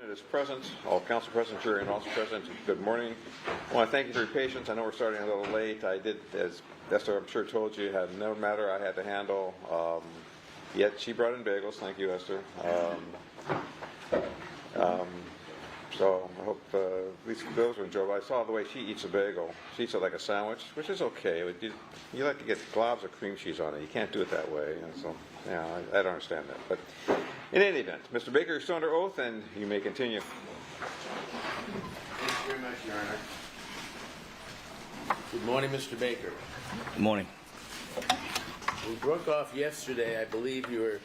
Is present, all council present, jury, and also present. Good morning. I want to thank you for your patience. I know we're starting a little late. I did, as Esther I'm sure told you, had no matter I had to handle. Yet she brought in bagels. Thank you, Esther. So I hope at least those are enjoyable. I saw the way she eats a bagel. She eats it like a sandwich, which is okay. You like to get globs of cream cheese on it. You can't do it that way. And so, yeah, I don't understand that. But in any event, Mr. Baker, you're still under oath, and you may continue. Thank you very much, Your Honor. Good morning, Mr. Baker. Good morning. We broke off yesterday. I believe you were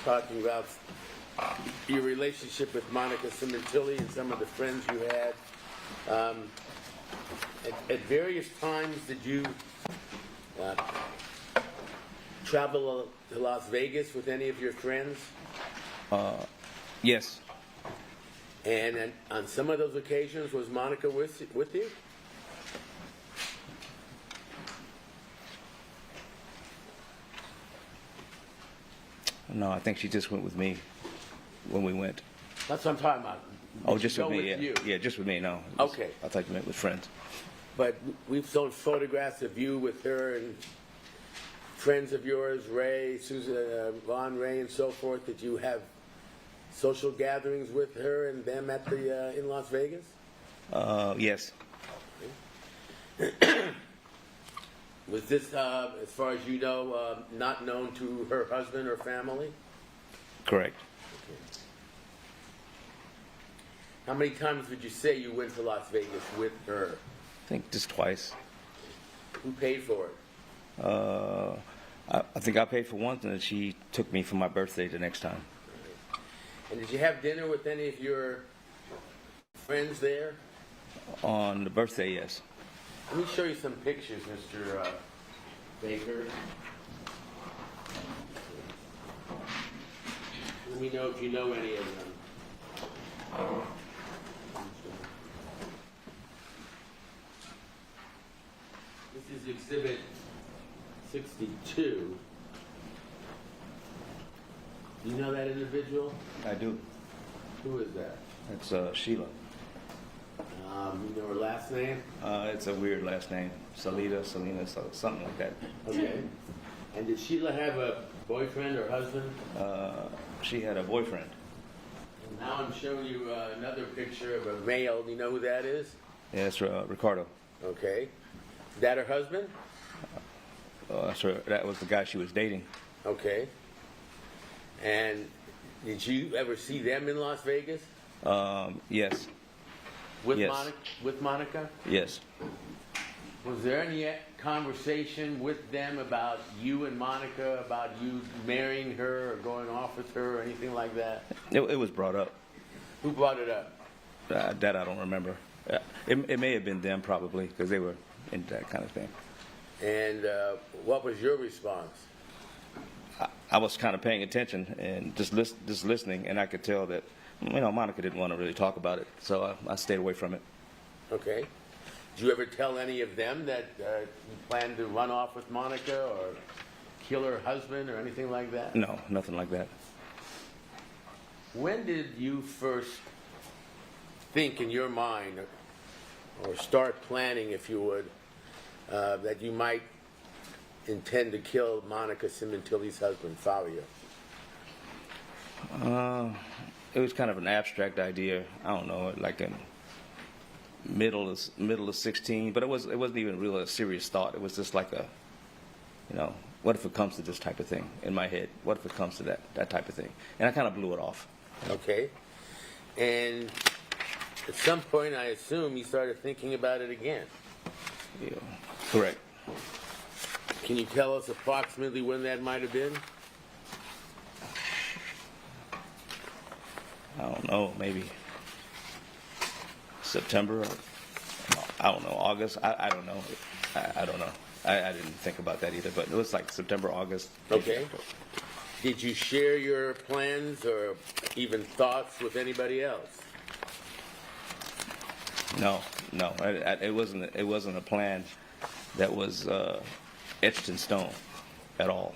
talking about your relationship with Monica Sementilli and some of the friends you had. At various times, did you travel to Las Vegas with any of your friends? Yes. And on some of those occasions, was Monica with you? No, I think she just went with me when we went. That's what I'm talking about. Oh, just with me, yeah. You? Yeah, just with me, no. Okay. I thought you meant with friends. But we've shown photographs of you with her and friends of yours, Ray, Susan, Von Ray, and so forth. Did you have social gatherings with her and them at the in Las Vegas? Yes. Was this, as far as you know, not known to her husband or family? Correct. Okay. How many times would you say you went to Las Vegas with her? I think just twice. Who paid for it? I think I paid for one, and then she took me for my birthday the next time. And did you have dinner with any of your friends there? On the birthday, yes. Let me show you some pictures, Mr. Baker. Let me know if you know any of them. This is Exhibit 62. Do you know that individual? I do. Who is that? It's Sheila. You know her last name? It's a weird last name. Salida, Selena, something like that. Okay. And did Sheila have a boyfriend or husband? She had a boyfriend. And now I'm showing you another picture of a male. Do you know who that is? Yeah, it's Ricardo. Okay. Is that her husband? That was the guy she was dating. Okay. And did you ever see them in Las Vegas? Yes. With Yes. With Monica? Yes. Was there any conversation with them about you and Monica, about you marrying her or going off with her or anything like that? It was brought up. Who brought it up? That I don't remember. It may have been them probably because they were into that kind of thing. And what was your response? I was kind of paying attention and just listening, and I could tell that Monica didn't want to really talk about it, so I stayed away from it. Okay. Did you ever tell any of them that you planned to run off with Monica or kill her husband or anything like that? No, nothing like that. When did you first think in your mind, or start planning, if you would, that you might intend to kill Monica Sementilli's husband, Fabio? It was kind of an abstract idea. I don't know, like in middle of 16, but it wasn't even really a serious thought. It was just like what if it comes to this type of thing in my head? What if it comes to that type of thing? And I kind of blew it off. Okay. And at some point, I assume you started thinking about it again. Yeah, correct. Can you tell us approximately when that might have been? I don't know, maybe September, or, I don't know, August, I don't know. I don't know. I didn't think about that either, but it was like September, August. Okay. Did you share your plans or even thoughts with anybody else? No. It wasn't a plan that was etched in stone at all.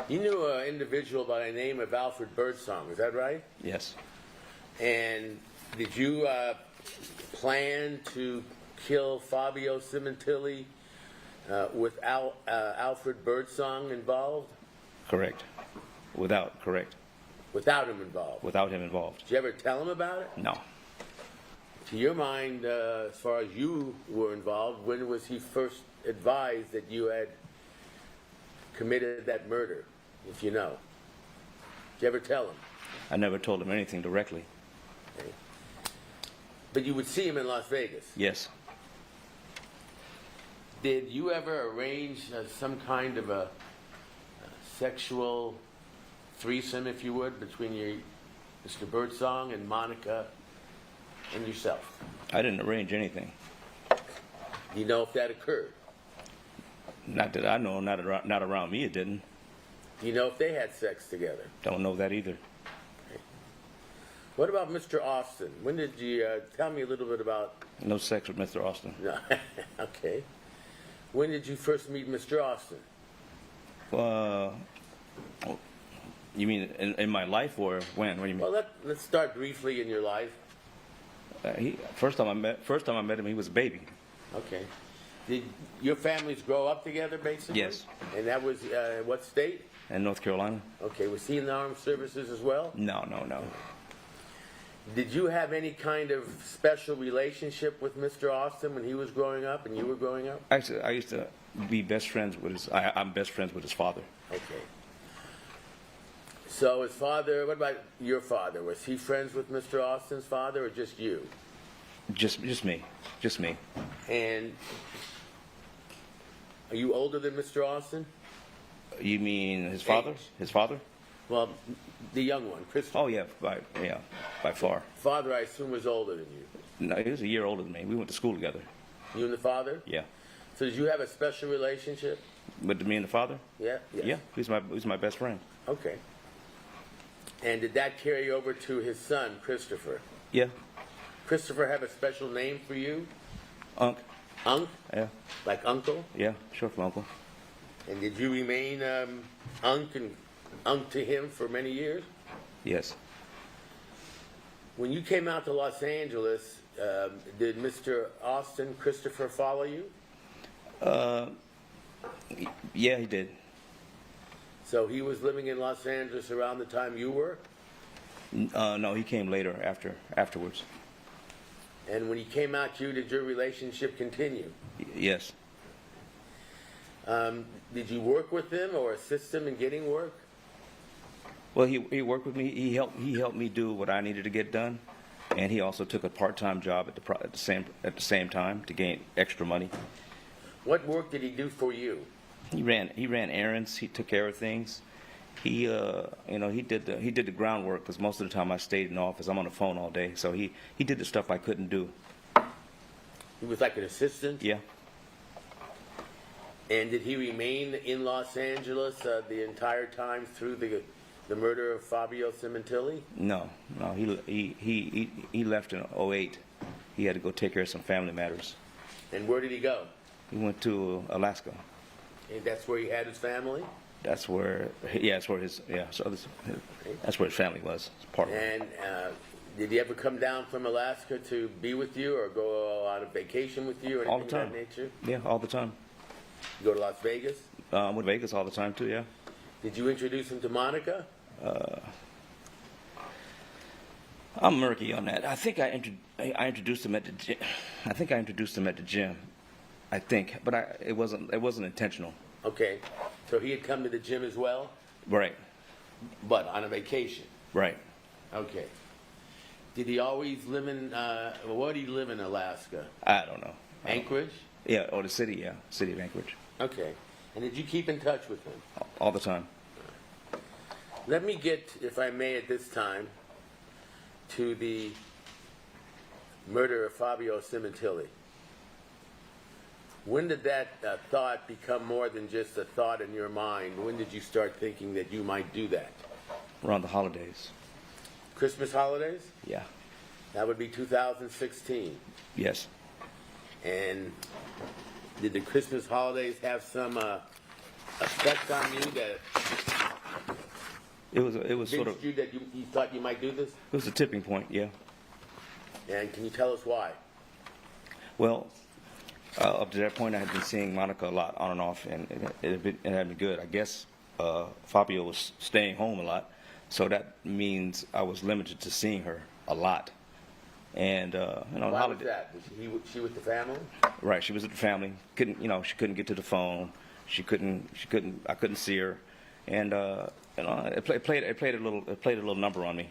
You knew an individual by the name of Alfred Birdsong, is that right? Yes. And did you plan to kill Fabio Sementilli without Alfred Birdsong involved? Correct. Correct. Without him involved? Without him involved. Did you ever tell him about it? No. To your mind, as far as you were involved, when was he first advised that you had committed that murder, if you know? Did you ever tell him? I never told him anything directly. Okay. But you would see him in Las Vegas? Yes. Did you ever arrange some kind of a sexual threesome, if you would, between Mr. Birdsong and Monica and yourself? I didn't arrange anything. Do you know if that occurred? Not that I know. Not around me. It didn't. Do you know if they had sex together? Don't know that either. Okay. What about Mr. Austin? When did you tell me a little bit about? No sex with Mr. Austin. No. Okay. When did you first meet Mr. Austin? You mean in my life or when? What do you mean? Well, let's start briefly in your life. First time I met him, he was a baby. Okay. Did your families grow up together, basically? Yes. And that was what state? In North Carolina. Okay. Was he in the armed services as well? No. Did you have any kind of special relationship with Mr. Austin when he was growing up and you were growing up? Actually, I used to be best friends with his. I'm best friends with his father. Okay. So his father, what about your father? Was he friends with Mr. Austin's father or just you? Just me. Just me. And are you older than Mr. Austin? You mean his father? Age. His father? Well, the young one, Christopher. Oh yeah, by far. Father, I assume, was older than you. No, he was a year older than me. We went to school together. You and the father? Yeah. So did you have a special relationship? With me and the father? Yeah? Yes. Yeah. He's my best friend. Okay. And did that carry over to his son, Christopher? Yeah. Christopher have a special name for you? Unc. Unc? Yeah. Like uncle? Yeah. Short for uncle. And did you remain Unc and Unc to him for many years? Yes. When you came out to Los Angeles, did Mr. Austin, Christopher, follow you? Yeah, he did. So he was living in Los Angeles around the time you were? No, he came later afterwards. And when he came out to you, did your relationship continue? Yes. Did you work with him or assist him in getting work? Well, he worked with me. He helped me do what I needed to get done, and he also took a part-time job at the same time to gain extra money. What work did he do for you? He ran errands. He took care of things. He did the groundwork because most of the time I stayed in the office. I'm on the phone all day, so he did the stuff I couldn't do. He was like an assistant? Yeah. And did he remain in Los Angeles the entire time through the murder of Fabio Sementilli? No. He left in '08. He had to go take care of some family matters. And where did he go? He went to Alaska. And that's where he had his family? That's where that's where his family was. Part of it. And did he ever come down from Alaska to be with you or go on a vacation with you or All the anything of time. that nature? Yeah, all the time. You go to Las Vegas? Went to Vegas all the time too. Yeah. Did you introduce him to Monica? I'm murky on that. I think I introduced him at the gym. I think, but it wasn't intentional. Okay. So he had come to the gym as well, Right. but on a vacation? Right. Okay. Did he always live in, where did he live in Alaska? I don't know. Anchorage? Yeah, or the city. Yeah, city of Anchorage. Okay. And did you keep in touch with him? All the time. Let me get, if I may at this time, to the murder of Fabio Sementilli. When did that thought become more than just a thought in your mind? When did you start thinking that you might do that? Around the holidays. Christmas holidays? Yeah. That would be 2016. Yes. And did the Christmas holidays have some effect on you that It was sort of, Convinced you that you thought you might do this? it was a tipping point, yeah. And can you tell us why? Well, up to that point, I had been seeing Monica a lot, on and off, and it had been good. I guess Fabio was staying home a lot, so that means I was limited to seeing her a lot. And Why was that? Was she with the family? Right, she was with the family. She couldn't get to the phone. I couldn't see her, and it played a little number on me,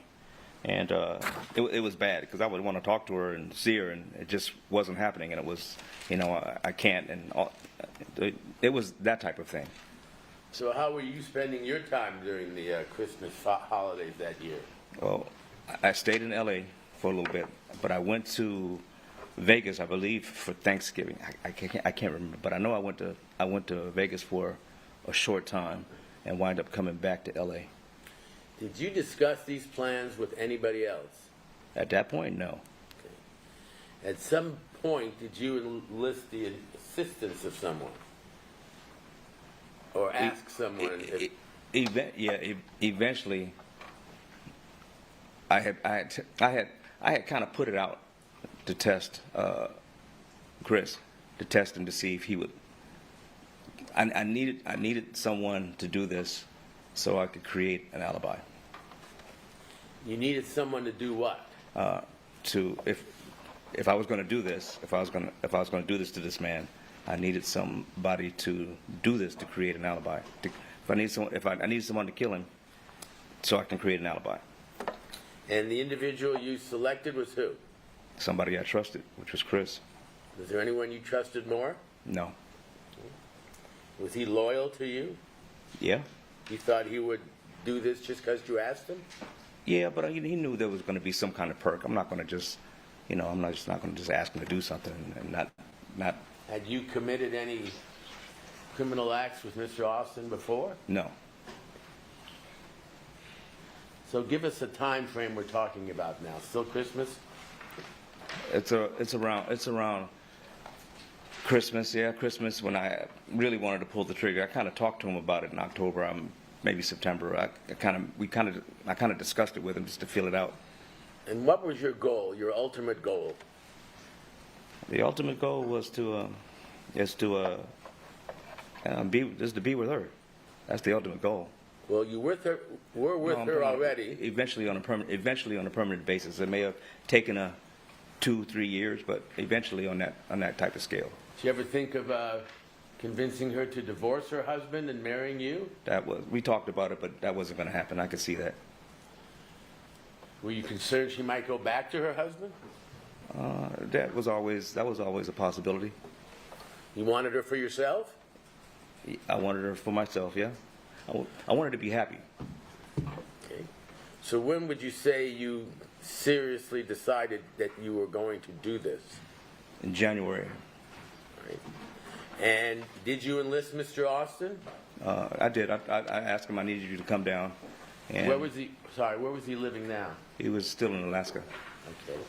and it was bad because I would want to talk to her and see her, and it just wasn't happening, and it was, I can't, and it was that type of thing. So how were you spending your time during the Christmas holidays that year? Well, I stayed in L.A. for a little bit, but I went to Vegas, I believe, for Thanksgiving. I can't remember, but I know I went to Vegas for a short time and wind up coming back to L.A. Did you discuss these plans with anybody else? At that point, no. Okay. At some point, did you enlist the assistance of someone? Or ask someone if... Eventually, I had kind of put it out to test Chris, to test him to see if he would. I needed someone to do this, so I could create an alibi. You needed someone to do what? If I was going to do this, if I was going to do this to this man, I needed somebody to do this to create an alibi. I needed someone to kill him, so I can create an alibi. And the individual you selected was who? Somebody I trusted, which was Chris. Was there anyone you trusted more? No. Was he loyal to you? Yeah. You thought he would do this just because you asked him? Yeah, but he knew there was going to be some kind of perk. I'm not going to just, I'm not going to just ask him to do something and not. Had you committed any criminal acts with Mr. Austin before? No. So give us a time frame we're talking about now. Still Christmas? It's around Christmas. Yeah, Christmas when I really wanted to pull the trigger. I kind of talked to him about it in October, maybe September. I kind of discussed it with him just to feel it out. And what was your goal? Your ultimate goal? The ultimate goal was to be with her. That's the ultimate goal. Well, you were with her already. Eventually on a permanent basis. It may have taken 2-3 years, but eventually on that type of scale. Did you ever think of convincing her to divorce her husband and marrying you? We talked about it, but that wasn't going to happen. I could see that. Were you concerned she might go back to her husband? That was always a possibility. You wanted her for yourself? I wanted her for myself. Yeah. I wanted to be happy. Okay. So when would you say you seriously decided that you were going to do this? In January. Right. And did you enlist Mr. Austin? I did. I asked him, I needed you to come down. And where was he living now? He was still in Alaska. Okay.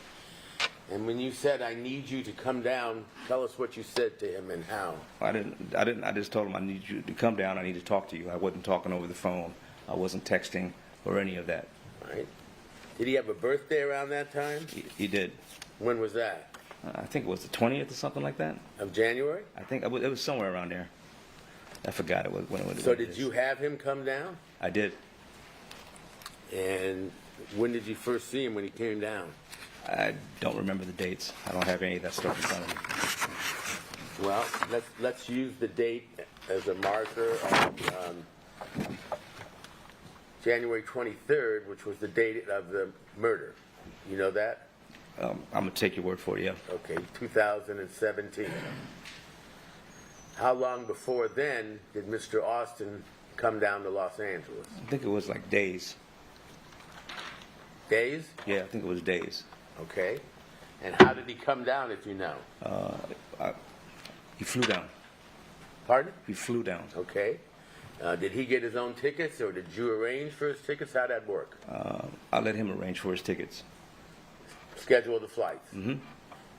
And when you said, I need you to come down, tell us what you said to him and how. I didn't. I just told him, I need you to come down. I need to talk to you. I wasn't talking over the phone. I wasn't texting or any of that. Right. Did he have a birthday around that time? He did. When was that? I think it was the 20th or something like that. Of January? I think it was somewhere around there. I forgot when it was. So did you have him come down? I did. And when did you first see him when he came down? I don't remember the dates. I don't have any of that stuff in front of me. Well, let's use the date as a marker of January 23rd, which was the date of the murder. You know that? I'm going to take your word for it, yeah. Okay, 2017. How long before then did Mr. Austin come down to Los Angeles? I think it was like days. Days? Yeah, I think it was days. Okay. And how did he come down, if you know? He flew down. Pardon? He flew down. Okay. Did he get his own tickets, or did you arrange for his tickets? How'd that work? I let him arrange for his tickets. Schedule the flights? Mm-hmm.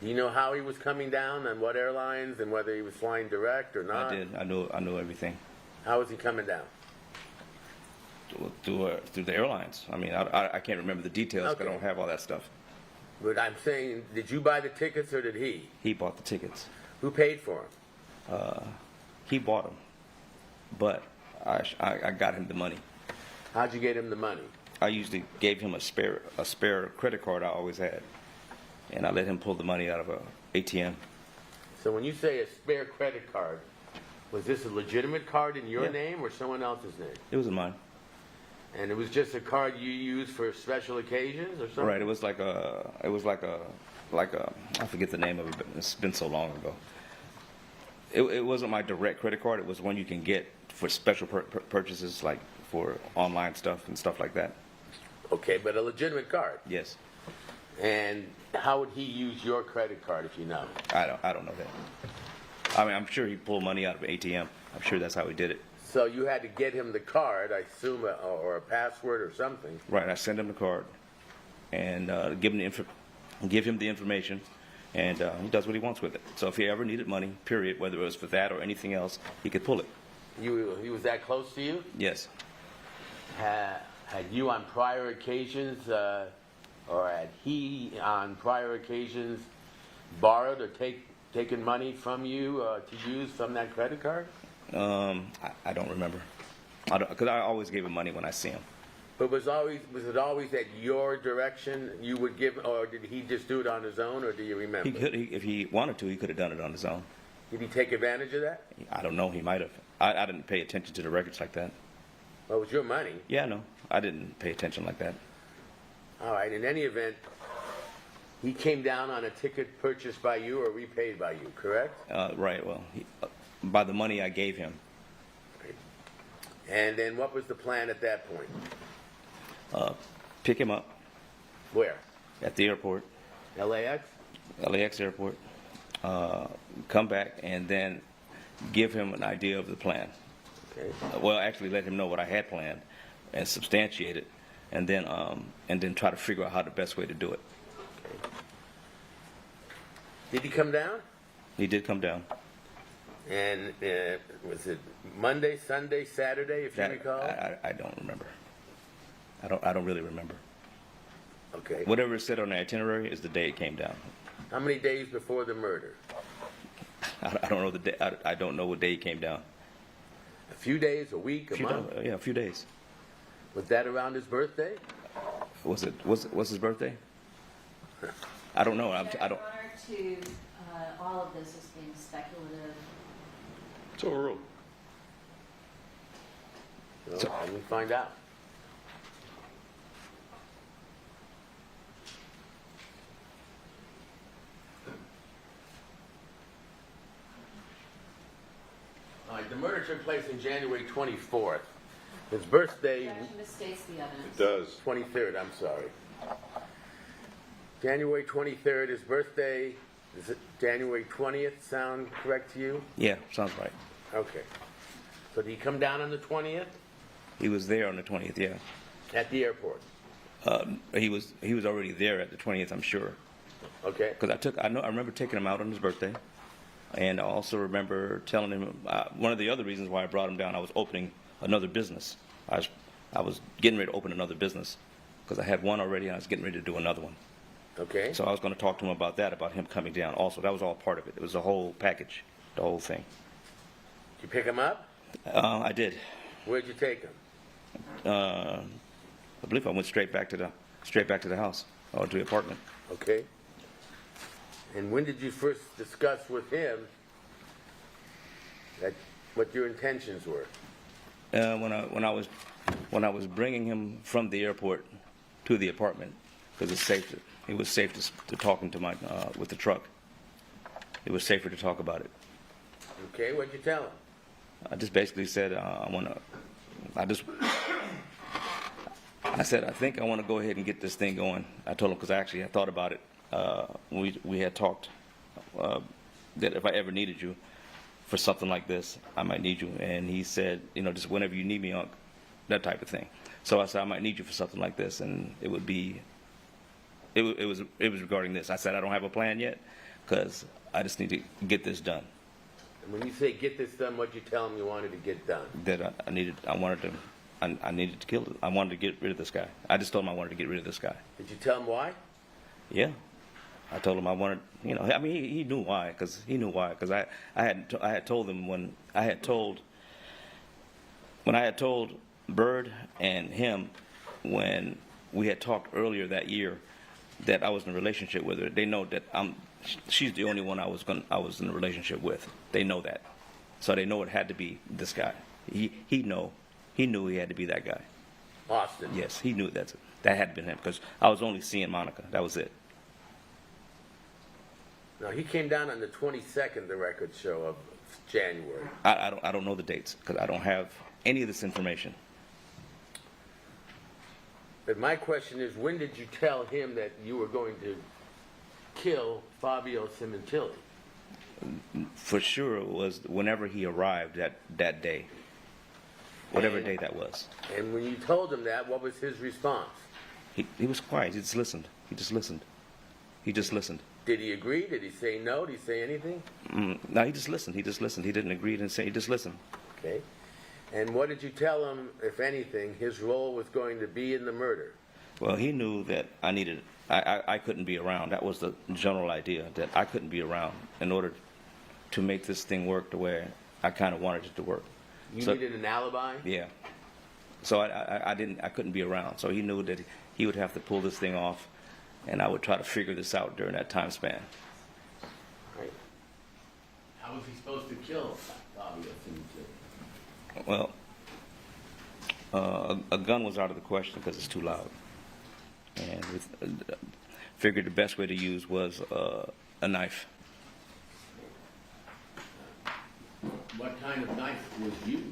Do you know how he was coming down, and what airlines, and whether he was flying direct or not? I did. I know everything. How was he coming down? through the airlines. I mean, I can't remember the details. Okay. I don't have all that stuff. But I'm saying, did you buy the tickets or did he? He bought the tickets. Who paid for them? He bought them, but I got him the money. How'd you get him the money? I usually gave him a spare credit card I always had, and I let him pull the money out of a ATM. So when you say a spare credit card, was this a legitimate card in your Yeah. name or someone else's name? It was mine. And it was just a card you used for special occasions or something? Right. It was like a. I forget the name of it, but it's been so long ago. It wasn't my direct credit card. It was one you can get for special purchases, like for online stuff and stuff like that. Okay, but a legitimate card. Yes. And how would he use your credit card if you know? I don't know that. I mean, I'm sure he pulled money out of an ATM. I'm sure that's how he did it. So you had to get him the card, I assume, or a password or something. Right. I sent him the card and give him the information, and he does what he wants with it. So if he ever needed money, period, whether it was for that or anything else, he could pull it. He was that close to you? Yes. Had you on prior occasions, or had he on prior occasions borrowed or taken money from you to use from that credit card? I don't remember. Because I always gave him money when I see him. But was it always at your direction you would give, or did he just do it on his own, or do you remember? If he wanted to, he could have done it on his own. Did he take advantage of that? I don't know. He might have. I didn't pay attention to the records like that. Well, it was your money. Yeah, no. I didn't pay attention like that. All right. In any event, he came down on a ticket purchased by you or repaid by you, correct? Right. Well, by the money I gave him. And then what was the plan at that point? Pick him up Where? at the airport, LAX? LAX airport, come back, and then give him an idea of the plan. Okay. Well, actually let him know what I had planned and substantiate it, and then try to figure out how the best way to do it. Okay. Did he come down? He did come down. And was it Monday, Sunday, Saturday, if you recall? I don't remember. I don't really remember. Okay. Whatever is said on the itinerary is the day it came down. How many days before the murder? I don't know the day. I don't know what day it came down. A few days, a week, a month? Yeah, a few days. Was that around his birthday? Was his birthday? I don't know. I don't. Your Honor, to all of this is being speculative. It's overruled. So, let me find out. All right, the murder took place on January 24th. His birthday, Objection misstates the evidence. It does. 23rd, I'm sorry. January 23rd, his birthday, is it January 20th sound correct to you? Yeah, sounds right. Okay. So did he come down on the 20th? He was there on the 20th. Yeah. At the airport? He was already there at the 20th. I'm sure. Okay. Because I remember taking him out on his birthday, and I also remember telling him one of the other reasons why I brought him down. I was opening another business. I was getting ready to open another business because I had one already, and I was getting ready to do another one. Okay. So I was going to talk to him about that, about him coming down. Also, that was all part of it. It was the whole package, the whole thing. Did you pick him up? I did. Where'd you take him? I believe I went straight back to the house or to the apartment. Okay. And when did you first discuss with him what your intentions were? When I was bringing him from the airport to the apartment, because it was safe to talk into with the truck. It was safer to talk about it. Okay, what'd you tell him? I just basically said I said I think I want to go ahead and get this thing going. I told him because actually I thought about it. We had talked that if I ever needed you for something like this, I might need you. And he said, just whenever you need me, Unc, that type of thing. So I said I might need you for something like this, and it would be. It was regarding this. I said I don't have a plan yet because I just need to get this done. And when you say get this done, what'd you tell him you wanted to get done? That I wanted to I needed to kill him. I wanted to get rid of this guy. I just told him I wanted to get rid of this guy. Did you tell him why? Yeah. I told him I wanted, I mean, he knew why, because I had told him when I had told Bird and him when we had talked earlier that year that I was in a relationship with her. They know that she's the only one I was in a relationship with. They know that, so they know it had to be this guy. He knew he had to be that guy. Austin. Yes, he knew that had been him because I was only seeing Monica. That was it. Now, he came down on the 22nd, the records show, of January. I don't know the dates because I don't have any of this information. But my question is, when did you tell him that you were going to kill Fabio Sementilli? For sure, it was whenever he arrived that day, whatever day that was. And when you told him that, what was his response? He was quiet. He just listened. He just listened. Did he agree? Did he say no? Did he say anything? No, he just listened. He didn't agree. He didn't say. He just listened. Okay. And what did you tell him, if anything, his role was going to be in the murder? Well, he knew that I couldn't be around. That was the general idea, that I couldn't be around in order to make this thing work the way I kind of wanted it to work. You needed an alibi? Yeah. So I couldn't be around. So he knew that he would have to pull this thing off, and I would try to figure this out during that time span. Right. How was he supposed to kill Fabio Sementilli? Well, a gun was out of the question because it's too loud. And figured the best way to use was a knife. What kind of knife was used?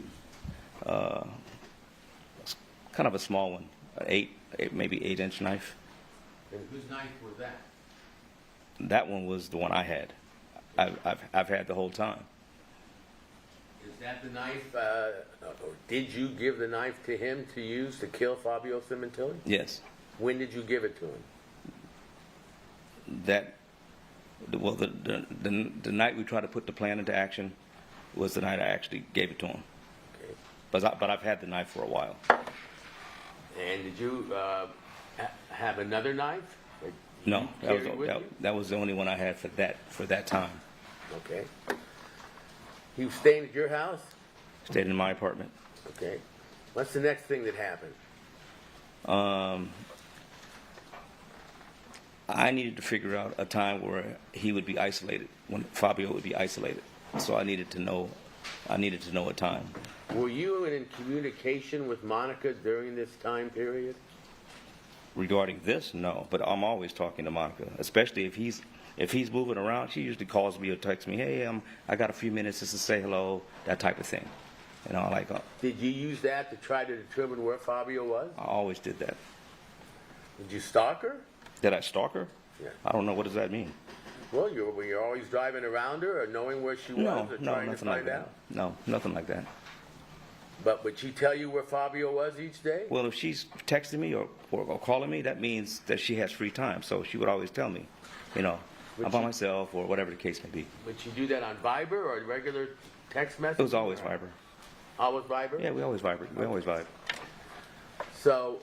It's kind of a small one, maybe 8-inch knife. And whose knife was that? That one was the one I had. I've had the whole time. Is that the knife, or did you give the knife to him to use to kill Fabio Sementilli? Yes. When did you give it to him? The night we tried to put the plan into action was the night I actually gave it to him. Okay. But I've had the knife for a while. And did you have another knife? No, that was the only one I had for that time. Okay. He was staying at your house? Stayed in my apartment. Okay. What's the next thing that happened? I needed to figure out a time where he would be isolated, when Fabio would be isolated. So I needed to know a time. Were you in communication with Monica during this time period? Regarding this, no, but I'm always talking to Monica, especially if he's moving around. She usually calls me or texts me, hey, I got a few minutes just to say hello, that type of thing. Did you use that to try to determine where Fabio was? I always did that. Did you stalk her? Did I stalk her? Yeah. I don't know. What does that mean? Well, were you always driving around her or knowing where she was or trying to find out? No, nothing like that. But would she tell you where Fabio was each day? Well, if she's texting me or calling me, that means that she has free time. So she would always tell me, I'm by myself or whatever the case may be. Would she do that on Viber or regular text message? It was always Viber. Always Viber? Yeah, we always Viber. We always Vibe. So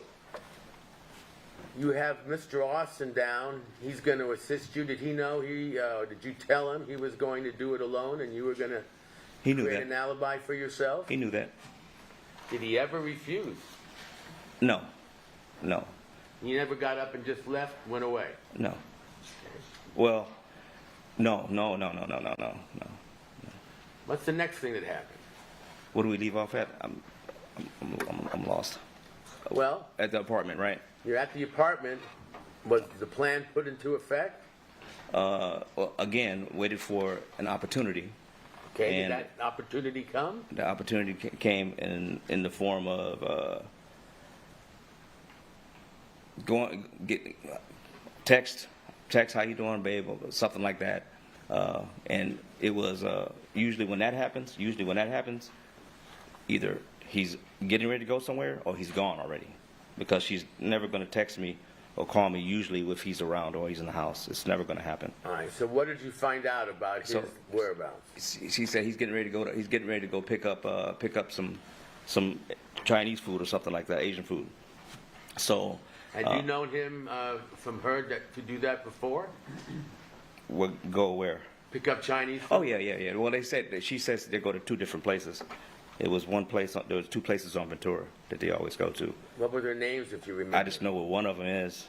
you have Mr. Austin down. He's going to assist you. Did he know? Did you tell him he was going to do it alone and you were going to create an alibi for yourself? He knew that. Did he ever refuse? No. You never got up and just left, went away? No. Well, no. What's the next thing that happened? Where do we leave off at? I'm lost. Well, at the apartment, right? You're at the apartment. Was the plan put into effect? Well, again, waited for an opportunity. Okay, did that opportunity come? The opportunity came in the form of text, how you doing, babe, or something like that. And it was usually when that happens, either he's getting ready to go somewhere or he's gone already, because she's never going to text me or call me usually if he's around or he's in the house. It's never going to happen. All right. So what did you find out about his whereabouts? She said he's getting ready to go. He's getting ready to go pick up some some Chinese food or something like that, Asian food. So Had you known him from her to do that before? we'll go where? Pick up Chinese food? Oh yeah. Well, she says they go to 2 different places. It was one place. There was 2 places on Ventura that they always go to. What were their names, if you remember? I just know where one of them is.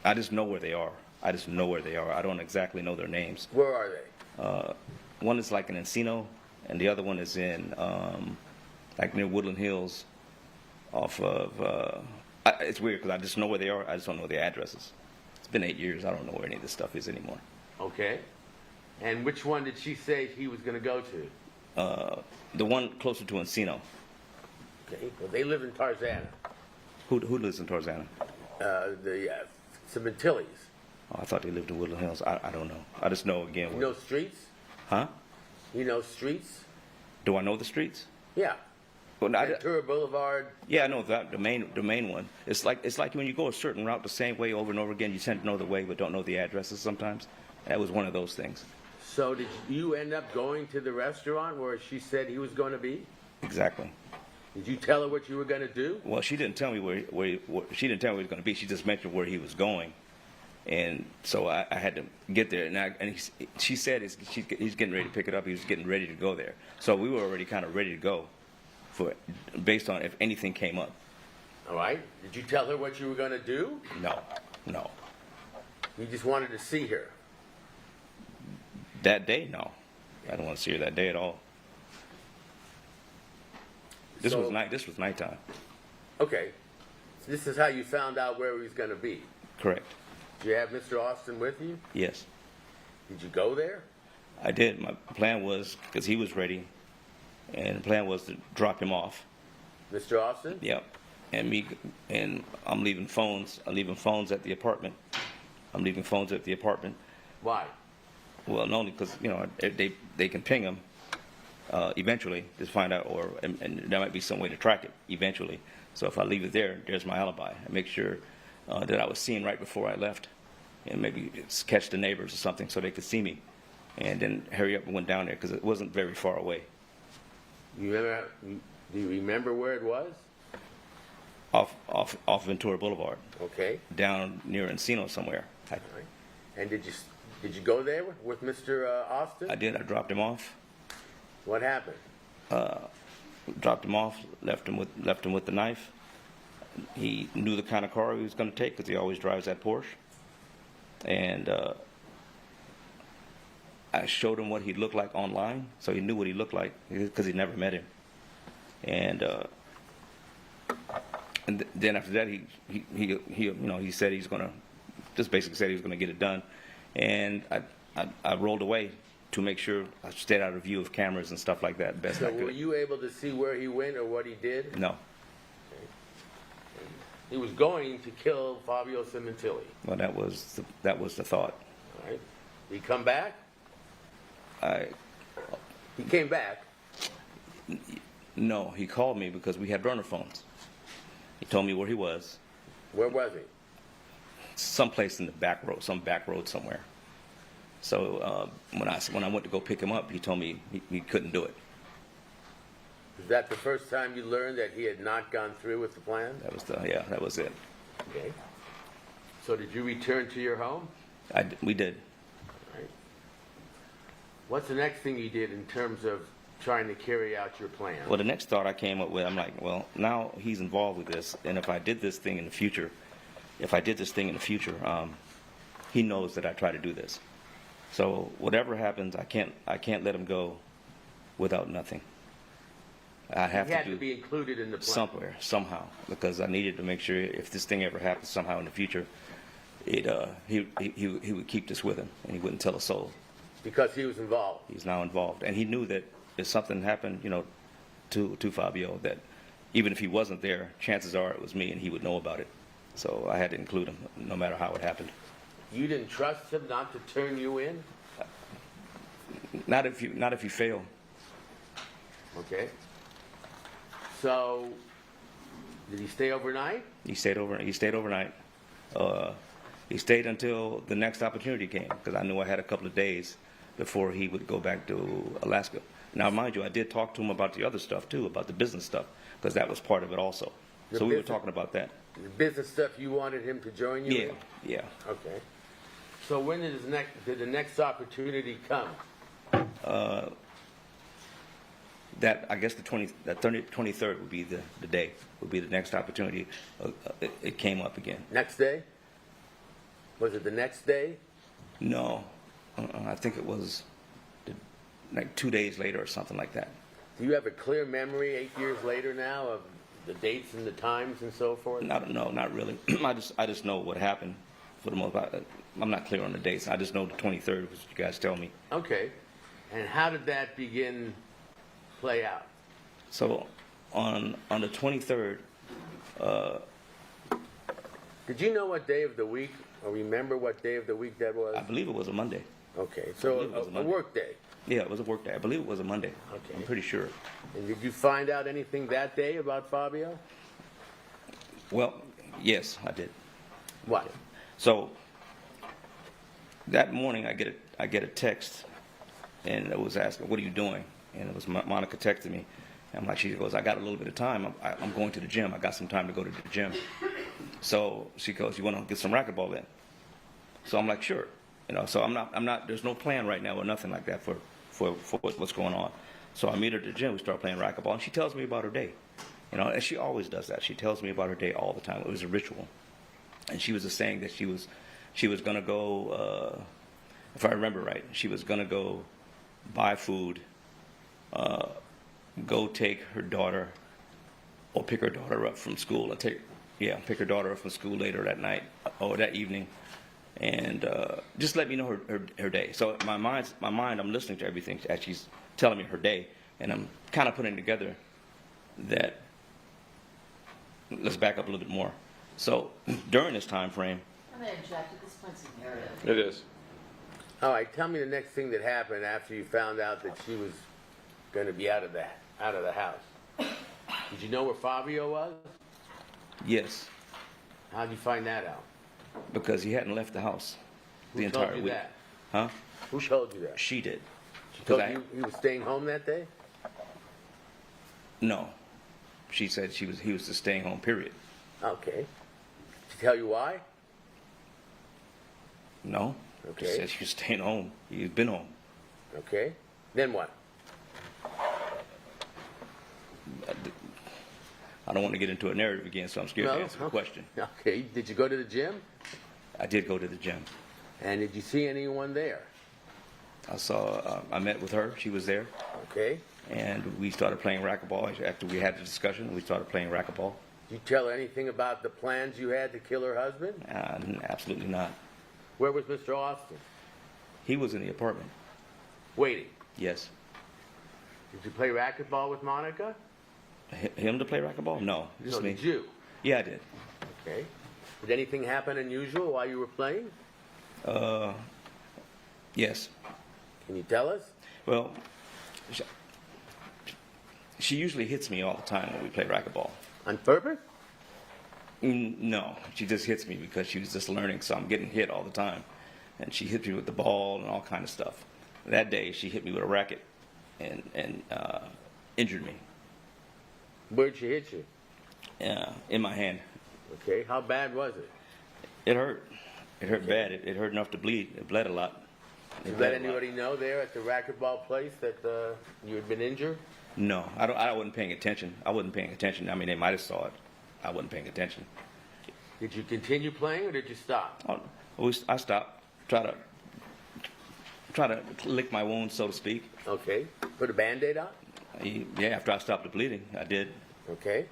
I just know where they are. I don't exactly know their names. Where are they? One is like in Encino, and the other one is in like near Woodland Hills. Off of. It's weird because I just know where they are. I just don't know their addresses. It's been 8 years. I don't know where any of this stuff is anymore. Okay. And which one did she say he was going to go to? The one closer to Encino. Okay. Well, they live in Tarzana. Who lives in Tarzana? The Sementillis. Oh, I thought they lived in Woodland Hills. I don't know. I just know again. You know streets? Huh? You know streets? Do I know the streets? Yeah. Well, Ventura Boulevard. yeah, I know that the main one. It's like when you go a certain route the same way over and over again. You tend to know the way, but don't know the addresses sometimes. That was one of those things. So did you end up going to the restaurant where she said he was going to be? Exactly. Did you tell her what you were going to do? Well, she didn't tell me where she didn't tell me where he was going to be. She just mentioned where he was going, and so I had to get there. And she said he's getting ready to pick it up. He was getting ready to go there. So we were already kind of ready to go, based on if anything came up. All right. Did you tell her what you were going to do? No. You just wanted to see her. That day, no. I don't want to see her that day at all. This was nighttime. Okay. So this is how you found out where he was going to be. Correct. Did you have Mr. Austin with you? Yes. Did you go there? I did. My plan was, because he was ready, and the plan was to drop him off. Mr. Austin? Yep. And I'm leaving phones. I'm leaving phones at the apartment. Why? Well, not only because, they can ping him eventually to find out, and there might be some way to track it eventually. So if I leave it there, there's my alibi. I make sure that I was seen right before I left, and maybe catch the neighbors or something so they could see me, and then hurry up and went down there because it wasn't very far away. Do you remember where it was? Off Ventura Boulevard. Okay. Down near Encino somewhere. All right. And did you go there with Mr. Austin? I did. I dropped him off. What happened? Dropped him off. Left him with the knife. He knew the kind of car he was going to take because he always drives that Porsche. And I showed him what he looked like online, so he knew what he looked like because he never met him. And then after that, he said he's going to just basically said he was going to get it done, and I rolled away to make sure I stayed out of view of cameras and stuff like that best I could. So were you able to see where he went or what he did? No. He was going to kill Fabio Sementilli. Well, that was the thought. All right. Did he come back? He came back. No, he called me because we had burner phones. He told me where he was. Where was he? Someplace in the back road, some back road somewhere. So when I went to go pick him up, he told me he couldn't do it. Was that the first time you learned that he had not gone through with the plan? That was it. Okay. So did you return to your home? We did. All right. What's the next thing you did in terms of trying to carry out your plan? Well, the next thought I came up with, I'm like, well, now he's involved with this, and if I did this thing in the future, he knows that I try to do this. So whatever happens, I can't let him go without nothing. I have to be included in the plan somewhere, somehow, because I needed to make sure if this thing ever happens somehow in the future, he would keep this with him, and he wouldn't tell a soul. Because he was involved. He's now involved, and he knew that if something happened, to Fabio, that even if he wasn't there, chances are it was me, and he would know about it. So I had to include him, no matter how it happened. You didn't trust him not to turn you in? Not if you fail. Okay. So, did he stay overnight? He stayed overnight. He stayed until the next opportunity came, because I knew I had a couple of days before he would go back to Alaska. Now, mind you, I did talk to him about the other stuff too, about the business stuff. because that was part of it also. The So we were business- talking about that. The business stuff, you wanted him to join you Yeah, in? yeah. Okay. So when did the next opportunity come? That, I guess the 23rd would be the day, would be the next opportunity. It came up again. Next day? Was it the next day? No, I think it was like 2 days later or something like that. Do you have a clear memory 8 years later now of the dates and the times and so forth? No, not really. I just know what happened for the most part. I'm not clear on the dates. I just know the 23rd, which you guys tell me. Okay. And how did that play out? So on the 23rd, Did you know what day of the week, or remember what day of the week that was? I believe it was a Monday. Okay, I so believe it was a a Monday. work day. Yeah, it was a work day. I believe it was a Monday. Okay. I'm pretty sure. And did you find out anything that day about Fabio? Well, yes, I did. What? So that morning, I get a text, and it was asking, "What are you doing?" And it was Monica texting me. And I'm like, she goes, "I got a little bit of time. I'm going to the gym. I got some time to go to the gym." So she goes, "You want to get some racquetball in?" So I'm like, "Sure." So I'm not. There's no plan right now or nothing like that for what's going on. So I meet her at the gym. We start playing racquetball, and she tells me about her day. And she always does that. She tells me about her day all the time. It was a ritual. And she was just saying that she was going to go, if I remember right, she was going to go buy food, go take her daughter, or pick her daughter up from school. Pick her daughter up from school later that night or that evening, and just let me know her day. So in my mind, I'm listening to everything as she's telling me her day, and I'm kind of putting together that. Let's back up a little bit more. So during this time frame, I'm going to interject. At this point, it's a narrative. It is. All right, tell me the next thing that happened after you found out that she was going to be out of the house. Did you know where Fabio was? yes, How'd you find that out? because he hadn't left the house the Who entire told you week. that? Huh? Who told you that? She did. She told 'Cause you he was staying home that day? No. She said he was just staying home, period. Okay. Did she tell you why? No. Okay. She said she was staying home. He'd been home. Okay. Then what? I don't want to get into a narrative again, so I'm scared to answer the question. Okay. Did you go to the gym? I did go to the gym. And did you see anyone there? I met with her. She was there. Okay. And we started playing racquetball. After we had the discussion, we started playing racquetball. Did you tell her anything about the plans you had to kill her husband? Absolutely not. Where was Mr. Austin? He was in the apartment. Waiting. Yes. Did you play racquetball with Monica? Him to play racquetball? No, just No, me. did you? Yeah, I did. Okay. Did anything happen unusual while you were playing? Yes. Can you tell us? Well, she usually hits me all the time when we play racquetball. On purpose? No, she just hits me because she was just learning, so I'm getting hit all the time. And she hit me with the ball and all kind of stuff. That day, she hit me with a racket and injured me Where'd she hit you? in my hand. Okay. How bad was it? It hurt. It hurt bad. It hurt enough to bleed. It bled a lot. Did you let anybody know there at the racquetball place that you had been injured? No, I wasn't paying attention. I wasn't paying attention. I mean, they might have saw it. I wasn't paying attention. Did you continue playing or did you stop? I stopped. Try to lick my wound, so to speak. Okay. Put a Band-Aid on? Yeah, after I stopped the bleeding, I did. Okay.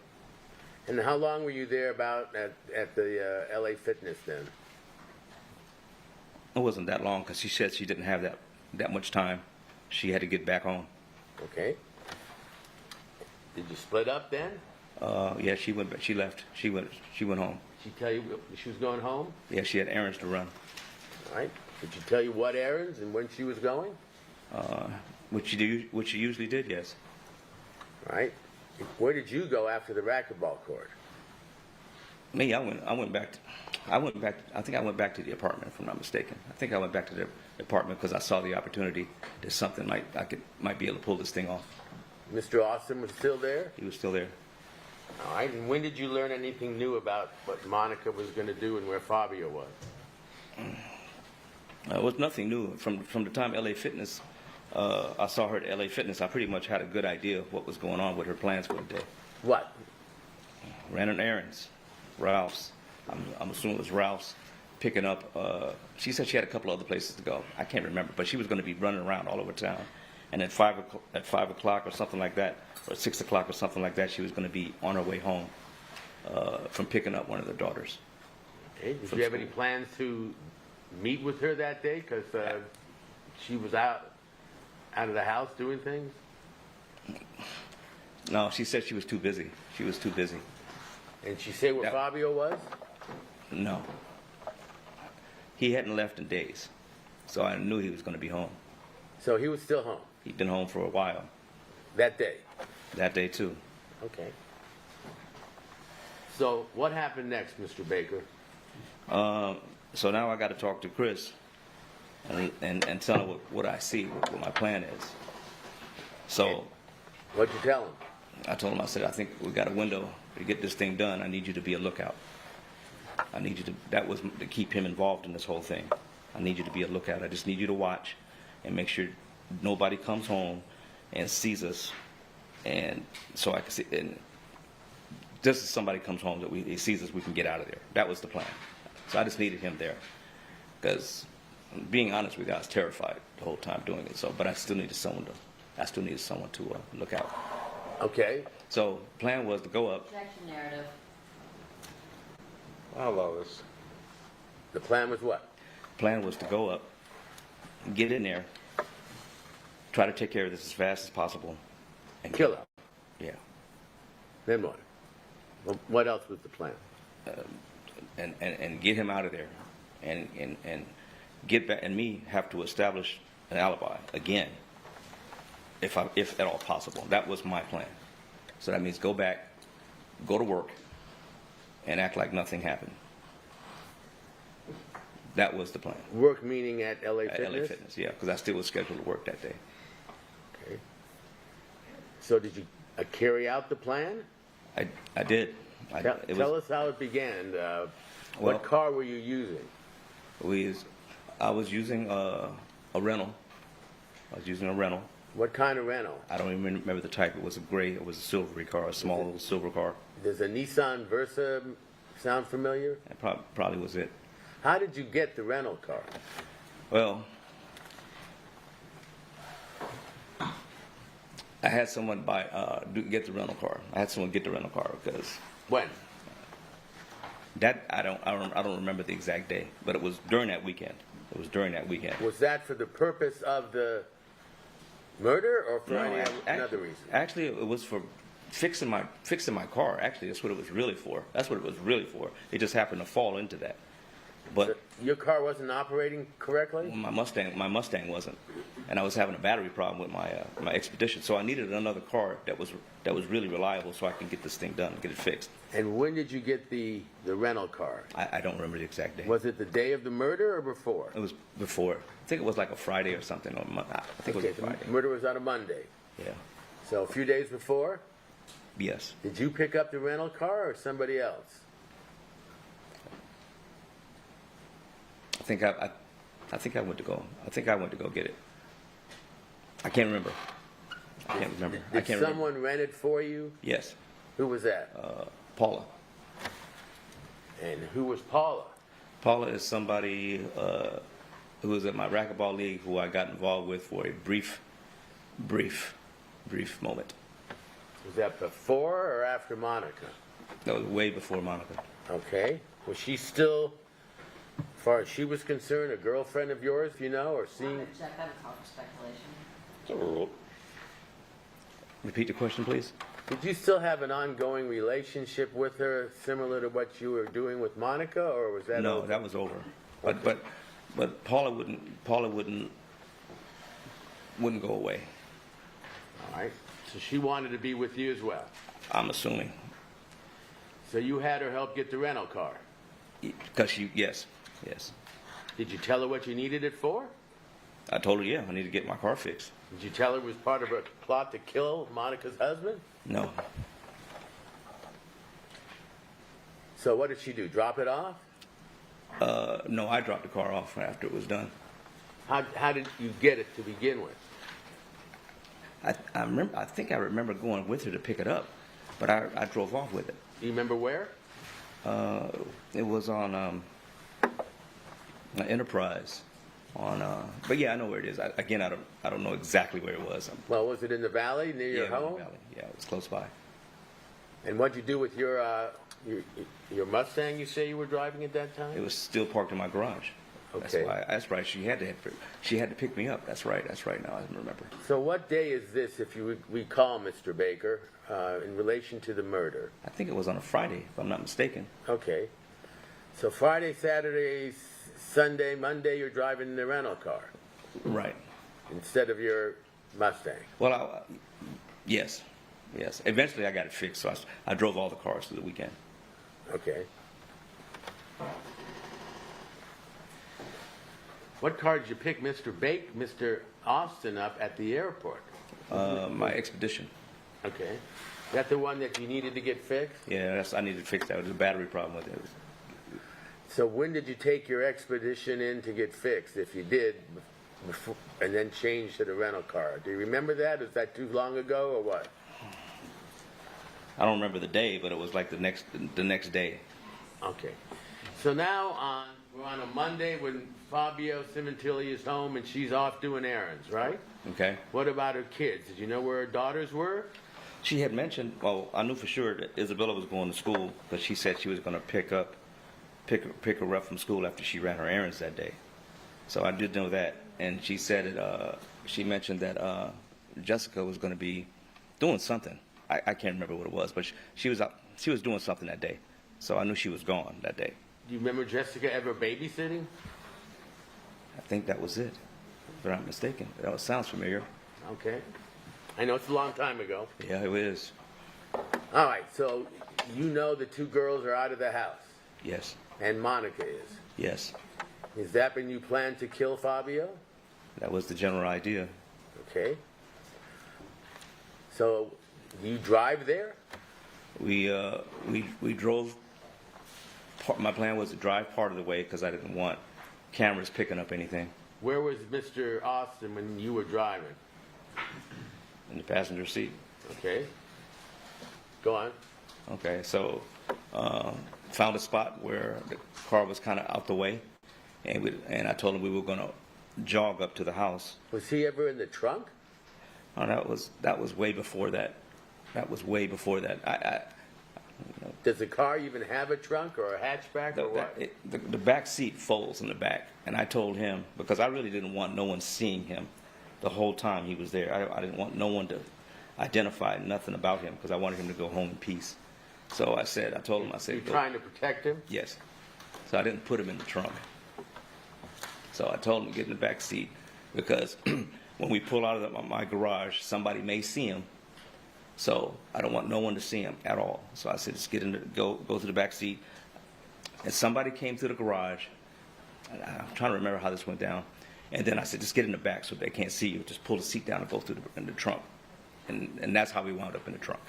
And how long were you there about at the LA Fitness then? It wasn't that long because she said she didn't have that much time. She had to get back home. Okay. Did you split up then? Yeah, she went. She left. She went home. Did she tell you she was going home? Yeah, she had errands to run. All right. Did she tell you what errands and when she was going? Which she usually did. Yes. All right. Where did you go after the racquetball court? Me, I went back. I think I went back to the apartment, if I'm not mistaken. I think I went back to the apartment because I saw the opportunity that something might be able to pull this thing off. Mr. Austin was still there? He was still there. All right, and when did you learn anything new about what Monica was going to do and where Fabio was? It was nothing new. From the time LA Fitness, I saw her at LA Fitness, I pretty much had a good idea of what was going on with her plans for the day. What? Ran an errands, Ralph's. I'm assuming it was Ralph's, picking up. She said she had a couple other places to go. I can't remember, but she was going to be running around all over town. And at 5 o'clock or something like that, or 6 o'clock or something like that, she was going to be on her way home from picking up one of their daughters. Okay. Did you have any plans to meet with her that day? Because she was out of the house doing things? No, she said she was too busy. She was too busy. And she said where Fabio was? No. He hadn't left in days, so I knew he was going to be home. So he was still home He'd been home for a while. that day? That day, too. Okay. So what happened next, Mr. Baker? So now I got to talk to Chris and tell him what I see, what my plan is. So What'd you tell him? I told him, I said, I think we got a window to get this thing done. I need you to be a lookout. I need you to, that was to keep him involved in this whole thing. I need you to be a lookout. I just need you to watch and make sure nobody comes home and sees us. And so I can see, and just as somebody comes home that he sees us, we can get out of there. That was the plan. So I just needed him there. Because being honest with you, I was terrified the whole time doing it. So, but I still needed someone to look out. Okay. So plan was to go up. Objection narrative. I love this. The plan was what? Plan was to go up, get in there, try to take care of this as fast as possible, and Kill her. Yeah, Then what? What else was the plan? and get him out of there, and get back, and me have to establish an alibi again, if at all possible. That was my plan. So that means go back, go to work, and act like nothing happened. That was the plan. Work meaning at LA At Fitness? LA Fitness, yeah, because I still was scheduled to work that day. Okay. So did you carry out the plan? I did. Tell us how it began. Well- What car were you using? I was using a rental. I was using a rental. What kind of rental? I don't even remember the type. It was a gray. It was a silvery car, a small little silver car. Does a Nissan Versa sound familiar? That probably was it. How did you get the rental car? Well, I had someone get the rental car. I had someone get the rental car because When? that I don't remember the exact day, but it was during that weekend. It was during that weekend. Was that for the purpose of the murder or for No, any actually, another reason? Actually, it was for fixing my car. Actually, that's what it was really for. That's what it was really for. It just happened to fall into that. But Your car wasn't operating correctly? my Mustang wasn't, and I was having a battery problem with my Expedition. So I needed another car that was really reliable, so I can get this thing done, get it fixed. And when did you get the rental car? I don't remember the exact day. Was it the day of the murder or before? It was before. I think it was like a Friday or something. Or I think it was a the Friday. murder was on a Monday. Yeah. So a few days before, Yes. did you pick up the rental car or somebody else? I think I went to go. I think I went to go get it. I can't remember. I can't remember. Did someone rent it for you? Yes. Who was that? Paula. And who was Paula? Paula is somebody who was at my racquetball league who I got involved with for a brief moment. Was that before or after Monica? That was way before Monica. Okay. Was she still, as far as she was concerned, a girlfriend of yours, you know, or I'm seeing? gonna check, that would call for speculation. It's a rule. Repeat the question, please. Did you still have an ongoing relationship with her, similar to what you were doing with Monica, or was that No, over? that was over. But Paula wouldn't go away. All right. So she wanted to be with you as well. I'm assuming. So you had her help get the rental car. Because yes. Did you tell her what you needed it for? I told her, yeah, I need to get my car fixed. Did you tell her it was part of a plot to kill Monica's husband? No. So what did she do? Drop it off? No, I dropped the car off after it was done. How did you get it to begin with? I think I remember going with her to pick it up, but I drove off with it. Do you remember where? It was on Enterprise. But yeah, I know where it is. I don't know exactly where it was. Well, was it in the valley near your Yeah, home? Valley. Yeah, it was close by. And what'd you do with your Mustang? You say you were driving at that time? It was still parked in my garage. Okay. That's right. She had to pick me up. That's right. Now I remember. So what day is this, if you recall, Mr. Baker, in relation to the murder? I think it was on a Friday, if I'm not mistaken. Okay. So Friday, Saturday, Sunday, Monday, you're driving the rental car Right. instead of your Mustang. Well, yes. Eventually, I got it fixed, so I drove all the cars through the weekend. Okay. What car did you pick Mr. Austin up at the airport? My Expedition. Okay. Is that the one that you needed to get fixed? Yeah, I needed to fix that. There was a battery problem with it. So when did you take your Expedition in to get fixed, if you did, before, and then change to the rental car? Do you remember that? Is that too long ago or what? I don't remember the day, but it was like the next day. Okay. So now we're on a Monday when Fabio Sementilli is home and she's off doing errands, right? Okay. What about her kids? Did you know where her daughters were? She had mentioned. Well, I knew for sure that Isabella was going to school because she said she was going to pick her up from school after she ran her errands that day. So I did know that, and she said she mentioned that Jessica was going to be doing something. I can't remember what it was, but she was out. She was doing something that day, so I knew she was gone that day. Do you remember Jessica ever babysitting? I think that was it, if I'm not mistaken. That sounds familiar. Okay. I know it's a long time ago. Yeah, it is. All right, so you know the two girls are out of the house, Yes. and Monica is. Yes. Is that when you plan to kill Fabio? That was the general idea. Okay. So, do you drive there? We drove. My plan was to drive part of the way because I didn't want cameras picking up anything. Where was Mr. Austin when you were driving? In the passenger seat. Okay. Go on. Okay, so found a spot where the car was kind of out the way, and I told him we were going to jog up to the house. Was he ever in the trunk? Oh, that was way before that. That was way before that. Does the car even have a trunk or a hatchback or what? The back seat folds in the back, and I told him because I really didn't want no one seeing him the whole time he was there. I didn't want no one to identify nothing about him because I wanted him to go home in peace. So I told him, You're trying to protect him? Yes. So I didn't put him in the trunk. So I told him to get in the back seat because when we pull out of my garage, somebody may see him. So I don't want no one to see him at all. So I said, just go to the back seat. And somebody came through the garage. And I'm trying to remember how this went down. And then I said, just get in the back so they can't see you. Just pull the seat down and go through in the trunk. And that's how we wound up in the trunk.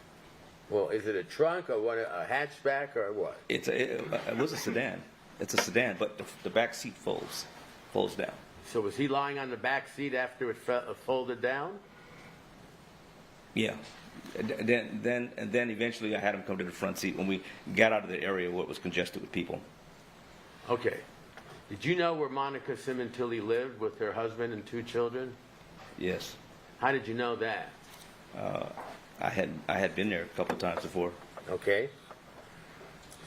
Well, is it a trunk or what? A hatchback or what? It was a sedan. It's a sedan, but the back seat folds down. So was he lying on the back seat after it folded down? Yeah. And then eventually I had him come to the front seat when we got out of the area where it was congested with people. Okay. Did you know where Monica Sementilli lived with her husband and 2 children? Yes. How did you know that? I had been there a couple times before. Okay.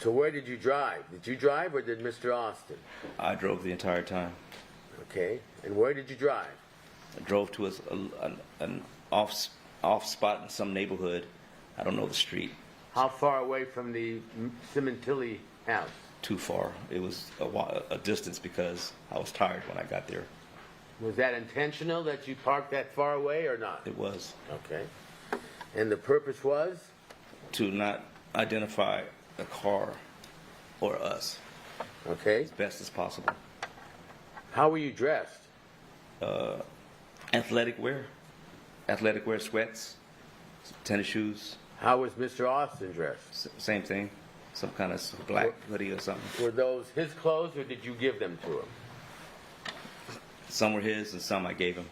So where did you drive? Did you drive or did Mr. Austin? I drove the entire time. Okay. And where did you drive? I drove to an off spot in some neighborhood. I don't know the street. How far away from the Sementilli house? Too far. It was a distance because I was tired when I got there. Was that intentional that you parked that far away or not? It was. Okay. And the purpose was? To not identify the car or us Okay. as best as possible. How were you dressed? Athletic wear, sweats, tennis shoes, How was Mr. Austin dressed? same thing, some kind of black hoodie or something. Were those his clothes, or did you give them to him? Some were his and some I gave him.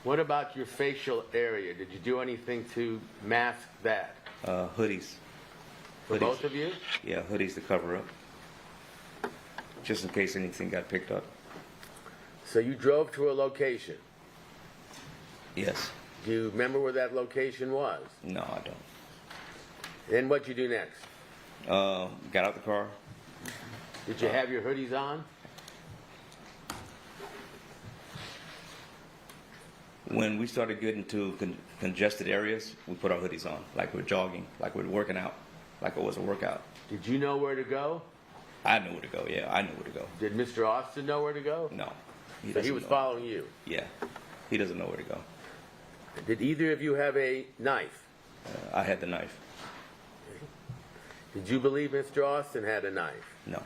What about your facial area? Did you do anything to mask that? Hoodies. For Hoodies. both of you? Yeah, hoodies to cover up. Just in case anything got picked up. So you drove to a location. Yes. Do you remember where that location was? No, I don't. Then what'd you do next? Got out the car. Did you have your hoodies on? When we started getting to congested areas, we put our hoodies on, like we're jogging, like we're working out, like it was a workout. Did you know where to go? I knew where to go, yeah, I knew where to go. Did Mr. Austin know where to go? No. So he doesn't was know. following you. Yeah, he doesn't know where to go. Did either of you have a knife? I had the knife. Did you believe Mr. Austin had a knife? No.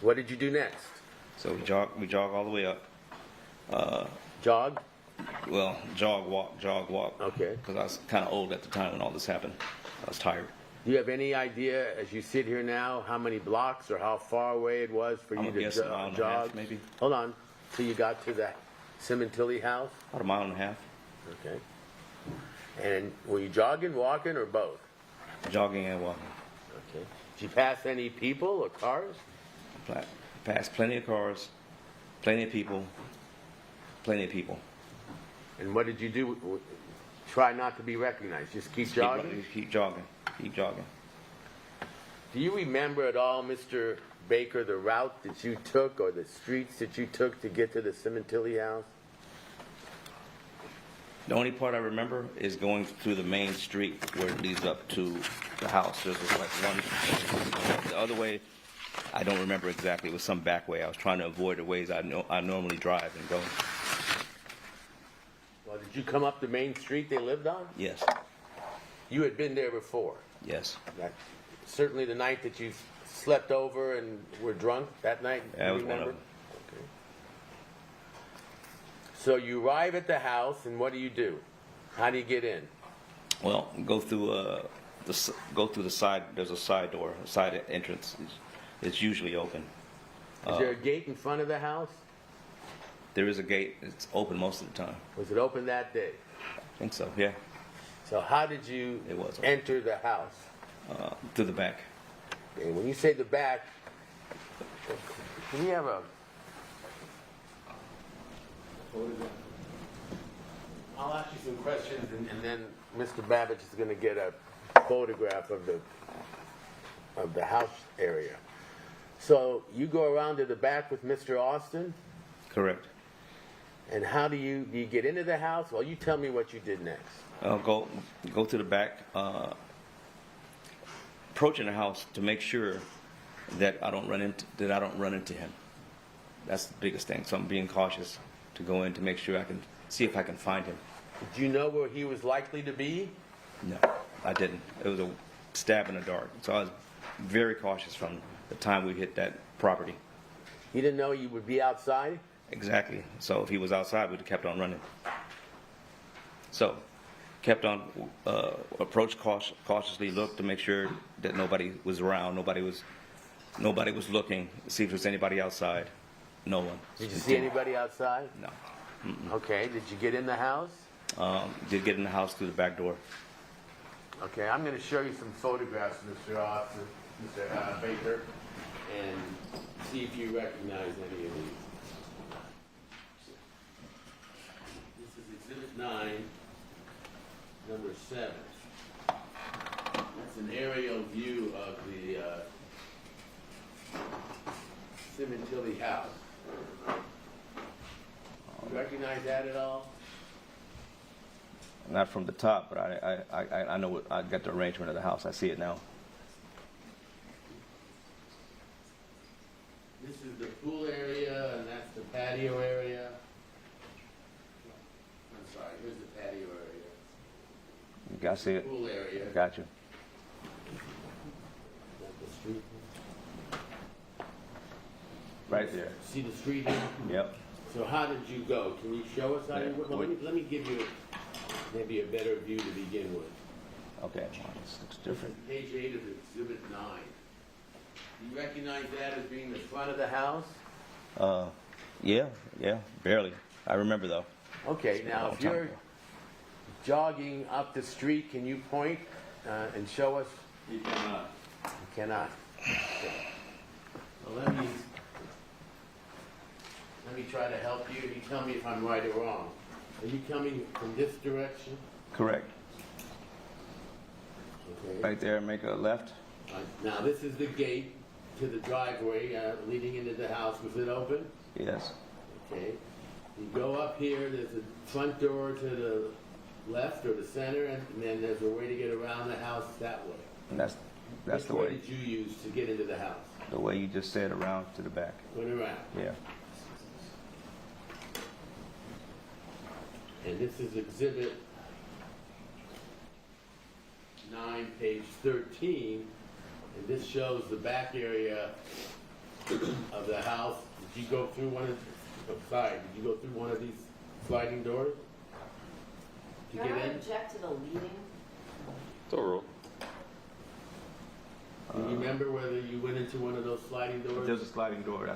What did you do next? So we jog all the way up. Jog? Well, jog, walk. Okay. Because I was kind of old at the time when all this happened. I was tired. Do you have any idea, as you sit here now, how many blocks or how far away it was for I'm you gonna to guess a mile and a jog? half, maybe. Hold on. Till you got to the Sementilli house? About a mile and a half. Okay. And were you jogging, walking, or both? Jogging and walking. Okay. Did you pass any people or cars? Passed plenty of cars, plenty of people. And what did you do? Try not to be recognized. Just keep jogging? Keep jogging. Do you remember at all, Mr. Baker, the route that you took or the streets that you took to get to the Sementilli house? The only part I remember is going through the main street where it leads up to the house. There's just like one. The other way, I don't remember exactly. It was some back way. I was trying to avoid the ways I normally drive and go. Well, did you come up the main street they lived on? Yes. You had been there before. Yes. Certainly the night that you slept over and were drunk that night. That you was one of remember? them. Okay. So you arrive at the house, and what do? How do you get in? Well, go through the side. There's a side door, a side entrance. It's usually open. Is there a gate in front of the house? There is a gate. It's open most of the time. Was it open that day? I think so. Yeah. So how did you It was open. enter the house? Through the back. And when you say the back, can we have a... I'll ask you some questions, and then Mr. Babbage is going to get a photograph of the house area. So you go around to the back with Mr. Austin, Correct. and how do you get into the house? Well, you tell me what you did next. Go to the back, approaching the house to make sure that I don't run into him. That's the biggest thing. So I'm being cautious to go in to make sure I can see if I can find him. Did you know where he was likely to be? No, I didn't. It was a stab in the dark. So I was very cautious from the time we hit that property. You didn't know you would be outside? Exactly. So if he was outside, we'd have kept on running. So kept on, approached cautiously, looked to make sure that nobody was around, nobody was looking, see if there's anybody outside. No one. Did you see anybody outside? No. Okay, did you get in the house? Did get in the house through the back door. Okay, I'm going to show you some photographs, Mr. Austin, Mr. Baker, and see if you recognize any of these. This is Exhibit 9, number 7. That's an aerial view of the Sementilli house. You recognize that at all? Not from the top, but I know I got the arrangement of the house. I see it now. This is the pool area, and that's the patio area. I'm sorry, here's the patio area. I see it. Pool area. Got you. That's the street. Right there. See the street here? Yep. So how did you go? Can you show us how you went? Well, let me give you maybe a better view to begin with. Okay, well, this looks different. Page 8 of Exhibit 9. Do you recognize that as being the front of the house? Yeah, barely. I remember though. Okay, now long if time you're ago. jogging up the street, can you point and show us? You cannot. You cannot. Okay. Well, let me try to help you. You tell me if I'm right or wrong. Are you coming from this direction? Correct. Okay. Right there, make a left. Now this is the gate to the driveway leading into the house. Was it open? Yes. Okay. You go up here, there's a front door to the left or the center, and then there's a way to get around the house that way. And that's Which the way way. did you use to get into the house? The way you just said, around to the back. Went around. Yeah. And this is Exhibit 9, page 13, and this shows the back area of the house. Did you go through one of? Did you go through one of these sliding doors to Do get I in? object to the leading? It's a rule. Do you remember whether you went into one of those sliding doors? There's a sliding door.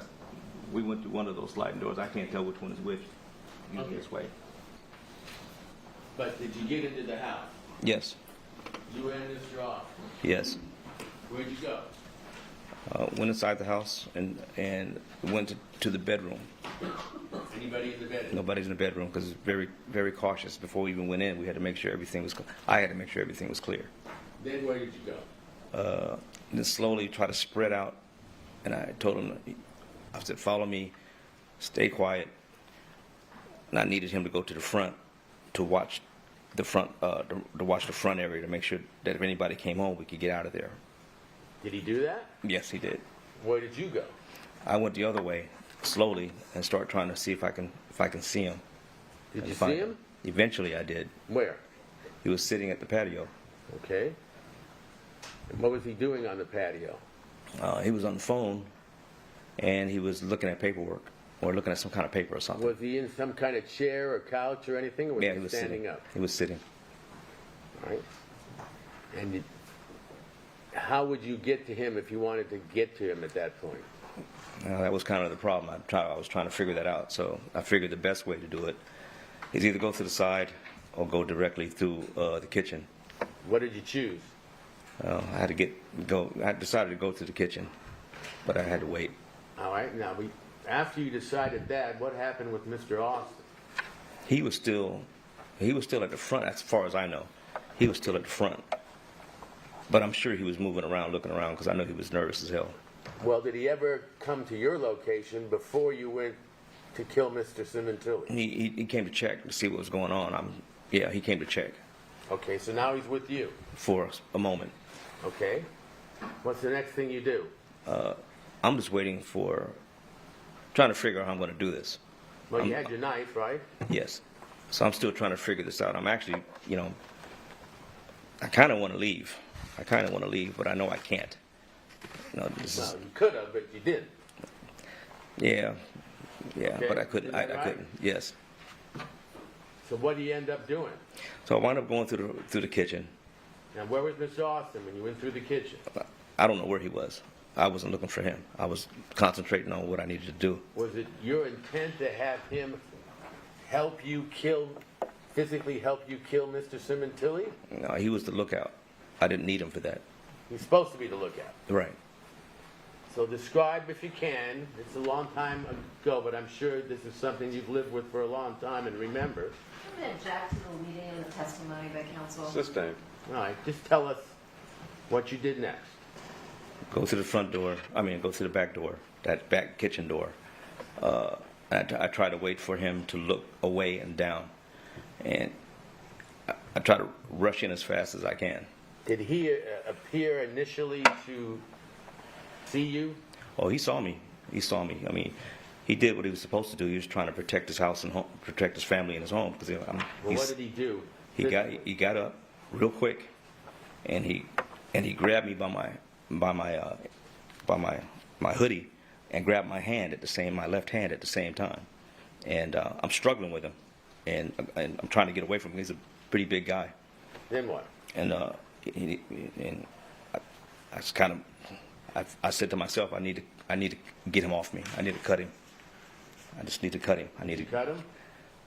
We went through one of those sliding doors. I can't tell which one is which. Usually Okay. this way. But did you get into the house? Yes. You and Mr. Austin. Yes. Where'd you go? Went inside the house and went to the bedroom. Anybody in the bedroom? Nobody's in the bedroom because it's very, very cautious. Before we even went in, we had to make sure everything was. I had to make sure everything was clear. Then where did you go? Then slowly try to spread out, and I told him, I said, "Follow me, stay quiet." And I needed him to go to the front to watch the front, to watch the front area to make sure that if anybody came home, we could get out of there. Did he do that? Yes, he did. Where did you go? I went the other way slowly and started trying to see if I can see him. Did and you find see him? Eventually, I did. Where? He was sitting at the patio. Okay. And what was he doing on the patio? He was on the phone, and he was looking at paperwork or looking at some kind of paper or something. Was he in some kind of chair or couch or anything, or was Yeah, he he was standing sitting. up? He was sitting. All right. And how would you get to him if you wanted to get to him at that point? That was kind of the problem. I was trying to figure that out. So I figured the best way to do it is either go to the side or go directly through the kitchen. What did you choose? I had to go. I decided to go to the kitchen, but I had to wait. All right. Now, after you decided that, what happened with Mr. Austin? He was still at the front, as far as I know. He was still at the front, but I'm sure he was moving around, looking around, because I know he was nervous as hell. Well, did he ever come to your location before you went to kill Mr. Sementilli? He came to check to see what was going on. Yeah, he came to check Okay, so now he's with you. for a moment. Okay. What's the next thing you do? I'm just trying to figure out how I'm going to do this. Well, you had your knife, right? Yes. So I'm still trying to figure this out. I'm actually, I kind of want to leave. But I know I can't. Well, you could have, but you didn't. Yeah, Okay, but I couldn't. isn't I that right? couldn't. Yes. So what do you end up doing? So I wound up going through the kitchen. Now, where was Mr. Austin when you went through the kitchen? I don't know where he was. I wasn't looking for him. I was concentrating on what I needed to do. Was it your intent to have him physically help you kill Mr. Sementilli? No, he was the lookout. I didn't need him for that. He's supposed to be the lookout. Right. So describe, if you can, it's a long time ago, but I'm sure this is something you've lived with for a long time and remember. I'm going to object to the leading of the testimony by counsel. Sustained. All right, just tell us what you did next. Go to the front door. Go to the back door, that back kitchen door. I try to wait for him to look away and down. And I try to rush in as fast as I can. Did he appear initially to see you? Oh, he saw me. He did what he was supposed to do. He was trying to protect his house and home, protect his family and his home. Because What did he do? He got up real quick, and he grabbed me by my hoodie and grabbed my left hand at the same time. And I'm struggling with him, and I'm trying to get away from him. He's a pretty big guy. Then what? And and I just kind of, I said to myself, I need to get him off me. I need to cut him. I just need to cut him. Did you cut him?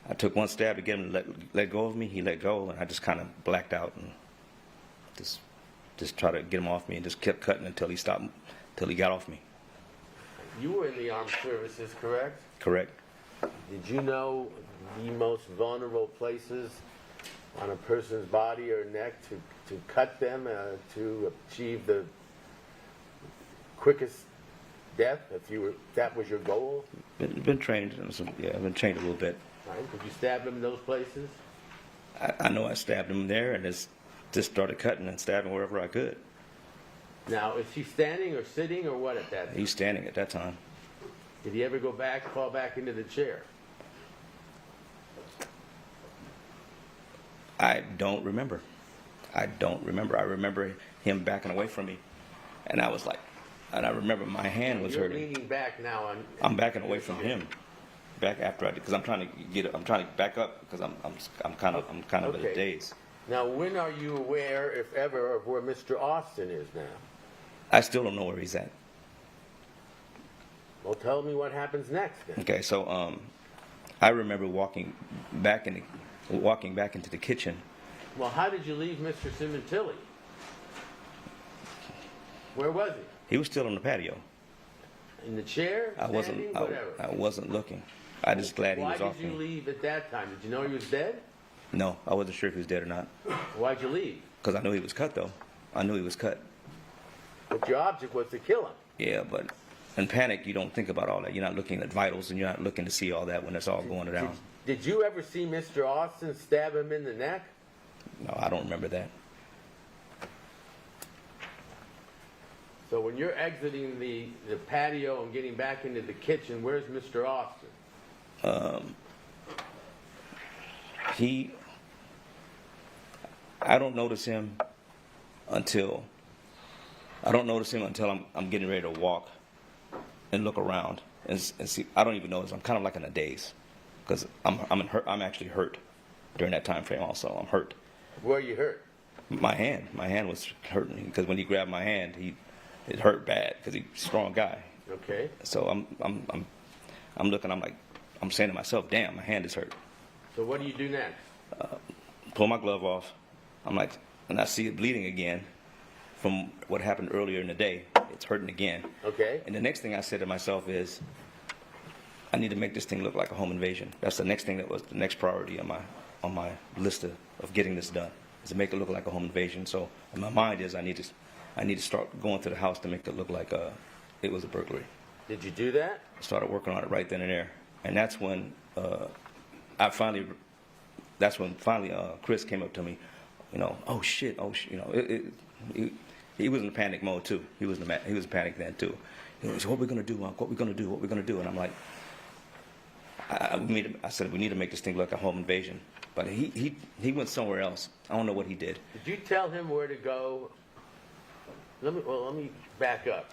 I took one stab to get him to let go of me. He let go, and I just kind of blacked out and just tried to get him off me, and just kept cutting until he stopped, until he got off me. You were in the armed services, correct? Correct. Did you know the most vulnerable places on a person's body or neck to cut them to achieve the quickest death, if that was your goal? Been trained, I've been trained a little bit. Right. Did you stab them in those places? I know I stabbed him there, and just started cutting and stabbing wherever I could. Now, is he standing or sitting or what at that time? He's standing at that time. Did he ever fall back into the chair? I don't remember. I remember him backing away from me, and I was like, and I remember my hand was You're hurting. leaning back now on. I'm backing away from him, back after because I'm trying to back up because I'm kind of in a Okay. daze. Now, when are you aware, if ever, of where Mr. Austin is now? I still don't know where he's at. Well, tell me what happens next then. Okay, so I remember walking back into the kitchen. Well, how did you leave Mr. Sementilli? Where was he? He was still on the patio. In the chair? I Standing? Whatever. wasn't looking. I just glad he Why was off did you me. leave at that time? Did you know he was dead? No, I wasn't sure if he was dead or not. Why'd you leave? Because I knew he was cut, though. I knew he was cut. But your object was to kill him. Yeah, but in panic, you don't think about all that. You're not looking at vitals, and you're not looking to see all that when it's all going down. Did you ever see Mr. Austin stab him in the neck? No, I don't remember that. So when you're exiting the patio and getting back into the kitchen, where's Mr. Austin? I don't notice him until I'm getting ready to walk and look around and see. I don't even notice. I'm kind of like in a daze because I'm actually hurt during that time frame. Also, I'm hurt. Where are you hurt? My hand was hurting because when he grabbed my hand, it hurt bad because he's a strong guy. Okay. So I'm looking. I'm saying to myself, "Damn, my hand is hurt." So what do you do next? Pull my glove off. And I see it bleeding again from what happened earlier in the day. It's hurting again. Okay. And the next thing I said to myself is, I need to make this thing look like a home invasion. That's the next thing that was the next priority on my list of getting this done, is to make it look like a home invasion. So in my mind is I need to start going through the house to make it look like it was a burglary. Did you do that? I started working on it right then and there, and that's when finally Chris came up to me, oh shit, you know, he was in panic mode too. He was in panic then too. He was, what we gonna do, Unc? What we gonna do? And I'm like, I said we need to make this thing look like a home invasion. But he went somewhere else. I don't know what he did. Did you tell him where to go? Let me back up.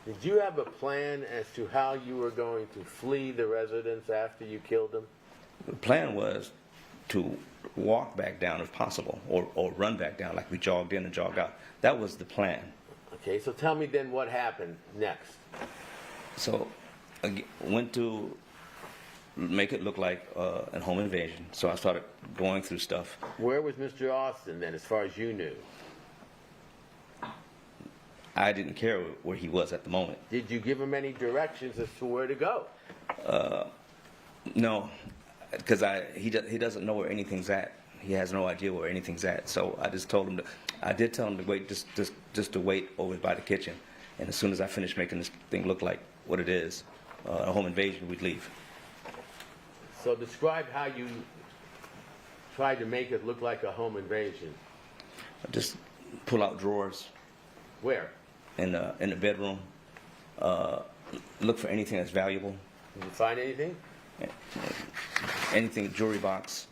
Did you have a plan as to how you were going to flee the residence after you killed them? The plan was to walk back down if possible, or run back down like we jogged in and jogged out. That was the plan. Okay, so tell me then what happened next. So, went to make it look like a home invasion. So I started going through stuff. Where was Mr. Austin then, as far as you knew? I didn't care where he was at the moment. Did you give him any directions as to where to go? No, because he doesn't know where anything's at. He has no idea where anything's at. So I just told him I did tell him to wait, just to wait over by the kitchen. And as soon as I finished making this thing look like what it is, a home invasion, we'd leave. So describe how you tried to make it look like a home invasion. I just pull out drawers Where? in the bedroom. Look for anything that's valuable. Did you find anything? Anything, jewelry box,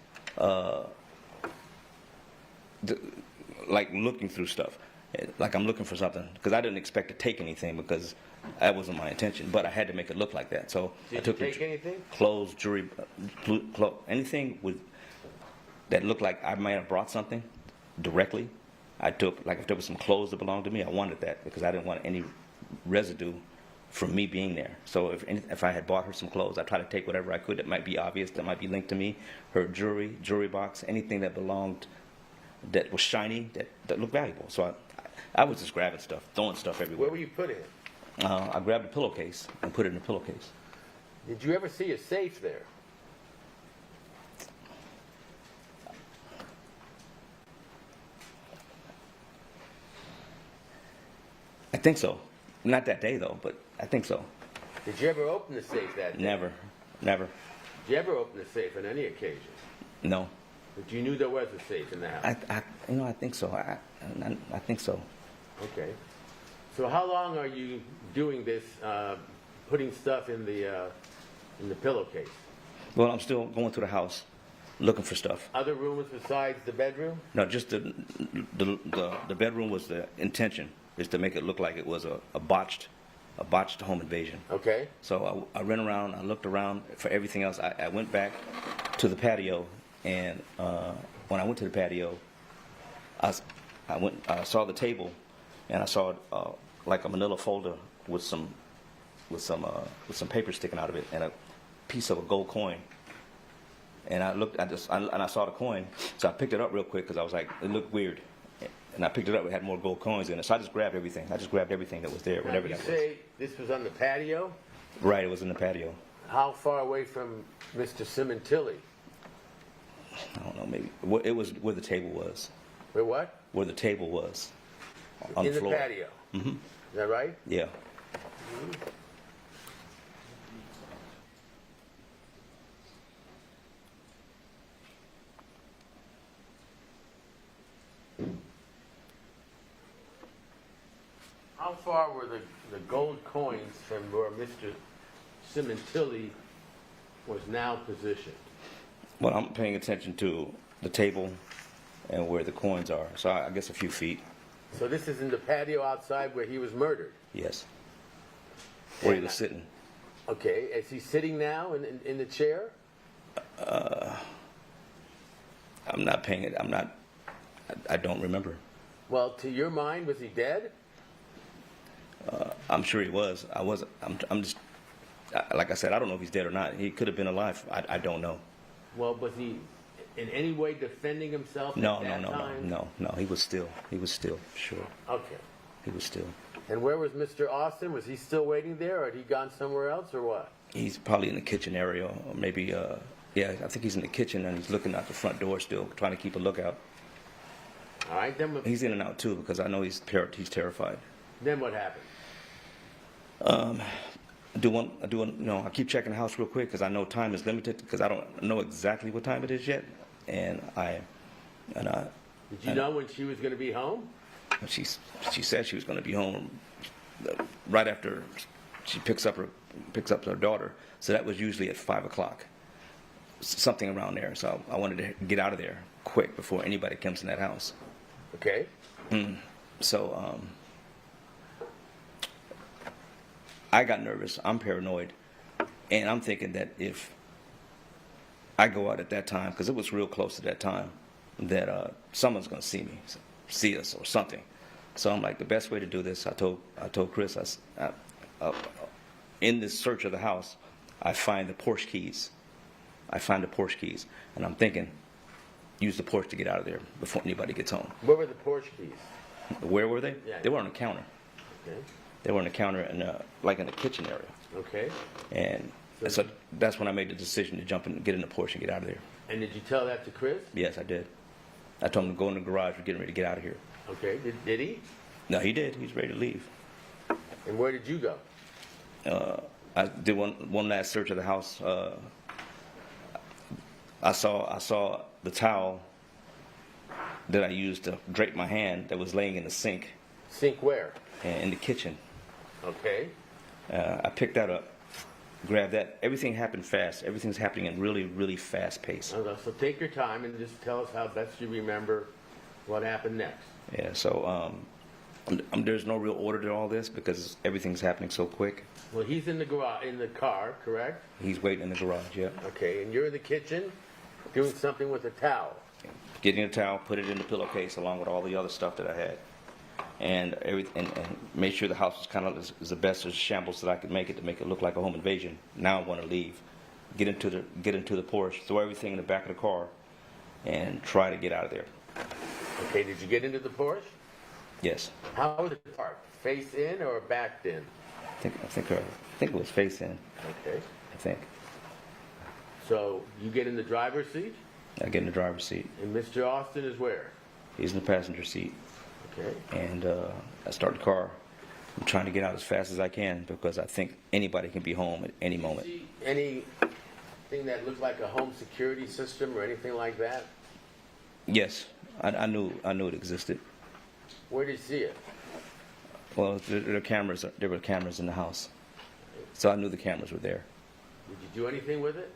like looking through stuff, like I'm looking for something, because I didn't expect to take anything because that wasn't my intention, but I had to make it look like that. So Did I took you take anything? clothes, jewelry, anything that looked like I might have brought something directly, I took, like if there was some clothes that belonged to me, I wanted that because I didn't want any residue from me being there. So if I had bought her some clothes, I tried to take whatever I could that might be obvious, that might be linked to me, her jewelry box, anything that belonged, that was shiny, that looked valuable. So I was just grabbing stuff, throwing stuff everywhere. Where were you putting it? I grabbed a pillowcase and put it in a pillowcase. Did you ever see a safe there? I think so. Not that day though, but I think so. Did you ever open the safe that day? Never. Did you ever open the safe on any occasion? No. But you knew there was a safe in the house? I think so. I think so. Okay. So how long are you doing this, putting stuff in the pillowcase? Well, I'm still going through the house, looking for stuff. Other rooms besides the bedroom? No, just the bedroom was the intention, is to make it look like it was a botched home invasion. Okay. So I ran around, I looked around for everything else. I went back to the patio, and when I went to the patio, I saw the table, and I saw like a manila folder with some paper sticking out of it, and a piece of a gold coin. And I saw the coin, so I picked it up real quick because I was like, it looked weird. And I picked it up, it had more gold coins in it, so I just grabbed everything. I just grabbed everything that was there, whatever that was. You say this was on the patio? Right, it was in the patio. How far away from Mr. Sementilli? I don't know, maybe. It was where the table was. Where what? Where the table was. On In the floor. the patio? Mm-hmm. Is that right? Yeah. How far were the gold coins from where Mr. Sementilli was now positioned? Well, I'm paying attention to the table and where the coins are, so I guess a few feet. So this is in the patio outside where he was murdered? Yes. Where he And- was sitting. Okay, is he sitting now in the chair? I'm not paying it. I don't remember. Well, to your mind, was he dead? I'm sure he was. I'm just, like I said, I don't know if he's dead or not. He could have been alive. I don't know. Well, was he in any way defending himself No, at no, that no, time? no. He was still, sure. Okay. He was still. And where was Mr. Austin? Was he still waiting there, or had he gone somewhere else, or what? He's probably in the kitchen area, or maybe, yeah, I think he's in the kitchen and he's looking out the front door still, trying to keep a lookout. All right, He's in and out too, because I know he's terrified. then what happened? I keep checking the house real quick because I know time is limited because I don't know exactly what time it is yet, and Did you know when she was going to be home? she said she was going to be home right after she picks up her daughter, so that was usually at 5 o'clock, something around there. So I wanted to get out of there quick before anybody comes in that house. Okay. So I got nervous. I'm paranoid. And I'm thinking that if I go out at that time, because it was real close to that time, that someone's going to see us or something. So I'm like, the best way to do this, I told Chris, in this search of the house, I find the Porsche keys. And I'm thinking, use the Porsche to get out of there before anybody gets home. Where were the Porsche keys? Where were they? Yeah. They were on the counter. Okay. They were on the counter in like in the kitchen area. Okay. And so that's when I made the decision to jump in, get in the Porsche and get out of there. And did you tell that to Chris? Yes, I did. I told him to go in the garage. We're getting ready to get out of here. Okay. Did he? No, he did. He's ready to leave. And where did you go? I did one last search of the house. I saw the towel that I used to drape my hand that was laying in the sink Sink where? and in the kitchen. Okay. I picked that up, grabbed that. Everything happened fast. Everything's happening in really, really fast pace. So take your time and just tell us how best you remember what happened next. Yeah, so there's no real order to all this because everything's happening so quick. Well, he's in the garage, in the car, correct? He's waiting in the garage, yeah. Okay, and you're in the kitchen doing something with a towel. getting a towel, put it in the pillowcase along with all the other stuff that I had, and made sure the house was kind of as the best as shambles that I could make it to make it look like a home invasion. Now I want to leave, get into the Porsche, throw everything in the back of the car, and try to get out of there. Okay, did you get into the Porsche? Yes. How was it parked? Face in or backed in? I think it was face in. Okay. I think. So you get in the driver's seat, I get in the driver's seat. and Mr. Austin is where? He's in the passenger seat. Okay. And I start the car. I'm trying to get out as fast as I can because I think anybody can be home at any moment. See anything that looked like a home security system or anything like that? Yes, I knew it existed. Where did you see it? Well, there were cameras in the house, so I knew the cameras were there. Did you do anything with it?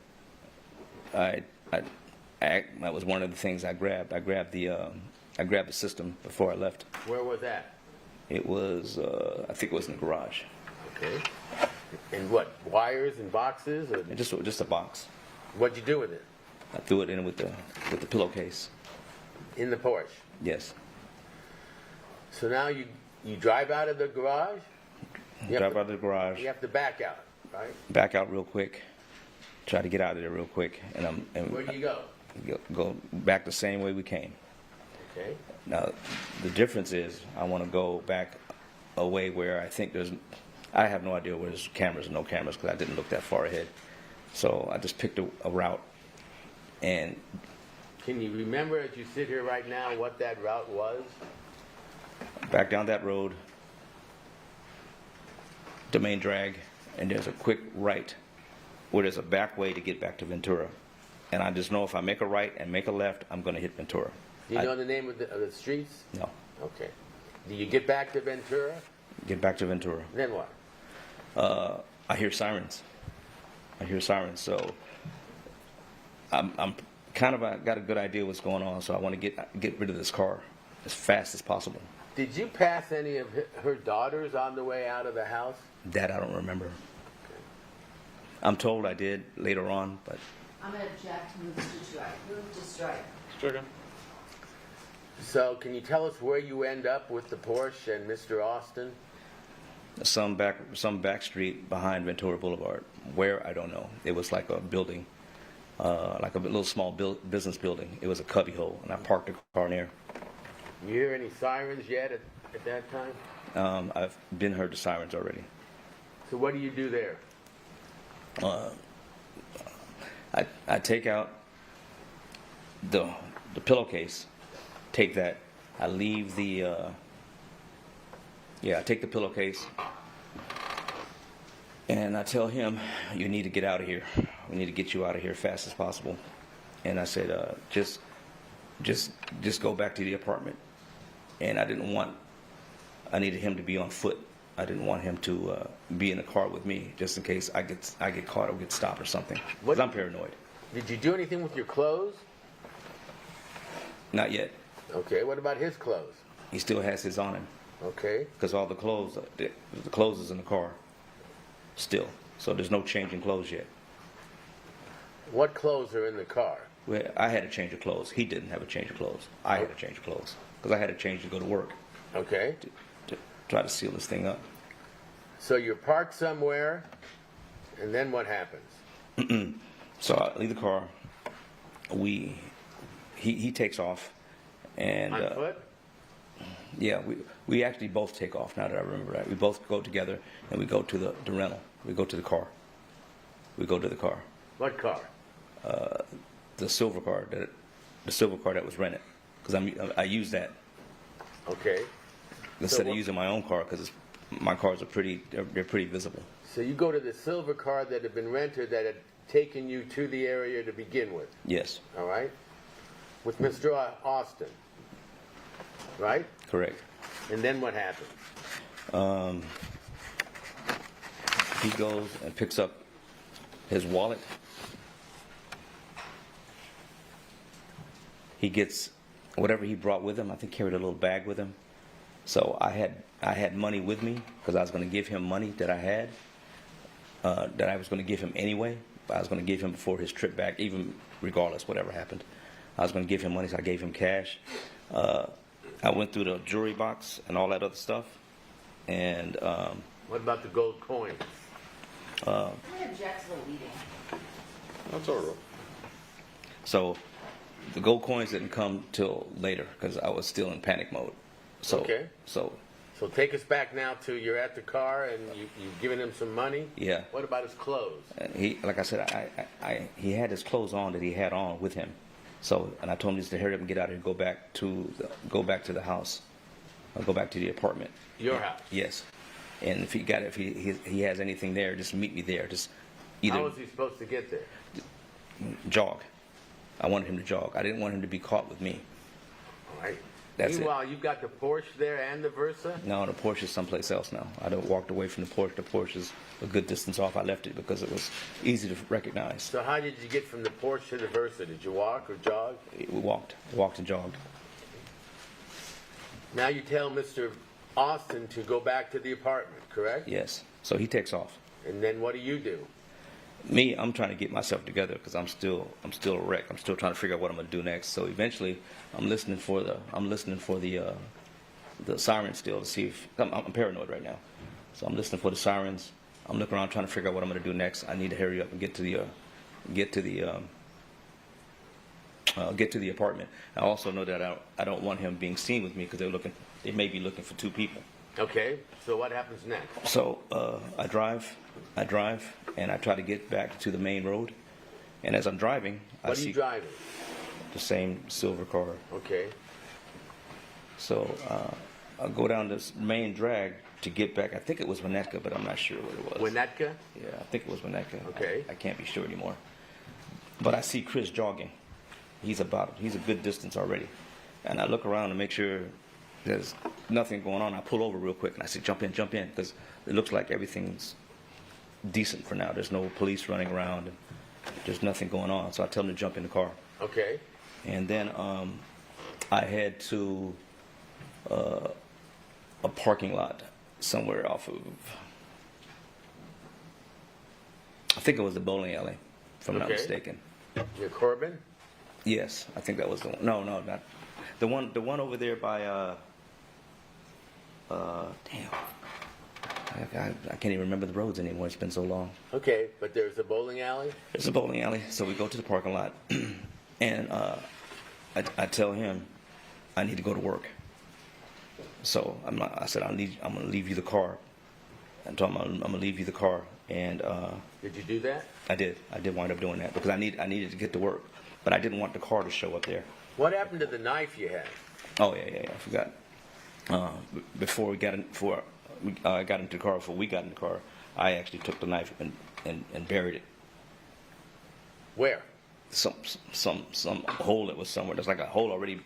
That was one of the things I grabbed. I grabbed the system before I left. Where was that? It was, I think it was in the garage. Okay. And what, wires and boxes? Or And just a box. what'd you do with it? I threw it in with the pillowcase. In the Porsche. Yes. So now you drive out of the garage? Drive out of the garage. You have to back out, right? Back out real quick. Try to get out of there real quick, Where do you go? go back the same way we came. Okay. Now, the difference is I want to go back a way where I have no idea where there's cameras or no cameras because I didn't look that far ahead. So I just picked a route. And Can you remember as you sit here right now what that route was? back down that road, the main drag, and there's a quick right where there's a back way to get back to Ventura. And I just know if I make a right and make a left, I'm going to hit Ventura. Do you know the name of the streets? No. Okay. Do you get back to Ventura? Get back to Ventura. Then what? I hear sirens. So I'm kind of got a good idea what's going on. So I want to get rid of this car as fast as possible. Did you pass any of her daughters on the way out of the house? That I don't remember. I'm told I did later on, but I'm going to object, move to strike. Stricken. So can you tell us where you end up with the Porsche and Mr. Austin? some back street behind Ventura Boulevard. Where, I don't know. It was like a building, like a little small business building. It was a cubby hole, and I parked the car near. You hear any sirens yet at that time? I've been heard the sirens already. So what do you do there? I take out the pillowcase, take that. I leave the I take the pillowcase, and I tell him, "You need to get out of here. We need to get you out of here as fast as possible." And I said, "Just go back to the apartment." And I needed him to be on foot. I didn't want him to be in the car with me, just in case I get caught or get stopped or something. Because I'm paranoid. Did you do anything with your clothes? Not yet. Okay, what about his clothes? He still has his on him. Okay. Because all the clothes is in the car still. So there's no change in clothes yet. What clothes are in the car? Well, I had a change of clothes. He didn't have a change of clothes. I had a change of clothes. Because I had a change to go to work Okay. to try to seal this thing up. So you're parked somewhere, and then what happens? So I leave the car. He takes off. And On foot? yeah, we actually both take off, now that I remember that. We both go together, and we go to the rental. We go to the car. We go to the car. What car? The silver car that was rented. Because I use that Okay. instead what- of using my own car, because my cars are they're pretty visible. So you go to the silver car that had been rented that had taken you to the area to begin with, Yes, all right? With Mr. Austin, right? correct. And then what happens? He goes and picks up his wallet. He gets whatever he brought with him. I think he carried a little bag with him. So I had money with me because I was going to give him money that I had, that I was going to give him anyway. But I was going to give him before his trip back, even regardless whatever happened. I was going to give him money, so I gave him cash. I went through the jewelry box and all that other stuff. And What about the gold coins? I'm gonna object to the leading. That's all right. so the gold coins didn't come till later because I was still in panic mode. So, Okay. So, So take us back now to you're at the car and you've given him some money? yeah. What about his clothes? And he, like I said, he had his clothes on that he had on with him. So, and I told him just to hurry up and get out here and go back to the house, go back to the apartment. Your house? Yes. And if he has anything there, just meet me there. Just either How was he supposed to get there? jog. I wanted him to jog. I didn't want him to be caught with me. All right. That's it. Meanwhile, you've got the Porsche there and the Versa? No, the Porsche is someplace else now. I don't walked away from the Porsche. The Porsche is a good distance off. I left it because it was easy to recognize. So how did you get from the Porsche to the Versa? Did you walk or jog? We walked and jogged. Now you tell Mr. Austin to go back to the apartment, correct? Yes. So he takes off. And then what do you do? Me, I'm trying to get myself together because I'm still a wreck. I'm still trying to figure out what I'm gonna do next. So eventually, I'm listening for the sirens still to see if I'm paranoid right now. So I'm listening for the sirens. I'm looking around trying to figure out what I'm gonna do next. I need to hurry up and get to the apartment. I also know that I don't want him being seen with me because they may be looking for two people. Okay, so what happens next? So I drive, and I try to get back to the main road. And as I'm driving, I What are see you driving? the same silver car. Okay. So I go down this main drag to get back. I think it was Winnetka, but I'm not sure what it was. Winnetka? Yeah, I think it was Winnetka. Okay. I can't be sure anymore. But I see Chris jogging. He's a good distance already. And I look around to make sure there's nothing going on. I pull over real quick and I say, jump in, because it looks like everything's decent for now. There's no police running around. And there's nothing going on. So I tell him to jump in the car. Okay. And then I head to a parking lot somewhere off of, I think it was the bowling alley, if I'm not Okay. mistaken. You're Corbin? Yes, I think that was the one. No, not the one over there by damn. I can't even remember the roads anymore. It's been so long. Okay, but there's a bowling alley? There's a bowling alley, so we go to the parking lot, and I tell him I need to go to work. So I said I'm going to leave you the car. I told him I'm going to leave you the car, and Did you do that? I did wind up doing that because I needed to get to work, but I didn't want the car to show up there. What happened to the knife you had? Oh yeah, I forgot. Before I got into the car, before we got in the car, I actually took the knife and buried it. Where? Some hole that was somewhere. There's like a hole already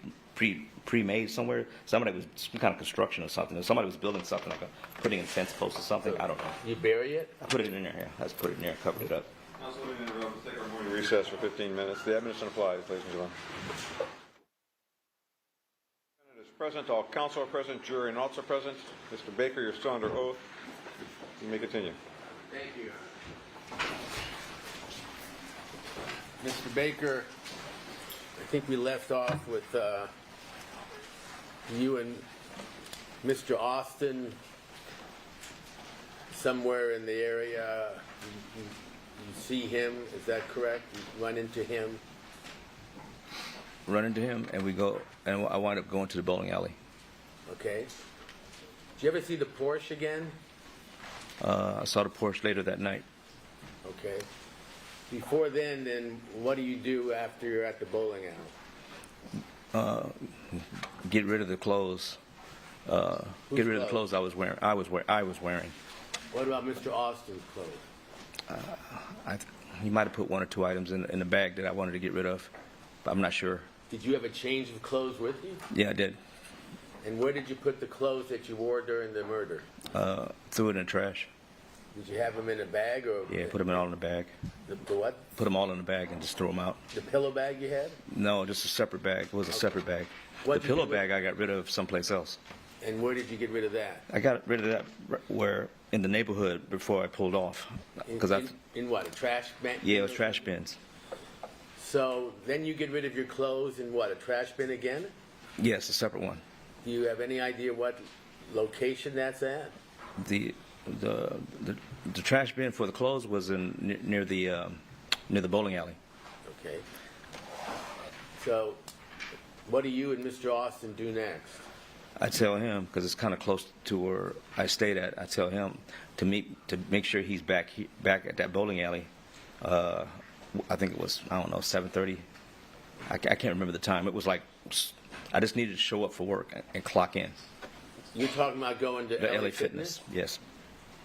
pre-made somewhere. Somebody was some kind of construction or something. Somebody was building something like putting in fence posts or something. I don't know. You bury it? I put it in there. Yeah, I just put it in there, covered it up. Council, we're going to take our morning recess for 15 minutes. The admonition applies, ladies and gentlemen. Is present, all counsel are present, jury and officer present. Mr. Baker, you're still under oath. You may continue. Thank you. Mr. Baker, I think we left off with you and Mr. Austin somewhere in the area. You see him, is that correct? You run into him? Run into him, and we go, and I wind up going to the bowling alley. Okay. Did you ever see the Porsche again? I saw the Porsche later that night. Okay. Before then, what do you do after you're at the bowling alley? Get rid of the clothes. Get rid of the clothes I was wearing. What about Mr. Austin's clothes? He might have put one or two items in the bag that I wanted to get rid of, but I'm not sure. Did you have a change of clothes with you? Yeah, I did. And where did you put the clothes that you wore during the murder? Threw it in the trash. Did you have them in a bag or? Yeah, put them all in the bag. The what? Put them all in the bag and just throw them out. The pillow bag you had? No, just a separate bag. It was a separate bag. What'd The you pillow do with- bag I got rid of someplace else. And where did you get rid of that? I got rid of that where in the neighborhood before I pulled off. Because In what? A trash bin? yeah, it was trash bins. So then you get rid of your clothes in what, a trash bin again? Yes, a separate one. Do you have any idea what location that's at? The trash bin for the clothes was near the bowling alley. Okay. So what do you and Mr. Austin do next? I tell him, because it's kind of close to where I stayed at, I tell him to make sure he's back at that bowling alley. I think it was, I don't know, 7:30. I can't remember the time. It was like, I just needed to show up for work and clock in. You're talking about going to The LA Fitness? Yes.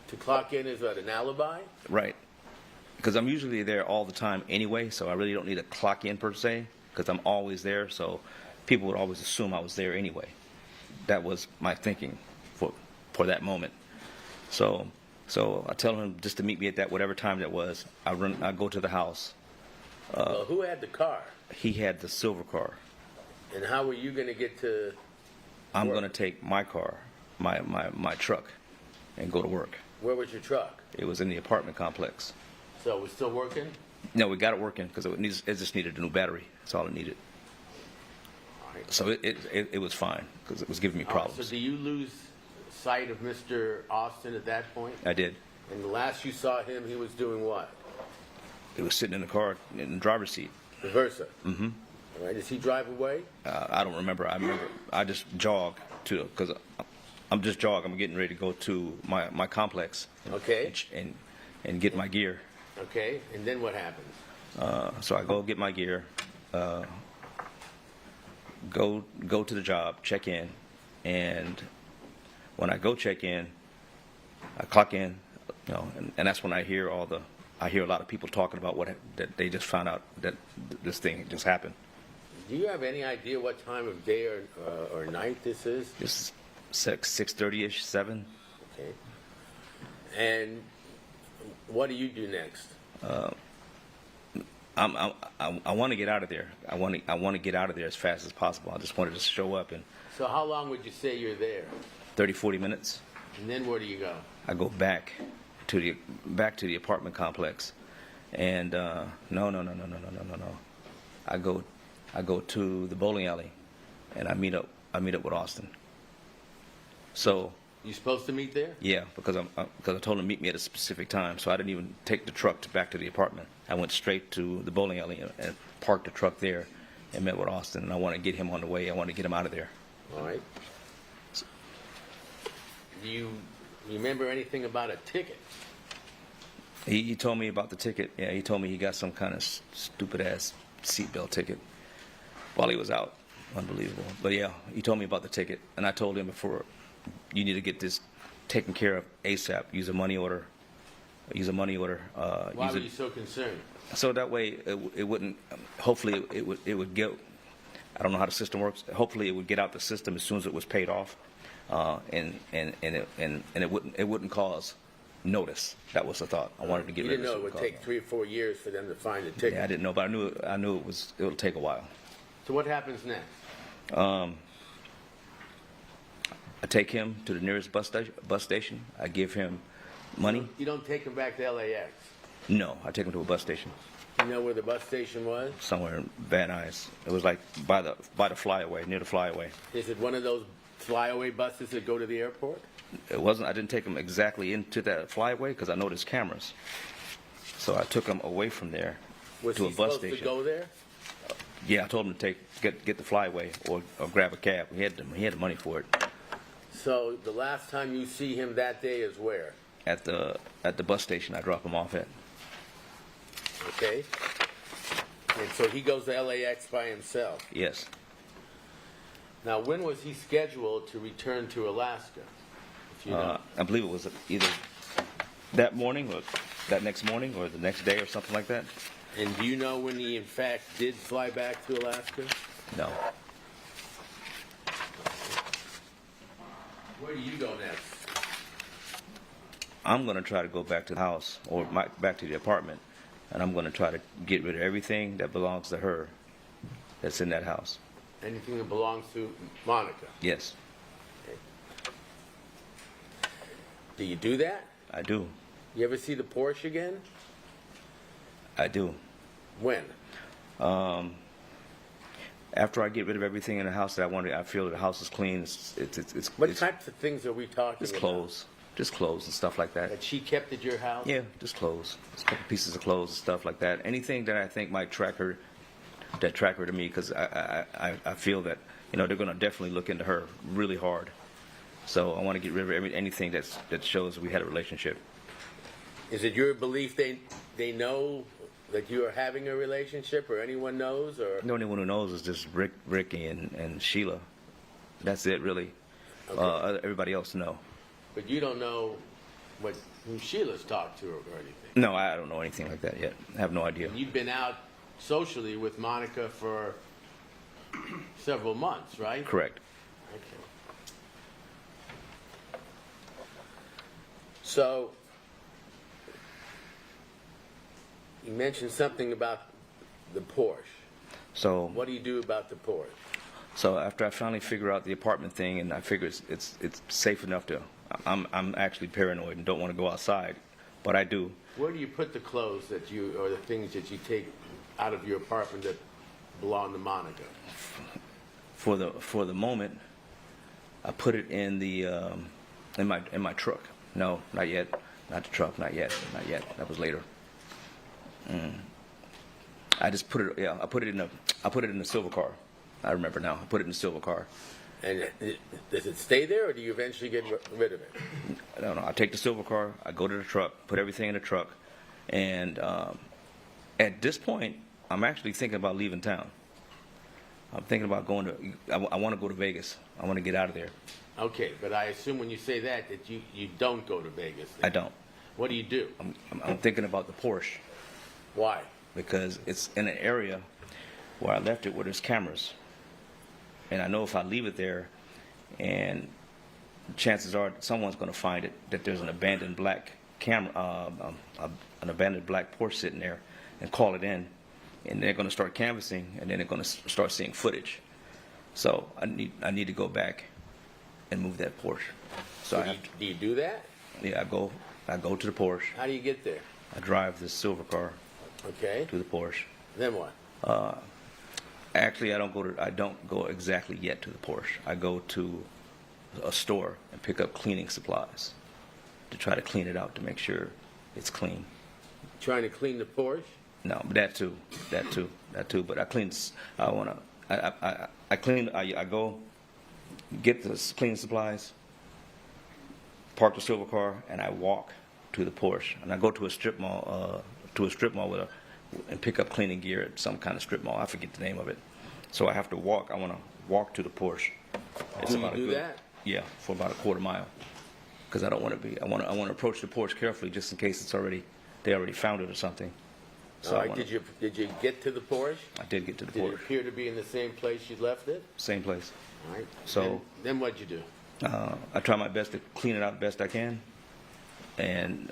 To clock in is what, an alibi? Right. Because I'm usually there all the time anyway, so I really don't need to clock in per se, because I'm always there, so people would always assume I was there anyway. That was my thinking for that moment. So I tell him just to meet me at that whatever time that was. I go to the house. Well, who had the car? He had the silver car. And how were you going to get to I'm work? going to take my car, my truck, and go to work. Where was your truck? It was in the apartment complex. So it was still working? No, we got it working because it just needed a new battery. That's all it needed. All right. So it was fine because it was giving me problems. So do you lose sight of Mr. Austin at that point? I did. And the last you saw him, he was doing what? It was sitting in the car in the driver's seat. The Versa? Mm-hmm. All right. Does he drive away? I don't remember. I just jog because I'm just jog. I'm getting ready to go to my complex. Okay. And get my gear. Okay. And then what happens? So I go get my gear, go to the job, check in, and when I go check in, I clock in, and that's when I hear a lot of people talking about that they just found out that this thing just happened. Do you have any idea what time of day or night this is? It's 6:30ish, 7. Okay. And what do you do next? I want to get out of there. I want to get out of there as fast as possible. I just wanted to show up in So how long would you say you're there? 30, 40 minutes. And then where do you go? I go back to the apartment complex, and no. I go to the bowling alley, and I meet up with Austin. So You supposed to meet there? yeah, because I told him to meet me at a specific time, so I didn't even take the truck back to the apartment. I went straight to the bowling alley and parked the truck there, and met with Austin. And I want to get him on the way. I want to get him out of there. All right. Do you remember anything about a ticket? He told me about the ticket. Yeah, he told me he got some kind of stupid ass seatbelt ticket while he was out. Unbelievable. But yeah, he told me about the ticket, and I told him before, you need to get this taken care of ASAP. Use a money order. Why were you so concerned? So that way it wouldn't. Hopefully it would get. I don't know how the system works. Hopefully it would get out the system as soon as it was paid off, and it wouldn't cause notice. That was the thought. I wanted to get You rid didn't of know it would take 3 or 4 years for them to find a ticket. Yeah, I didn't know, but I knew it would take a while. So what happens next? I take him to the nearest bus station. I give him money. You don't take him back to LAX. No, I take him to a bus station You know where the bus station was? somewhere in Van Nuys. It was like by the flyaway, near the flyaway. Is it one of those flyaway buses that go to the airport? It wasn't. I didn't take him exactly into that flyaway because I know there's cameras. So I took him away from there Was to he a bus supposed station. to go there? Yeah, I told him to get the flyaway or grab a cab. He had the money for it. So the last time you see him that day is where? At the bus station I drop him off at. Okay. And so he goes to LAX by himself. Yes. Now, when was he scheduled to return to Alaska? If you know. I believe it was either that morning or that next morning or the next day or something like that. And do you know when he, in fact, did fly back to Alaska? No. Where do you go next? I'm going to try to go back to the house or back to the apartment, and I'm going to try to get rid of everything that belongs to her that's in that house. Anything that belongs to Monica? Yes, Do you do that? I do. You ever see the Porsche again? I do. When? After I get rid of everything in the house that I wanted, I feel that the house is clean. What types of things are we talking Just about? clothes. Just clothes and stuff like that. That she kept at your house? Yeah, just clothes. Just a couple pieces of clothes and stuff like that. Anything that I think might track her to me, because I feel that, they're going to definitely look into her really hard. So I want to get rid of anything that shows we had a relationship. Is it your belief they know that you are having a relationship, or anyone knows? Or The only one who knows is just Ricky and Sheila. That's it, really. Okay. Everybody else know. But you don't know who Sheila's talked to or anything? No, I don't know anything like that yet. I have no idea. And you've been out socially with Monica for several months, right? Correct. Okay. So, you mentioned something about the Porsche. So What do you do about the Porsche? So after I finally figure out the apartment thing, and I figure it's safe enough to, I'm actually paranoid and don't want to go outside, but I do. Where do you put the clothes or the things that you take out of your apartment that belong to Monica? For the moment, I put it in the in my truck. No, not yet. Not the truck. Not yet. Not yet. That was later. I just put it. Yeah, I put it in the silver car. I remember now. I put it in the silver car. And does it stay there, or do you eventually get rid of it? I don't know. I take the silver car. I go to the truck. Put everything in the truck, and at this point, I'm actually thinking about leaving town. I'm thinking about going to. I want to go to Vegas. I want to get out of there. Okay, but I assume when you say that you don't go to Vegas. Then. I don't. What do you do? I'm thinking about the Porsche Why? because it's in an area where I left it where there's cameras, and I know if I leave it there, and chances are someone's going to find it, that there's an abandoned black camera, an abandoned black Porsche sitting there, and call it in, and they're going to start canvassing, and then they're going to start seeing footage. So I need to go back and move that Porsche. So Do you do that? I go to the Porsche. How do you get there? I drive this silver car Okay. to the Porsche. Then what? Actually, I don't go exactly yet to the Porsche. I go to a store and pick up cleaning supplies to try to clean it out to make sure it's clean. Trying to clean the Porsche? No, but that too. But I clean. I go get the cleaning supplies, park the silver car, and I walk to the Porsche. And I go to a strip mall and pick up cleaning gear at some kind of strip mall. I forget the name of it. So I have to walk. I want to walk to the Porsche. Do you do that? Yeah, for about a quarter mile. Because I don't want to be. I want to approach the Porsche carefully, just in case they already found it or something. So All right. Did you get to the Porsche? I did get to the Did it Porsche. appear to be in the same place you left it? Same place. All right. So- Then what'd you do? I try my best to clean it out best I can, and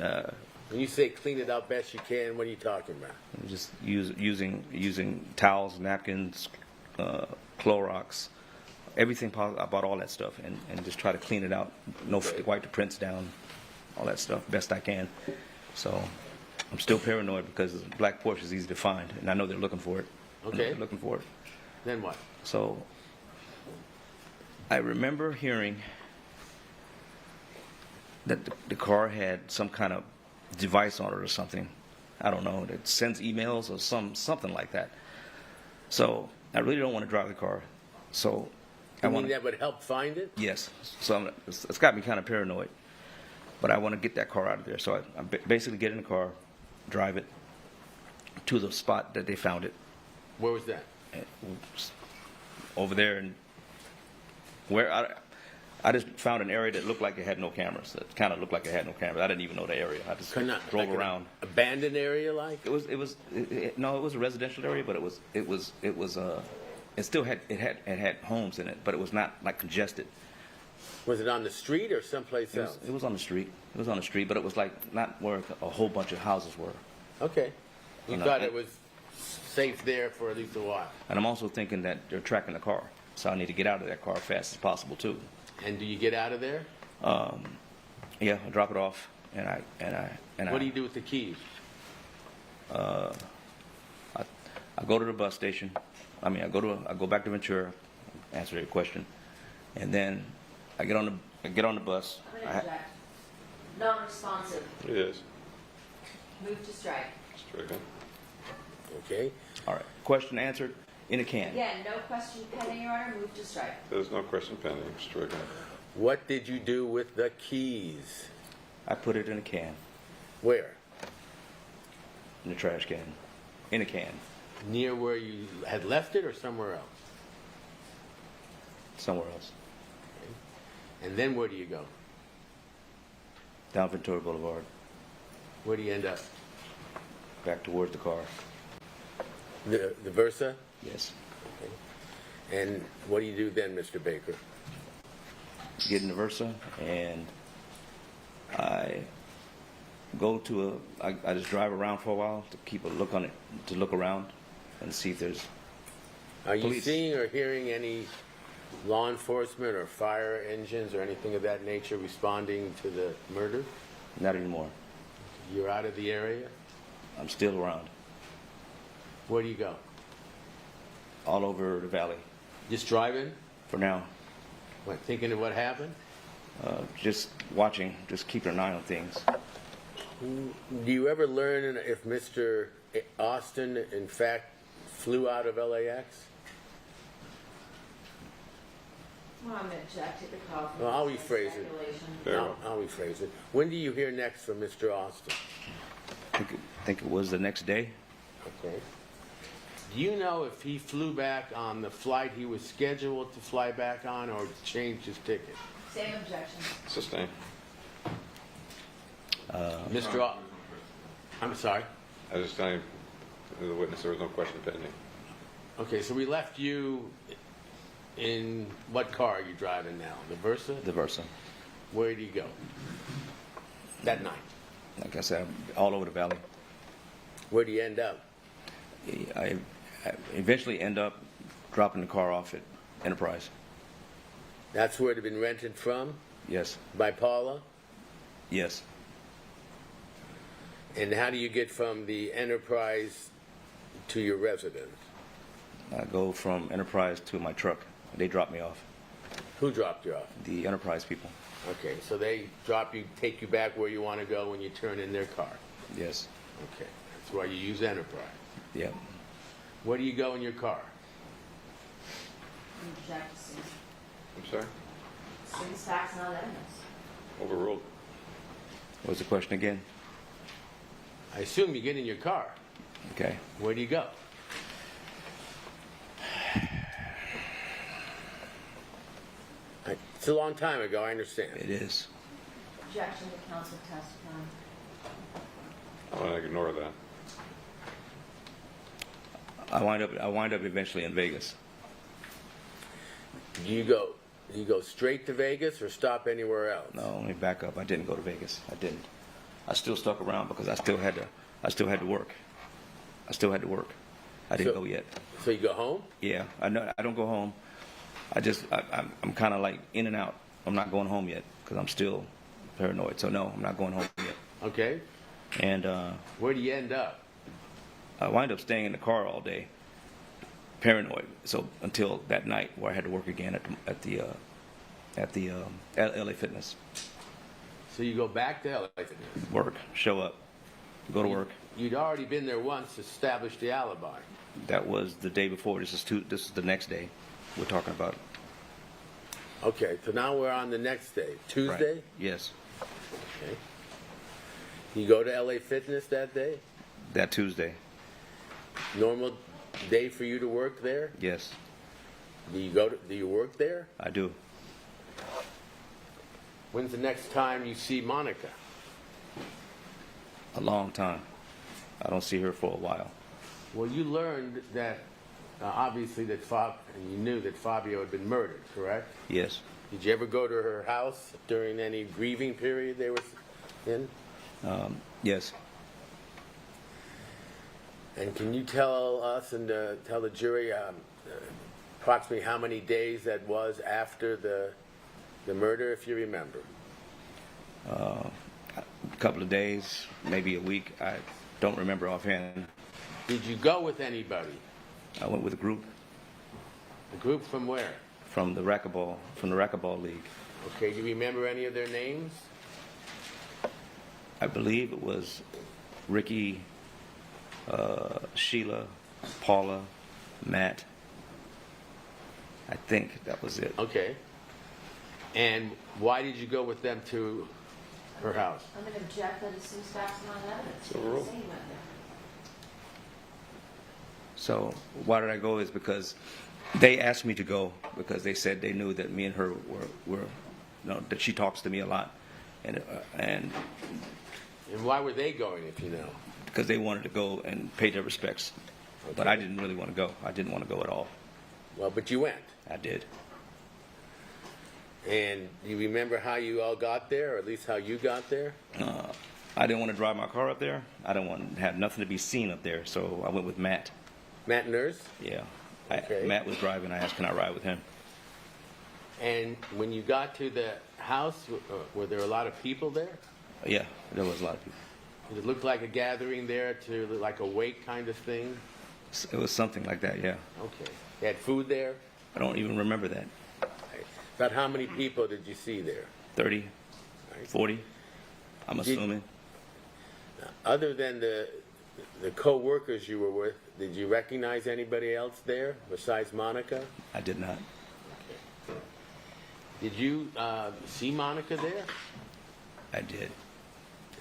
When you say clean it out best you can, what are you talking about? just using towels, napkins, Clorox, everything possible. I bought all that stuff and just try to clean it out. No, wipe the prints down, all that stuff best I can. So I'm still paranoid because the black Porsche is easy to find, and I know they're looking for it. Okay. They're looking for it. Then what? So I remember hearing that the car had some kind of device on it or something. I don't know, that sends emails or something like that. So I really don't want to drive the car. So I You want mean that would help find it? Yes. So it's got me kind of paranoid. But I want to get that car out of there. So I basically get in the car, drive it to the spot that they found it. Where was that? Over there, and where I just found an area that looked like it had no cameras. It kind of looked like it had no cameras. I didn't even know the area. I just drove Like an around. abandoned area, like? It was a residential area, but it still had homes in it, but it was not like congested. Was it on the street or someplace else? It was on the street. It was on the street, but it was like not where a whole bunch of houses were. Okay. You You know, thought it was safe there for at least a while. And I'm also thinking that they're tracking the car, so I need to get out of that car as fast as possible too. And do you get out of there? Yeah, I drop it off, and I What do you do with the keys? I go to the bus station. I go back to Ventura, answer your question, and then I get on the bus. I'm going to object. Non-responsive. It is. Move to strike. Stricken. Okay. All right. Question answered in a can. Again, no question pending, Your Honor. Move to strike. There's no question pending. Stricken. What did you do with the keys? I put it in a can, Where? in the trash can, in a can, Near where you had left it or somewhere else? somewhere else, And then where do you go? down Ventura Boulevard, Where do you end up? back towards the car. The Versa? Yes. And what do you do then, Mr. Baker? Get in the Versa, and I go to I just drive around for a while to keep a look on it, to look around and see if there's Are you Police. seeing or hearing any law enforcement or fire engines or anything of that nature responding to the murder? not anymore. You're out of the area? I'm still around, Where do you go? all over the valley Just driving? for now. What, thinking of what happened? Just watching, just keeping an eye on things. Do you ever learn if Mr. Austin, in fact, flew out of LAX? Well, I'm going to object to the call. Well, I'll rephrase it. Speculation. Very well. I'll rephrase it. When do you hear next from Mr. Austin? I think it was the next day. Okay. Do you know if he flew back on the flight he was scheduled to fly back on or changed his ticket? Same objection. Sustained. Mr. I'm sorry. I was just telling the witness there was no question pending. Okay, so we left you in what car are you driving now? The Versa? The Versa. Where do you go? That night. Like I said, all over the valley. Where do you end up? I eventually end up dropping the car off at Enterprise. That's where it had been rented from? Yes. By Paula? Yes. And how do you get from the Enterprise to your residence? I go from Enterprise to my truck. They drop me off. Who dropped you off? The Enterprise people. Okay, so they drop you, take you back where you want to go when you turn in their car. Yes. Okay, that's why you use Enterprise. Yeah. Where do you go in your car? Object, Susan. I'm sorry? Since facts, not evidence. Overruled. What was the question again? I assume you get in your car. Okay. Where do you go? It's a long time ago, I understand. It is. Objection to counsel testifying. I want to ignore that. I wind up eventually in Vegas. Do you go straight to Vegas or stop anywhere else? No, let me back up. I didn't go to Vegas. I didn't. I still stuck around because I still had to work. I still had to work. I didn't go yet. So you go home? Yeah, I know. I don't go home. I'm kind of like in and out. I'm not going home yet because I'm still paranoid. So no, I'm not going home yet. Okay. And Where do you end up? I wind up staying in the car all day, paranoid. So until that night where I had to work again at the LA Fitness. So you go back to LA. Work, show up, go to work. You'd already been there once to establish the alibi. That was the day before. This is the next day we're talking about. Okay, so now we're on the next day. Tuesday? Right. Yes. Okay. You go to LA Fitness that day? That Tuesday. Normal day for you to work there? Yes, Do you work there? I do. When's the next time you see Monica? A long time. I don't see her for a while. Well, you learned that, obviously, and you knew that Fabio had been murdered, correct? Yes. Did you ever go to her house during any grieving period they were in? Yes. And can you tell us and tell the jury approximately how many days that was after the murder, if you remember? A couple of days, maybe a week. I don't remember offhand. Did you go with anybody? I went with a group A group from where? from the racquetball league. Okay, do you remember any of their names? I believe it was Ricky, Sheila, Paula, Matt. I think that was it. Okay. And why did you go with them to her house? I'm going to object that it seems facts not evidence. a rule. Say you went there. So why did I go is because they asked me to go because they said they knew that me and her were that she talks to me a lot, and And why were they going, if you know? because they wanted to go and pay their respects. But Okay. I didn't really want to go. I didn't want to go at all. Well, but you went. I did. And do you remember how you all got there, or at least how you got there? I didn't want to drive my car up there. I didn't want to have nothing to be seen up there, so I went with Matt. Matt Nurse? Yeah. Okay. Matt was driving. I asked, can I ride with him? And when you got to the house, were there a lot of people there? Yeah, there was a lot of people. Did it look like a gathering there to like a wake kind of thing? It was something like that, yeah. Okay. They had food there? I don't even remember that. Right. About how many people did you see there? 30, Right. 40, I'm assuming. Other than the co-workers you were with, did you recognize anybody else there besides Monica? I did not. Did you see Monica there? I did.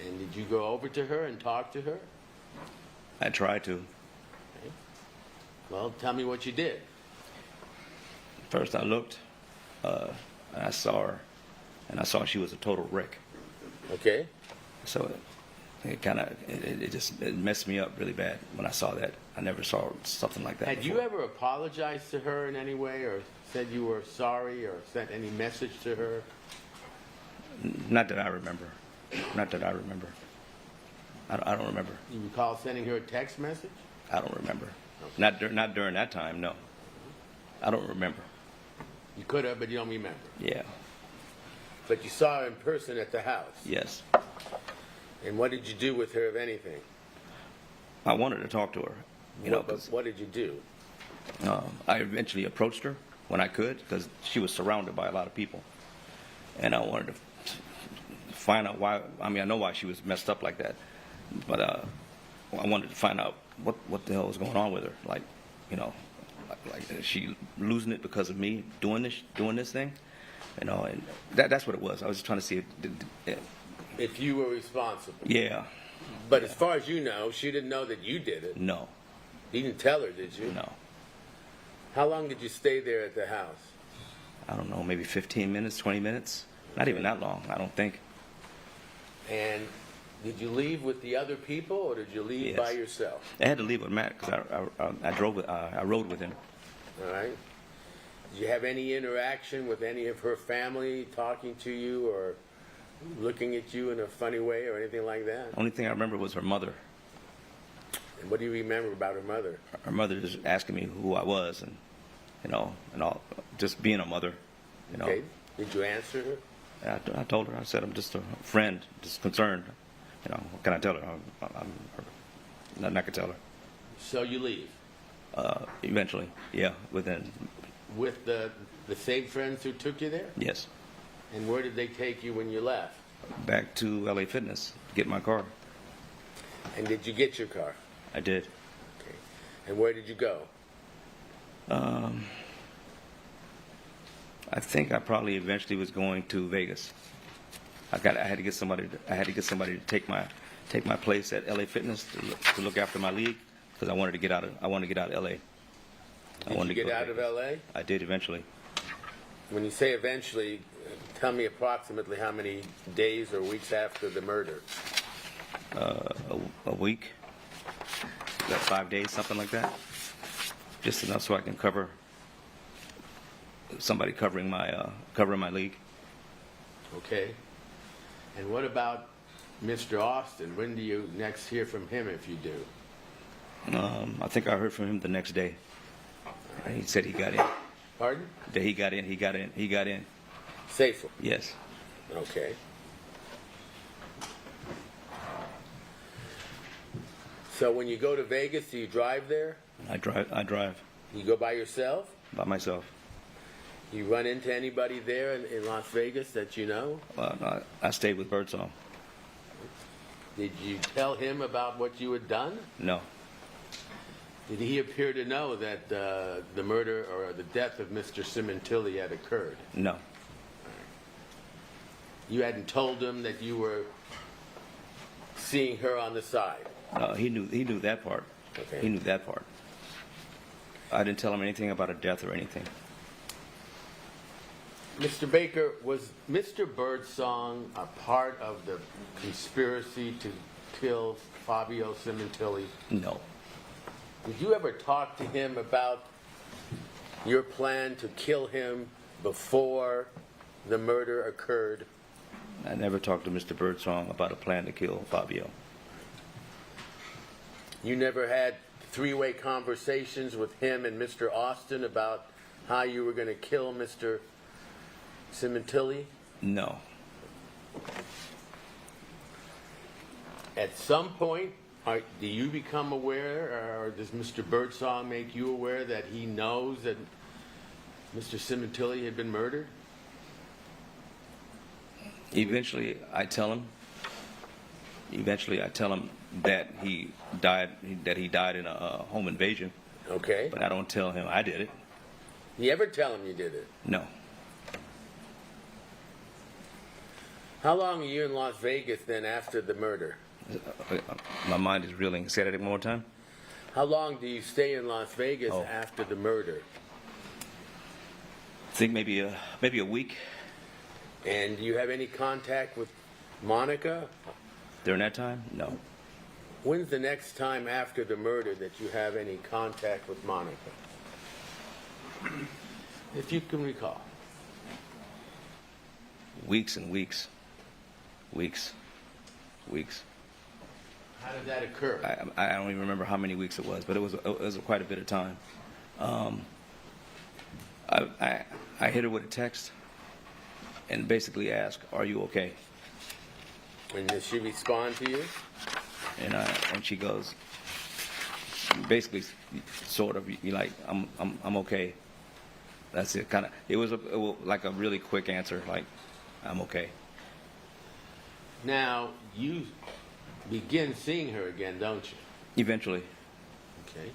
And did you go over to her and talk to her? I tried to. Okay. Well, tell me what you did. First I looked, and I saw her, and I saw she was a total wreck. Okay. So it kind of, it messed me up really bad when I saw that. I never saw something like that Had you before. ever apologized to her in any way, or said you were sorry, or sent any message to her? Not that I remember. Not that I remember. I don't remember. You recall sending her a text message? I don't remember. Okay. Not during that time, no. I don't remember. You could have, but you don't remember. Yeah. But you saw her in person at the house. Yes. And what did you do with her, if anything? I wanted to talk to her. You know, 'cause, What did you do? I eventually approached her when I could because she was surrounded by a lot of people. And I wanted to find out why. I mean, I know why she was messed up like that. But I wanted to find out what the hell was going on with her. Like, you know, like is she losing it because of me doing this thing? You know, and that's what it was. I was just trying to see If you were responsible. yeah. But as far as you know, she didn't know that you did it. No. You didn't tell her, did you? No. How long did you stay there at the house? I don't know, maybe 15 minutes, 20 minutes. Not even that long, I don't think. And did you leave with the other people, or did you leave Yes. by yourself? I had to leave with Matt because I rode with him. All right. Did you have any interaction with any of her family, talking to you or looking at you in a funny way or anything like that? Only thing I remember was her mother. And what do you remember about her mother? Her mother just asking me who I was, and you know, and all, just being a mother. You know, Okay. Did you answer her? I told her. I said I'm just a friend, just concerned. You know, what can I tell her? I'm nothing I could tell her. So you leave Eventually, yeah, within with the same friends who took you there? yes, And where did they take you when you left? back to LA Fitness, get my car. And did you get your car? I did. Okay. And where did you go? I think I probably eventually was going to Vegas. I had to get somebody to take my place at LA Fitness to look after my league because I wanted to get out of LA. Did you get out of LA? I did eventually. When you say eventually, tell me approximately how many days or weeks after the murder. A week, about 5 days, something like that. Just enough so I can cover somebody covering my league. Okay. And what about Mr. Austin? When do you next hear from him, if you do? I think I heard from him the next day. He said he got in. Pardon? That he got in. Safely. Yes. Okay. So when you go to Vegas, do you drive there? I drive You go by yourself? by myself. You run into anybody there in Las Vegas that you know? No, I stayed with Birdsong. Did you tell him about what you had done? No, Did he appear to know that the murder or the death of Mr. Sementilli had occurred? no, You hadn't told him that you were seeing her on the side? he knew that part. Okay. He knew that part. I didn't tell him anything about a death or anything. Mr. Baker, was Mr. Birdsong a part of the conspiracy to kill Fabio Sementilli? No, Did you ever talk to him about your plan to kill him before the murder occurred? I never talked to Mr. Birdsong about a plan to kill Fabio. You never had three-way conversations with him and Mr. Austin about how you were going to kill Mr. Sementilli? No, At some point, do you become aware, or does Mr. Birdsong make you aware that he knows that Mr. Sementilli had been murdered? eventually I tell him that he died in a home invasion, Okay. but I don't tell him I did it. You ever tell him you did it? No, How long are you in Las Vegas then after the murder? my mind is reeling. Say that one more time. How long do you stay in Las Vegas Oh. after the murder? I think maybe a week. And do you have any contact with Monica? During that time, no. When's the next time after the murder that you have any contact with Monica? If you can recall. Weeks and weeks. Weeks. How did that occur? I don't even remember how many weeks it was, but it was quite a bit of time. I hit her with a text and basically asked, "Are you okay?" And did she respond to you? And she goes, basically, sort of, you like, I'm okay. That's it. Kind of. It was like a really quick answer, like, I'm okay. Now, you begin seeing her again, don't you? Eventually, Okay.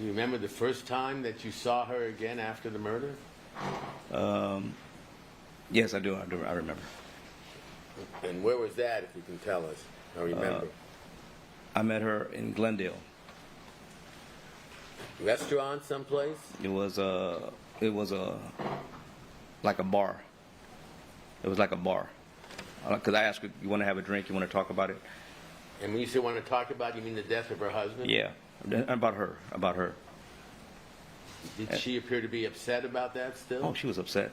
You remember the first time that you saw her again after the murder? yes, I do. I remember. And where was that, if you can tell us? I remember. I met her in Glendale. Restaurant someplace? It was like a bar. It was like a bar. Because I asked her, "You want to have a drink? You want to talk about it?" And when you say want to talk about, you mean the death of her husband? Yeah, about her. Did she appear to be upset about that still? Oh, she was upset.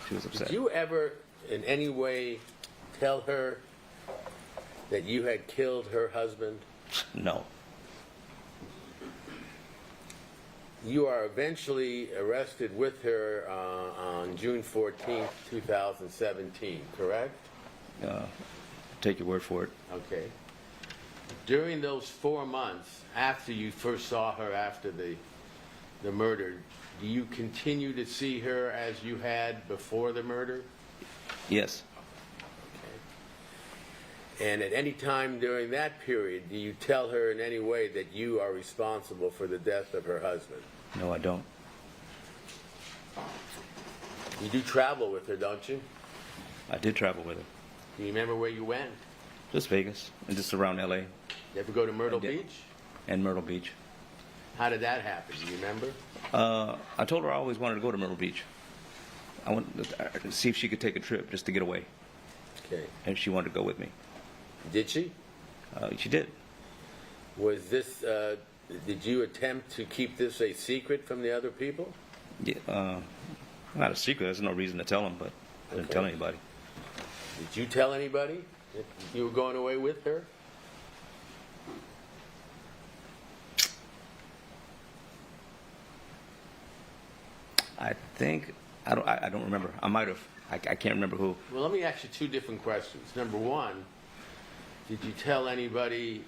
She was upset. Did you ever, in any way, tell her that you had killed her husband? No. You are eventually arrested with her on June 14th, 2017, correct? Take your word for it. Okay. During those 4 months after you first saw her after the murder, do you continue to see her as you had before the murder? Yes. And at any time during that period, do you tell her in any way that you are responsible for the death of her husband? No, I don't. You do travel with her, don't you? I did travel with her. Do you remember where you went? Just Vegas and just around LA You ever go to Myrtle I did. Beach? and Myrtle Beach. How did that happen? Do you remember? I told her I always wanted to go to Myrtle Beach. I wanted to see if she could take a trip just to get away, Okay. and she wanted to go with me. Did she? She did. Was this, did you attempt to keep this a secret from the other people? Yeah, not a secret. There's no reason to tell them, but I didn't Okay. tell anybody. Did you tell anybody that you were going away with her? I think I don't remember. I might have. I can't remember who. Well, let me ask you two different questions. Number one, Did you tell anybody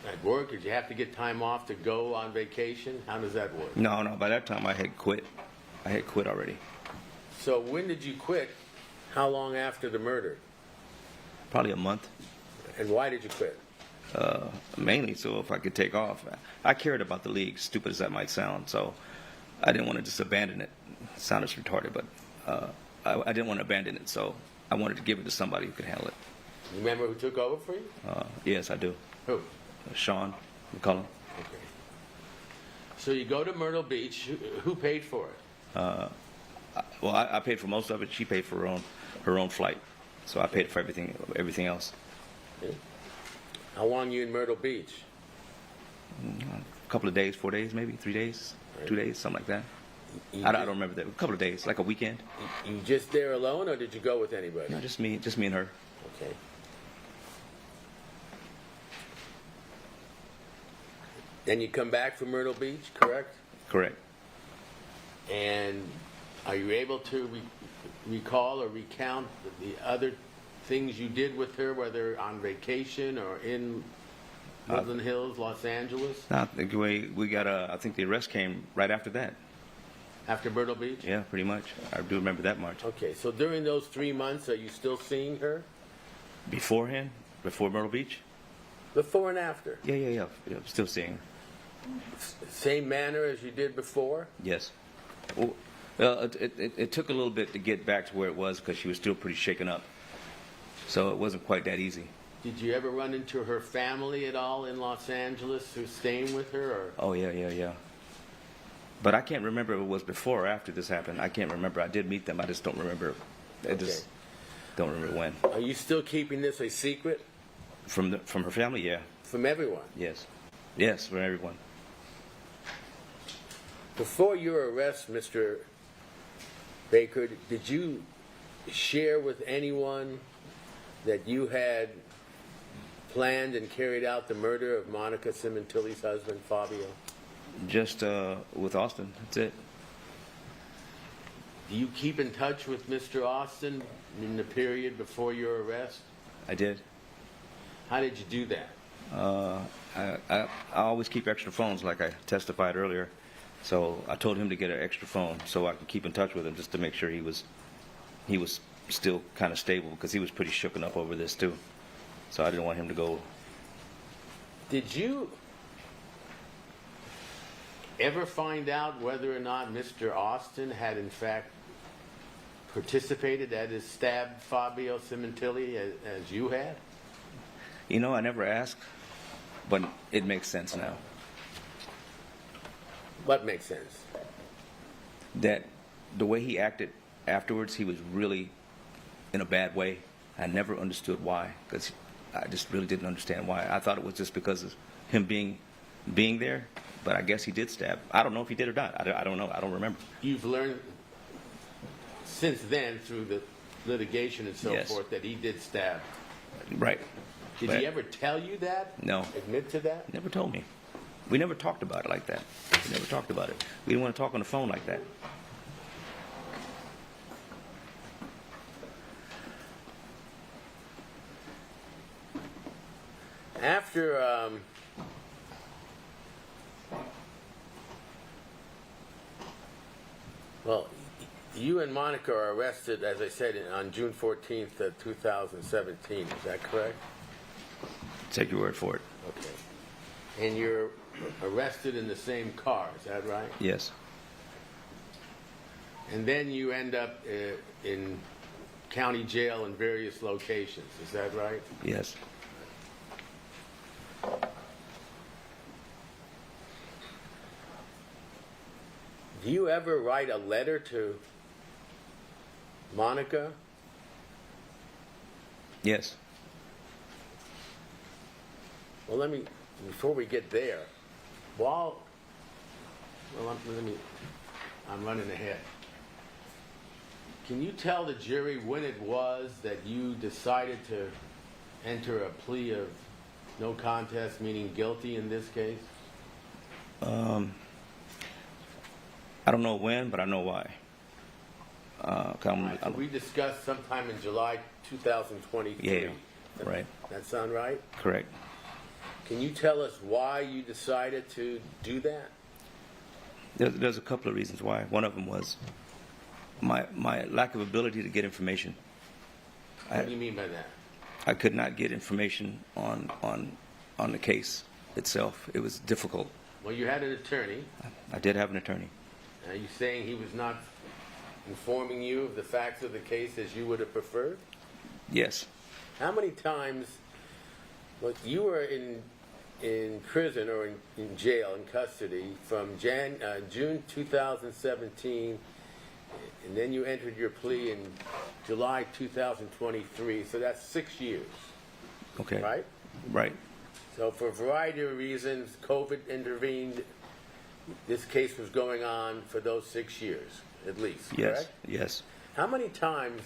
at work? Did you have to get time off to go on vacation? How does that work? No, by that time I had quit. I had quit already. So when did you quit? How long after the murder? Probably a month. And why did you quit? Mainly so if I could take off. I cared about the league, stupid as that might sound, so I didn't want to just abandon it. It sounded retarded, but I didn't want to abandon it, so I wanted to give it to somebody who could handle it. You remember who took over for you? Yes, I do. Who? Sean McCullum. Okay. So you go to Myrtle Beach. Who paid for it? Well, I paid for most of it. She paid for her own flight, so I paid for everything else. Okay. How long you in Myrtle Beach? A couple of days, 4 days, maybe 3 days, Right. 2 days, something like that. You I don't remember that. A couple of days, like a weekend. You just there alone, or did you go with anybody? No, just me and her. Okay. Then you come back from Myrtle Beach, correct? Correct. And are you able to recall or recount the other things you did with her, whether on vacation or in Woodland Hills, Los Angeles, No, we got I think the arrest came right after that. after Myrtle Beach? Yeah, pretty much. I do remember that much. Okay, so during those 3 months, are you still seeing her? Beforehand, before Myrtle Beach. Before and after? Yeah. Still seeing her. Same manner as you did before? Yes. Well, it took a little bit to get back to where it was because she was still pretty shaken up. So it wasn't quite that easy. Did you ever run into her family at all in Los Angeles who's staying with her? Or? Oh, yeah. But I can't remember if it was before or after this happened. I can't remember. I did meet them. I just don't remember. I just don't remember when. Are you still keeping this a secret? From her family, yeah. From everyone? Yes, from everyone. Before your arrest, Mr. Baker, did you share with anyone that you had planned and carried out the murder of Monica Sementilli's husband, Fabio? Just with Austin, that's it. Do you keep in touch with Mr. Austin in the period before your arrest? I did. How did you do that? I always keep extra phones, like I testified earlier. So I told him to get an extra phone so I could keep in touch with him, just to make sure he was still kind of stable, because he was pretty shooken up over this too. So I didn't want him to go. Did you ever find out whether or not Mr. Austin had in fact participated, that is, stabbed Fabio Sementilli as you had? You know, I never asked, but it makes sense now. What makes sense? That the way he acted afterwards, he was really in a bad way. I never understood why, because I just really didn't understand why. I thought it was just because of him being there, but I guess he did stab. I don't know if he did or not. I don't know. I don't remember. You've learned since then through the litigation and so Yes. forth that he did stab. Right. Did But he ever tell you that? No. Admit to that? Never told me. We never talked about it like that. We never talked about it. We didn't want to talk on the phone like that. After well, you and Monica are arrested, as I said, on June 14th, 2017. Is that correct? Take your word for it. Okay. And you're arrested in the same car, is that right? Yes. And then you end up in county jail in various locations, is that right? Yes. Do you ever write a letter to Monica? Yes. Well, before we get there, I'm running ahead. Can you tell the jury when it was that you decided to enter a plea of no contest, meaning guilty in this case? I don't know when, but I know why. So we discussed sometime in July 2023. Yeah. Right. That sound right? Correct. Can you tell us why you decided to do that? There's a couple of reasons why. One of them was my lack of ability to get information. What do you mean by that? I could not get information on the case itself. It was difficult. Well, you had an attorney. I did have an attorney. Are you saying he was not informing you of the facts of the case as you would have preferred? Yes. How many times, look, you were in prison or in jail, in custody, from June 2017, and then you entered your plea in July 2023, so that's 6 years, Okay. right? Right. So for a variety of reasons, COVID intervened. This case was going on for those 6 years, at least, Yes. correct? Yes. How many times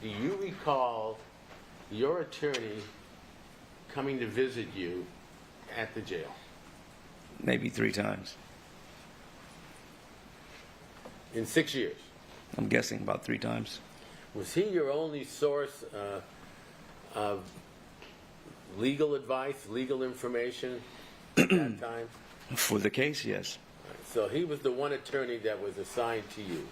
do you recall your attorney coming to visit you at the jail? Maybe 3 times. In 6 years? I'm guessing about 3 times. Was he your only source of legal advice, legal information at that time? For the case, yes. So he was the one attorney that was assigned to you.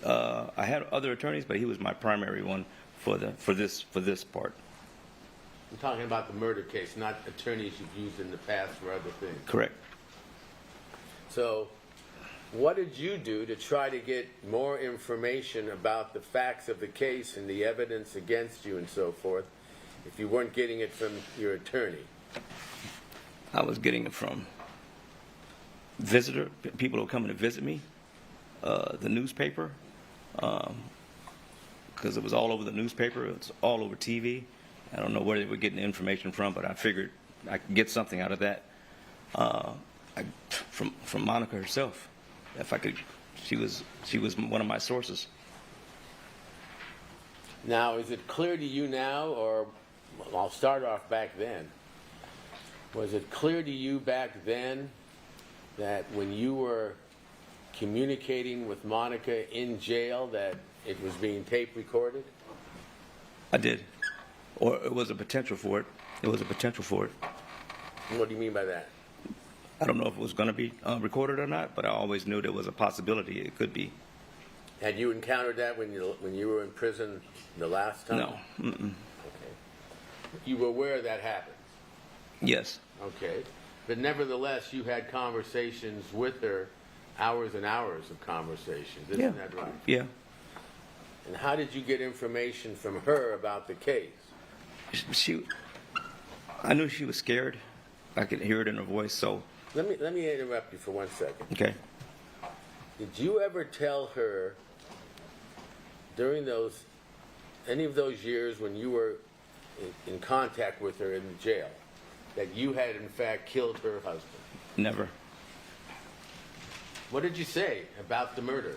I had other attorneys, but he was my primary one for this part. I'm talking about the murder case, not attorneys you've used in the past for other things. Correct. So what did you do to try to get more information about the facts of the case and the evidence against you and so forth if you weren't getting it from your attorney? I was getting it from people who were coming to visit me, the newspaper, because it was all over the newspaper, it was all over TV. I don't know where they were getting the information from, but I figured I could get something out of that. From Monica herself, if I could, she was one of my sources. Now, is it clear to you now, or well, I'll start off back then. Was it clear to you back then that when you were communicating with Monica in jail that it was being tape recorded? I did, or it was a potential for it. It was a potential for it. What do you mean by that? I don't know if it was going to be recorded or not, but I always knew there was a possibility it could be. Had you encountered that when you were in prison the last time? No. Mm-mm. Okay. You were aware that happened? Yes. Okay. But nevertheless, you had conversations with her, hours and hours of conversations. Isn't that right? Yeah. And how did you get information from her about the case? I knew she was scared. I could hear it in her voice, so. Let me interrupt you for 1 second. Okay. Did you ever tell her during any of those years when you were in contact with her in the jail that you had in fact killed her husband? Never. What did you say about the murder?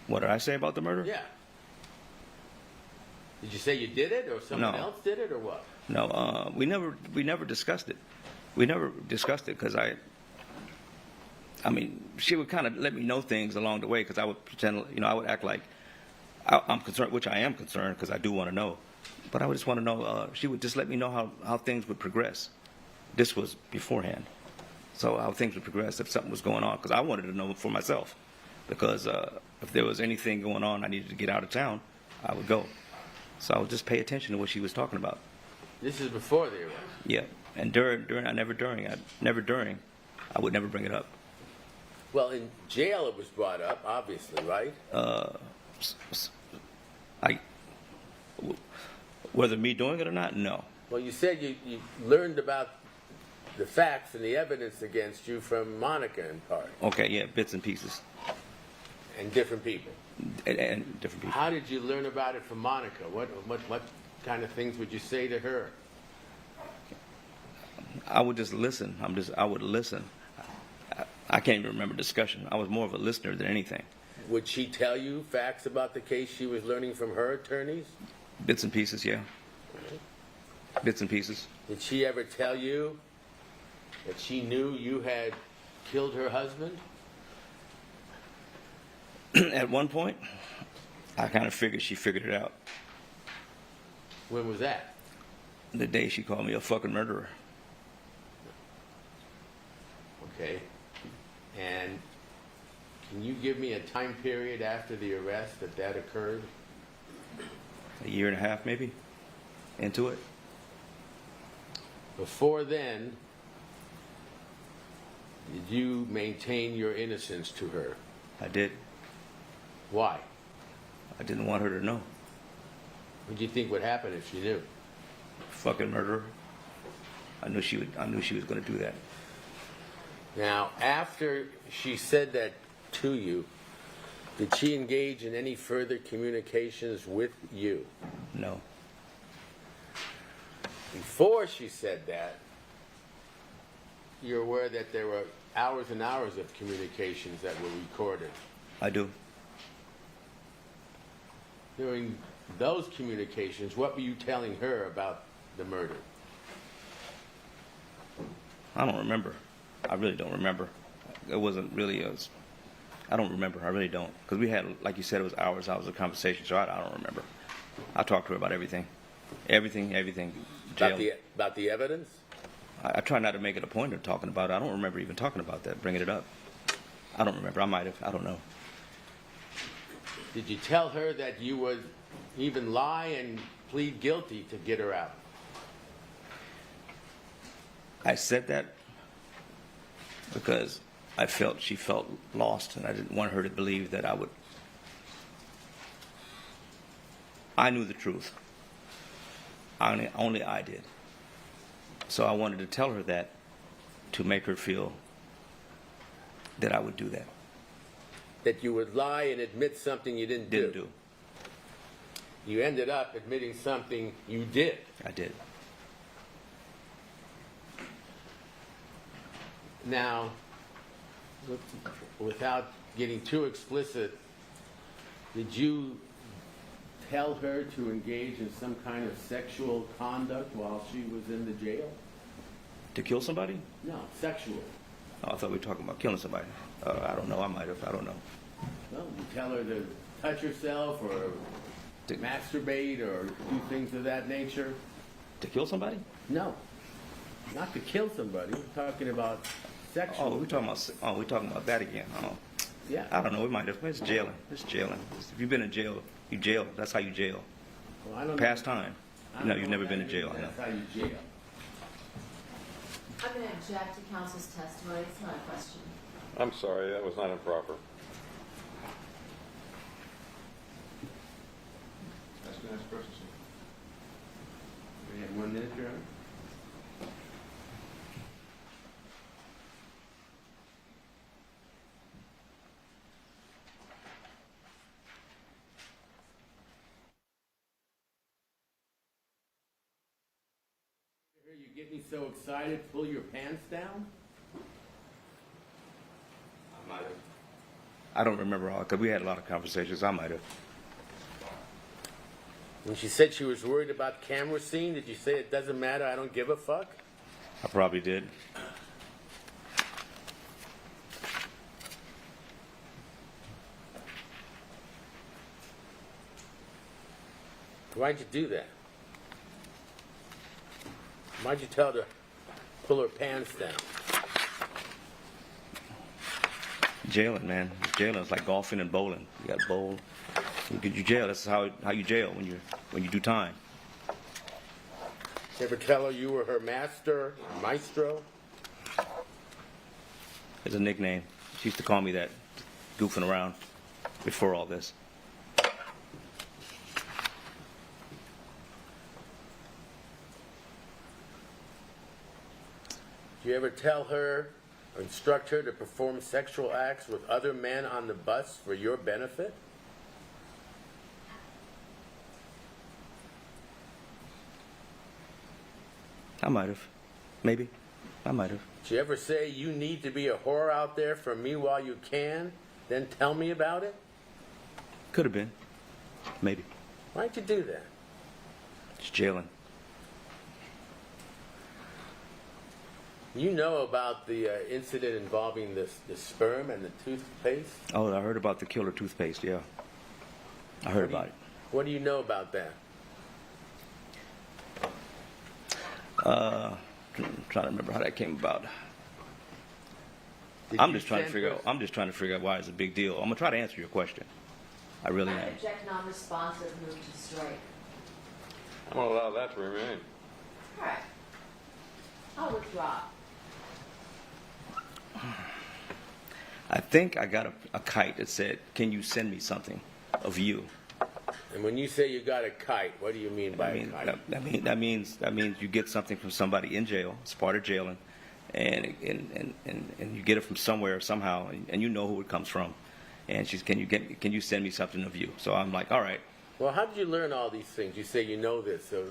What did I say about the murder? Yeah. Did you say you did it, or someone No. else did it, or what? No, we never discussed it. We never discussed it because I mean, she would kind of let me know things along the way because I would pretend, I would act like I'm concerned, which I am concerned because I do want to know. But I would just want to know, she would just let me know how things would progress. This was beforehand. So how things would progress if something was going on, because I wanted to know for myself. Because if there was anything going on, I needed to get out of town, I would go. So I would just pay attention to what she was talking about. This is before the arrest. Yeah, and never during. I would never bring it up. Well, in jail it was brought up, obviously, right? Whether me doing it or not, no. Well, you said you learned about the facts and the evidence against you from Monica in part. Okay, yeah, bits and pieces. And different people. And different people. How did you learn about it from Monica? What kind of things would you say to her? I would just listen. I would listen. I can't even remember discussion. I was more of a listener than anything. Would she tell you facts about the case she was learning from her attorneys? Bits and pieces, yeah. Bits and pieces. Did she ever tell you that she knew you had killed her husband? At one point, I kind of figured she figured it out. When was that? The day she called me a fucking murderer. Okay. And can you give me a time period after the arrest that occurred? A year and a half, maybe, into it. Before then, did you maintain your innocence to her? I did. Why? I didn't want her to know. What do you think would happen if she knew? Fucking murderer. I knew she was going to do that. Now, after she said that to you, did she engage in any further communications with you? No. Before she said that, you're aware that there were hours and hours of communications that were recorded. I do. During those communications, what were you telling her about the murder? I don't remember. I really don't remember. It wasn't really I don't remember. I really don't. Because we had, like you said, it was hours of conversation, so I don't remember. I talked to her about everything. Everything. Jail. About the evidence? I try not to make it a point of talking about it. I don't remember even talking about that, bringing it up. I don't remember. I might have. I don't know. Did you tell her that you would even lie and plead guilty to get her out? I said that because I felt she felt lost, and I didn't want her to believe that I would. I knew the truth. Only I did. So I wanted to tell her that to make her feel that I would do that. That you would lie and admit something you didn't do. You ended up admitting something you did. I did. Now, without getting too explicit, did you tell her to engage in some kind of sexual conduct while she was in the jail? To kill somebody? No, sexual. Oh, I thought we were talking about killing somebody. I don't know. I might have. I don't know. Well, you tell her to touch herself or To- masturbate or do things of that nature? To kill somebody? No, not to kill somebody. We're talking about sexual. Oh, we're talking about that again. Oh, Yeah. I don't know. We might have. It's jailing. It's jailing. If you've been in jail, you jail. That's how you jail. Well, I don't Past time. I don't No, know you've never what been that in jail. means. I know. That's how you jail. I'm going to object to counsel's testimony. It's not a question. I'm sorry, that was not improper. That's the next person. We have 1 minute, Your Honor. You get me so excited, pull your pants down? I might have. I don't remember all because we had a lot of conversations. I might have. When she said she was worried about camera scene, did you say it doesn't matter, I don't give a fuck? I probably did. Why'd you do that? Why'd you tell her to pull her pants down? Jailing, man. Jailing is like golfing and bowling. You got bowl. You jail. That's how you jail when you do time. You ever tell her you were her master, maestro? It's a nickname. She used to call me that, goofing around before all this. Do you ever tell her or instruct her to perform sexual acts with other men on the bus for your benefit? I might have. Maybe. I might have. Did you ever say you need to be a whore out there for me while you can, then tell me about it? Could have been. Maybe. Why'd you do that? It's jailing. You know about the incident involving the sperm and the toothpaste? Oh, I heard about the killer toothpaste, yeah. I heard about it. What do you know about that? I'm trying to remember how that came about. Did I'm you just trying to send figure her- out. I'm just trying to figure out why it's a big deal. I'm gonna try to answer your question. I really am. Object non-responsive, move to strike. I'm gonna allow that to remain. All right. I'll withdraw. I think I got a kite that said, "Can you send me something of you?" And when you say you got a kite, what do you mean by I mean, a kite? that means you get something from somebody in jail. It's part of jailing, and you get it from somewhere somehow, and you know who it comes from. And she's, can you send me something of you? So I'm like, all right. Well, how did you learn all these things? You say you know this. So,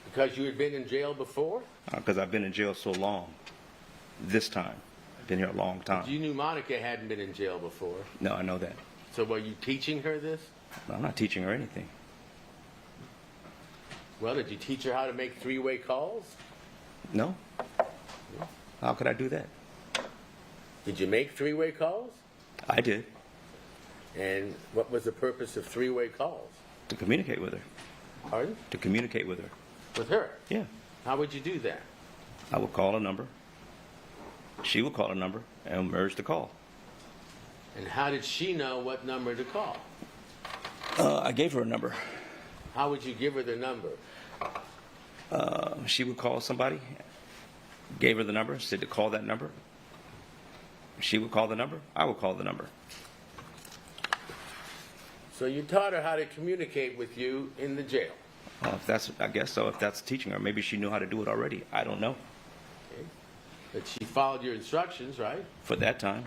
because you had been in jail before? Because I've been in jail so long. This time, I've been here a long time. You knew Monica hadn't been in jail before. No, I know that. So were you teaching her this? I'm not teaching her anything. Well, did you teach her how to make three-way calls? No. How could I do that? Did you make three-way calls? I did, And what was the purpose of three-way calls? to communicate with her. Pardon? To communicate with her. With her? Yeah. How would you do that? I would call a number. She would call a number and merge the call. And how did she know what number to call? I gave her a number. How would you give her the number? She would call somebody, gave her the number, said to call that number. She would call the number. I would call the number. So you taught her how to communicate with you in the jail. If that's, I guess so. If that's teaching her, maybe she knew how to do it already. I don't know. Okay? But she followed your instructions, right? For that time.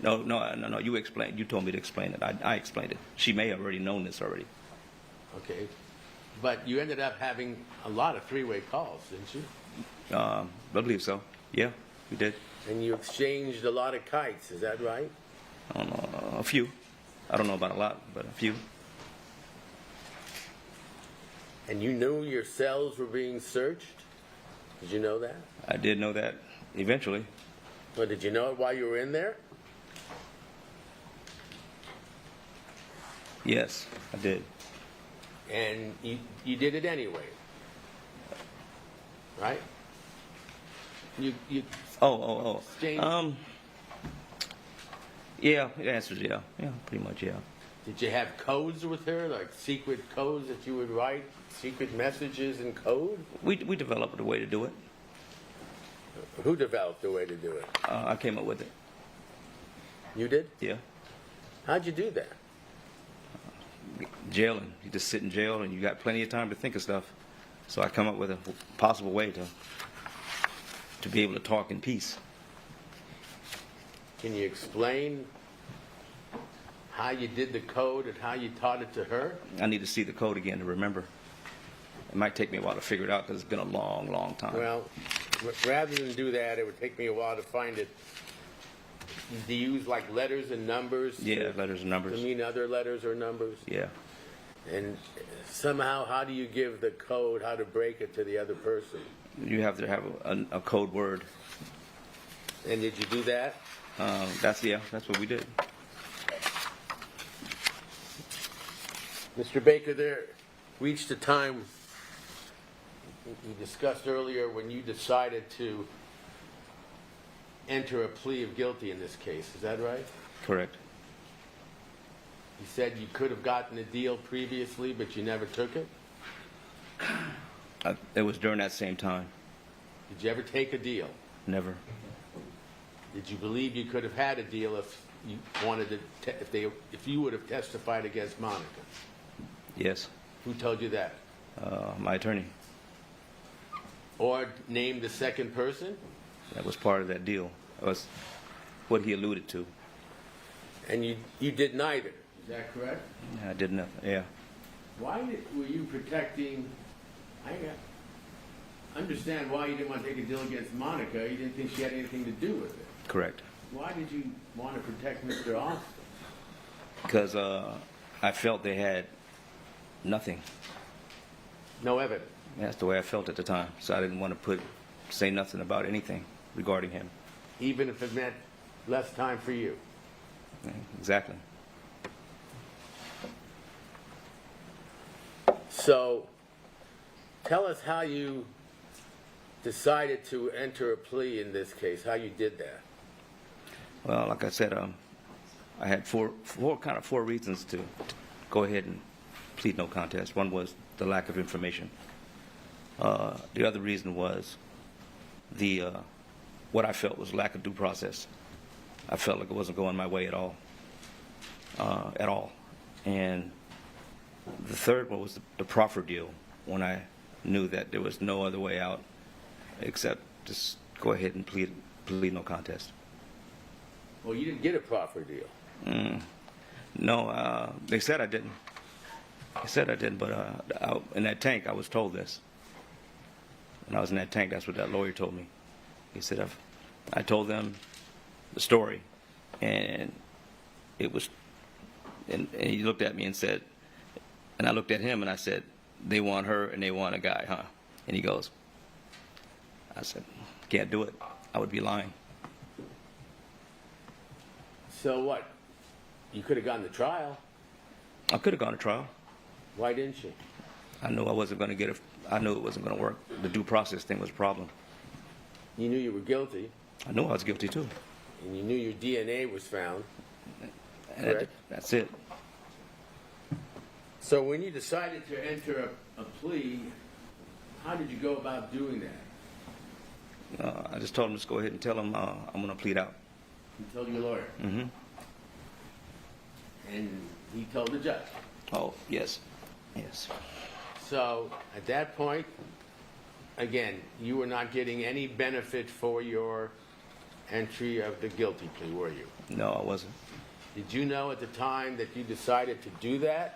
No. You explained. You told me to explain it. I explained it. She may have already known this already. Okay. But you ended up having a lot of three-way calls, didn't you? I believe so. Yeah, we did. And you exchanged a lot of kites, is that right? I don't know, a few. I don't know about a lot, but a few. And you knew your cells were being searched? Did you know that? I did know that eventually. Well, did you know it while you were in there? Yes, I did. And you did it anyway, right? You Oh. exchanged. Yeah, the answer is yeah. Yeah, pretty much yeah. Did you have codes with her, like secret codes that you would write, secret messages in code? We developed a way to do it. Who developed the way to do it? I came up with it. You did? Yeah. How'd you do that? Jailing. You just sit in jail and you got plenty of time to think of stuff. So I come up with a possible way to be able to talk in peace. Can you explain how you did the code and how you taught it to her? I need to see the code again to remember. It might take me a while to figure it out because it's been a long, long time. Well, rather than do that, it would take me a while to find it. Do you use like letters and numbers? Yeah, letters and To numbers. mean other letters or numbers? Yeah. And somehow, how do you give the code, how to break it to the other person? You have to have a code word. And did you do that? That's what we did. Mr. Baker, there reached a time we discussed earlier when you decided to enter a plea of guilty in this case. Is that right? Correct. You said you could have gotten a deal previously, but you never took it? It was during that same time. Did you ever take a deal? Never. Did you believe you could have had a deal if you wanted to, if you would have testified against Monica? Yes. Who told you that? My attorney. Or named the second person? That was part of that deal. That was what he alluded to. And you did neither. Is that correct? I did nothing. Yeah. Why were you protecting? I understand why you didn't want to take a deal against Monica. You didn't think she had anything to do with it. Correct. Why did you want to protect Mr. Austin? Because I felt they had nothing. No evidence. That's the way I felt at the time. So I didn't want to say nothing about anything regarding him. Even if it meant less time for you. Yeah, exactly. So, tell us how you decided to enter a plea in this case, how you did that? Well, like I said, I had four reasons to go ahead and plead no contest. One was the lack of information. The other reason was what I felt was lack of due process. I felt like it wasn't going my way at all. And the third one was the proffer deal, when I knew that there was no other way out except just go ahead and plead no contest. Well, you didn't get a proffer deal. No, they said I didn't. But in that tank, I was told this. When I was in that tank, that's what that lawyer told me. He said, I told them the story, and it was, and he looked at me and said, and I looked at him and I said, they want her and they want a guy, huh? And he goes, I said, can't do it. I would be lying. So what? You could have gone to trial. I could have gone to trial. Why didn't you? I knew I wasn't going to get it. I knew it wasn't going to work. The due process thing was a problem. You knew you were guilty, I knew I was guilty too. and you knew your DNA was found. And Correct. that's it. So when you decided to enter a plea, how did you go about doing that? I just told him, just go ahead and tell him I'm going to plead out. You told your lawyer, Mm-hmm. and he told the judge. Oh, yes. Yes. So at that point, again, you were not getting any benefit for your entry of the guilty plea, were you? No, I wasn't. Did you know at the time that you decided to do that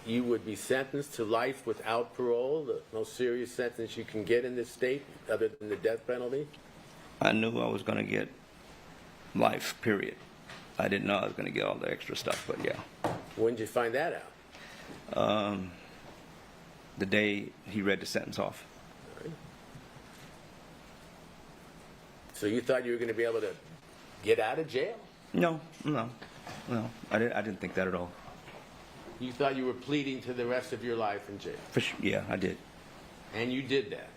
you would be sentenced to life without parole, the most serious sentence you can get in this state other than the death penalty? I knew I was going to get life, period. I didn't know I was going to get all the extra stuff, but yeah. When did you find that out? The day he read the sentence off. So you thought you were going to be able to get out of jail? No. I didn't think that at all. You thought you were pleading to the rest of your life in jail? For sure. Yeah, I did. And you did that?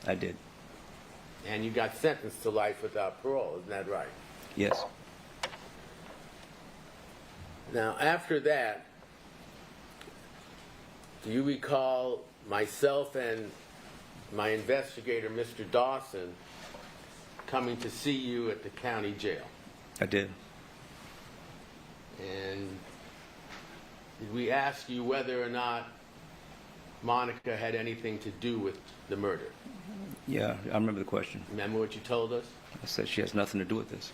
I did. And you got sentenced to life without parole, isn't that right? Yes. Now, after that, do you recall myself and my investigator, Mr. Dawson, coming to see you at the county jail? I did. And did we ask you whether or not Monica had anything to do with the murder? Yeah, I remember the question. Remember what you told us? I said she has nothing to do with this.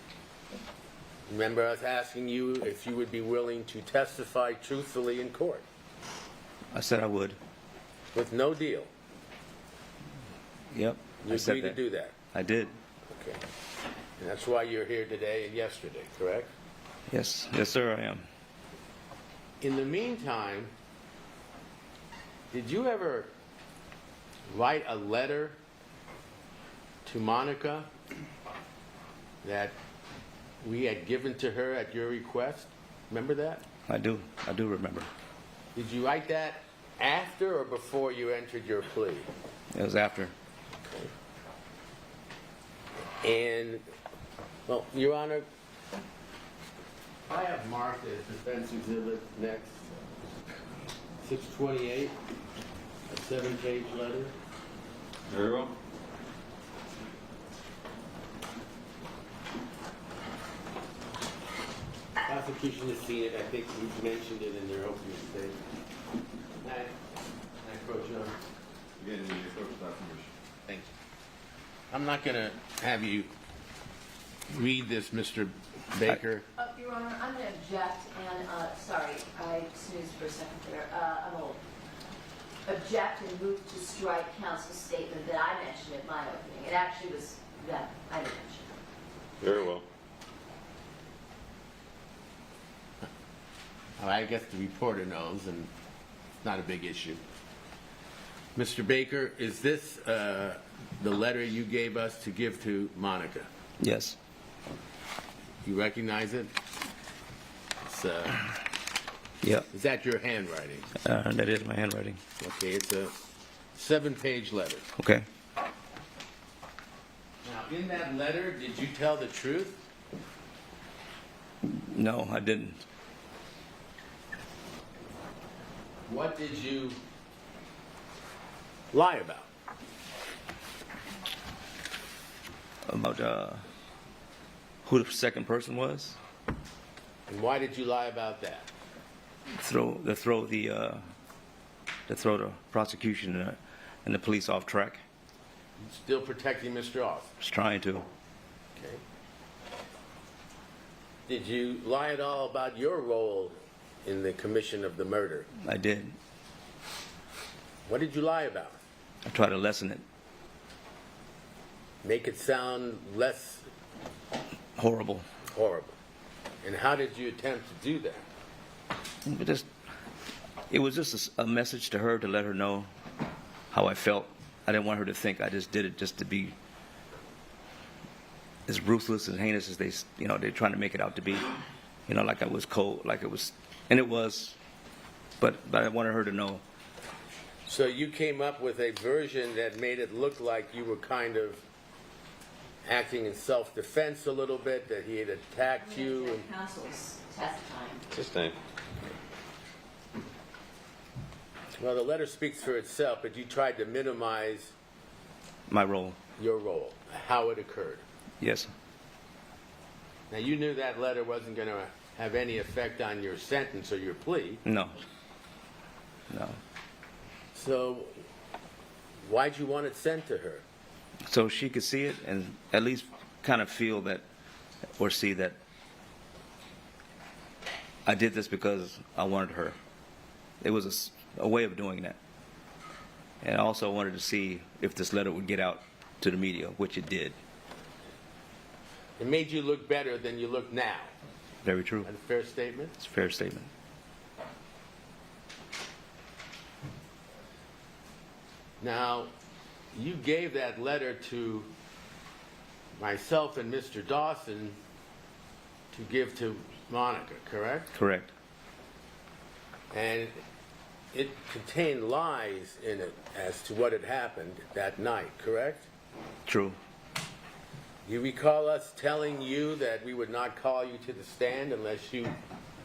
Remember us asking you if you would be willing to testify truthfully in court I said I would. with no deal? Yep. You I said agreed to that. do that? I did. Okay. And that's why you're here today and yesterday, correct? Yes. Yes, sir, I am. In the meantime, did you ever write a letter to Monica that we had given to her at your request? Remember that? I do. I do remember. Did you write that after or before you entered your plea? It was after. And, well, Your Honor, I have marked as defense exhibit next, 628, a 7-page letter. Very well. Prosecution has seen it. I think you mentioned it in their opening statement. Can I approach you? Again, you approach that permission. Thank you. I'm not going to have you read this, Mr. Baker. Your Honor, I'm going to object, and, sorry, I snoozed for a second there. I'm old. Object and move to strike counsel's statement that I mentioned at my opening. It actually was that I didn't mention. Very well. Well, I guess the reporter knows, and it's not a big issue. Mr. Baker, is this the letter you gave us to give to Monica? Yes. You recognize it? It's, Yep. is that your handwriting? That is my handwriting. Okay, it's a 7-page letter. Okay. in that letter, did you tell the truth? No, I didn't. What did you lie about? About who the second person was. And why did you lie about that? To throw the prosecution and the police off track. Still protecting Mr. Austin? Was trying to. Okay. Did you lie at all about your role in the commission of the murder? I did. What did you lie about? I tried to lessen it. Make it sound less Horrible. horrible. And how did you attempt to do that? But it was just a message to her to let her know how I felt. I didn't want her to think I just did it just to be as ruthless and heinous as they're trying to make it out to be. Like I was cold, like it was, and it was. But I wanted her to know. So you came up with a version that made it look like you were kind of acting in self-defense a little bit, that he had attacked you. And Counsel's testifying. It's his name. well, the letter speaks for itself, but you tried to minimize My role. your role, how it occurred. Yes. Now, you knew that letter wasn't going to have any effect on your sentence or your plea. No. No. So why'd you want it sent to her? So she could see it and at least kind of feel that, or see that I did this because I wanted her. It was a way of doing that. And I also wanted to see if this letter would get out to the media, which it did. It made you look better than you look now. Very true. Is that a fair statement? It's a fair statement. Now, you gave that letter to myself and Mr. Dawson to give to Monica, correct? Correct. And it contained lies in it as to what had happened that night, correct? True. You recall us telling you that we would not call you to the stand unless you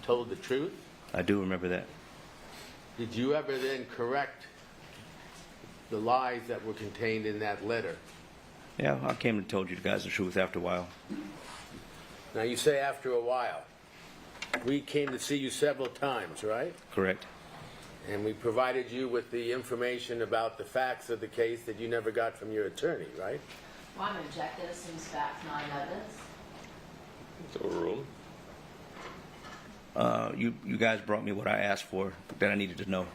told the truth? I do remember that. Did you ever then correct the lies that were contained in that letter? Yeah, I came and told you guys the truth after a while. Now, you say after a while. We came to see you several times, right? Correct. And we provided you with the information about the facts of the case that you never got from your attorney, right? Well, I'm objecting to some facts, not evidence. It's overruled. You guys brought me what I asked for that I needed to know.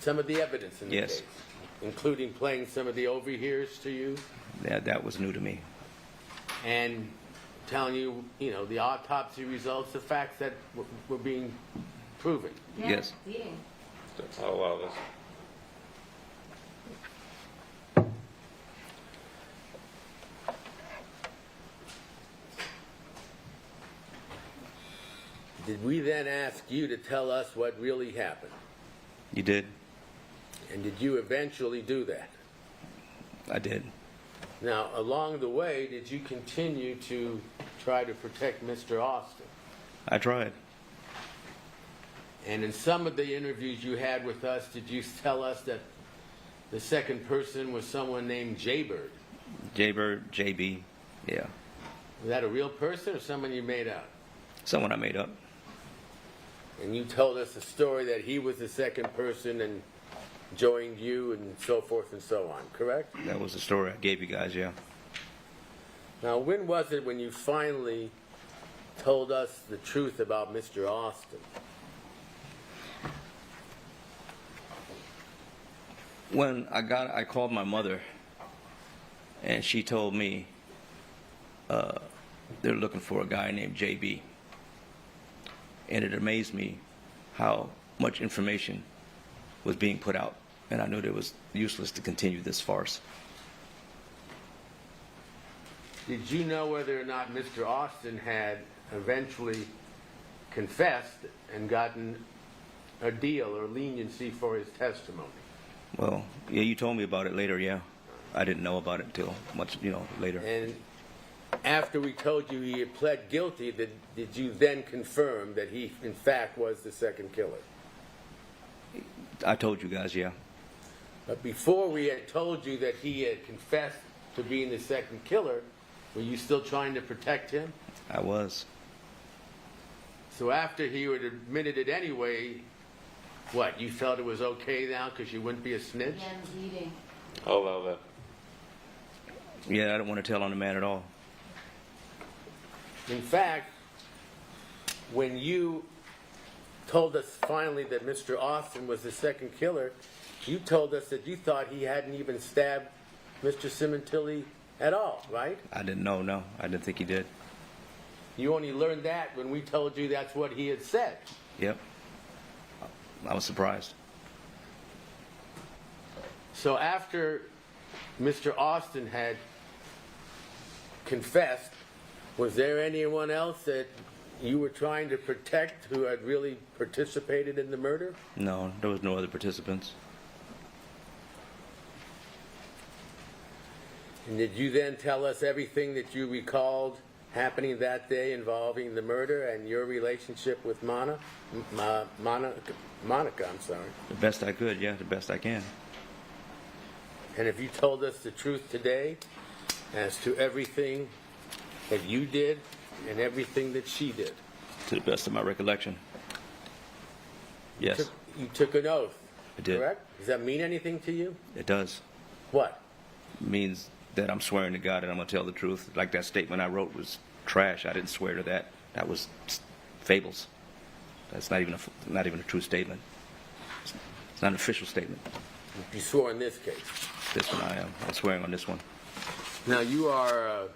Some of the evidence in the Yes. case, including playing some of the overhears to you That was new to me. and telling you, the autopsy results, the facts that were being proven. Yeah, Yes. Beating. I'll allow this. Did we then ask you to tell us what really happened? You did? And did you eventually do that? I did. Now, along the way, did you continue to try to protect Mr. Austin? I tried. And in some of the interviews you had with us, did you tell us that the second person was someone named Jaybird? Jaybird, JB, yeah. Was that a real person or someone you made up? Someone I made up. And you told us a story that he was the second person and joined you and so forth and so on, correct? That was the story I gave you guys, yeah. Now, when was it when you finally told us the truth about Mr. Austin? When I called my mother, and she told me they're looking for a guy named JB. And it amazed me how much information was being put out, and I knew it was useless to continue this farce. Did you know whether or not Mr. Austin had eventually confessed and gotten a deal or leniency for his testimony? Well, yeah, you told me about it later, yeah. I didn't know about it until much, later. And after we told you he had pled guilty, did you then confirm that he, in fact, was the second killer? I told you guys, yeah. But before we had told you that he had confessed to being the second killer, were you still trying to protect him? I was. So after he had admitted it anyway, what, you felt it was okay now because you wouldn't be a snitch? Again, bleeding. I'll allow that. Yeah, I don't want to tell on the man at all. In fact, when you told us finally that Mr. Austin was the second killer, you told us that you thought he hadn't even stabbed Mr. Sementilli at all, right? I didn't know, no. I didn't think he did. You only learned that when we told you that's what he had said. Yep. I was surprised. So after Mr. Austin had confessed, was there anyone else that you were trying to protect who had really participated in the murder? No, there was no other participants. And did you then tell us everything that you recalled happening that day involving the murder and your relationship with Monica, I'm sorry. The best I could, yeah, the best I can. And have you told us the truth today as to everything that you did and everything that she did? To the best of my recollection. Yes, You took an oath, I did. correct? Does that mean anything to you? It does. What? It means that I'm swearing to God that I'm going to tell the truth. Like that statement I wrote was trash. I didn't swear to that. That was fables. That's not even a true statement. It's not an official statement. You swore in this case. This one I am. I'm swearing on this one. Now, you are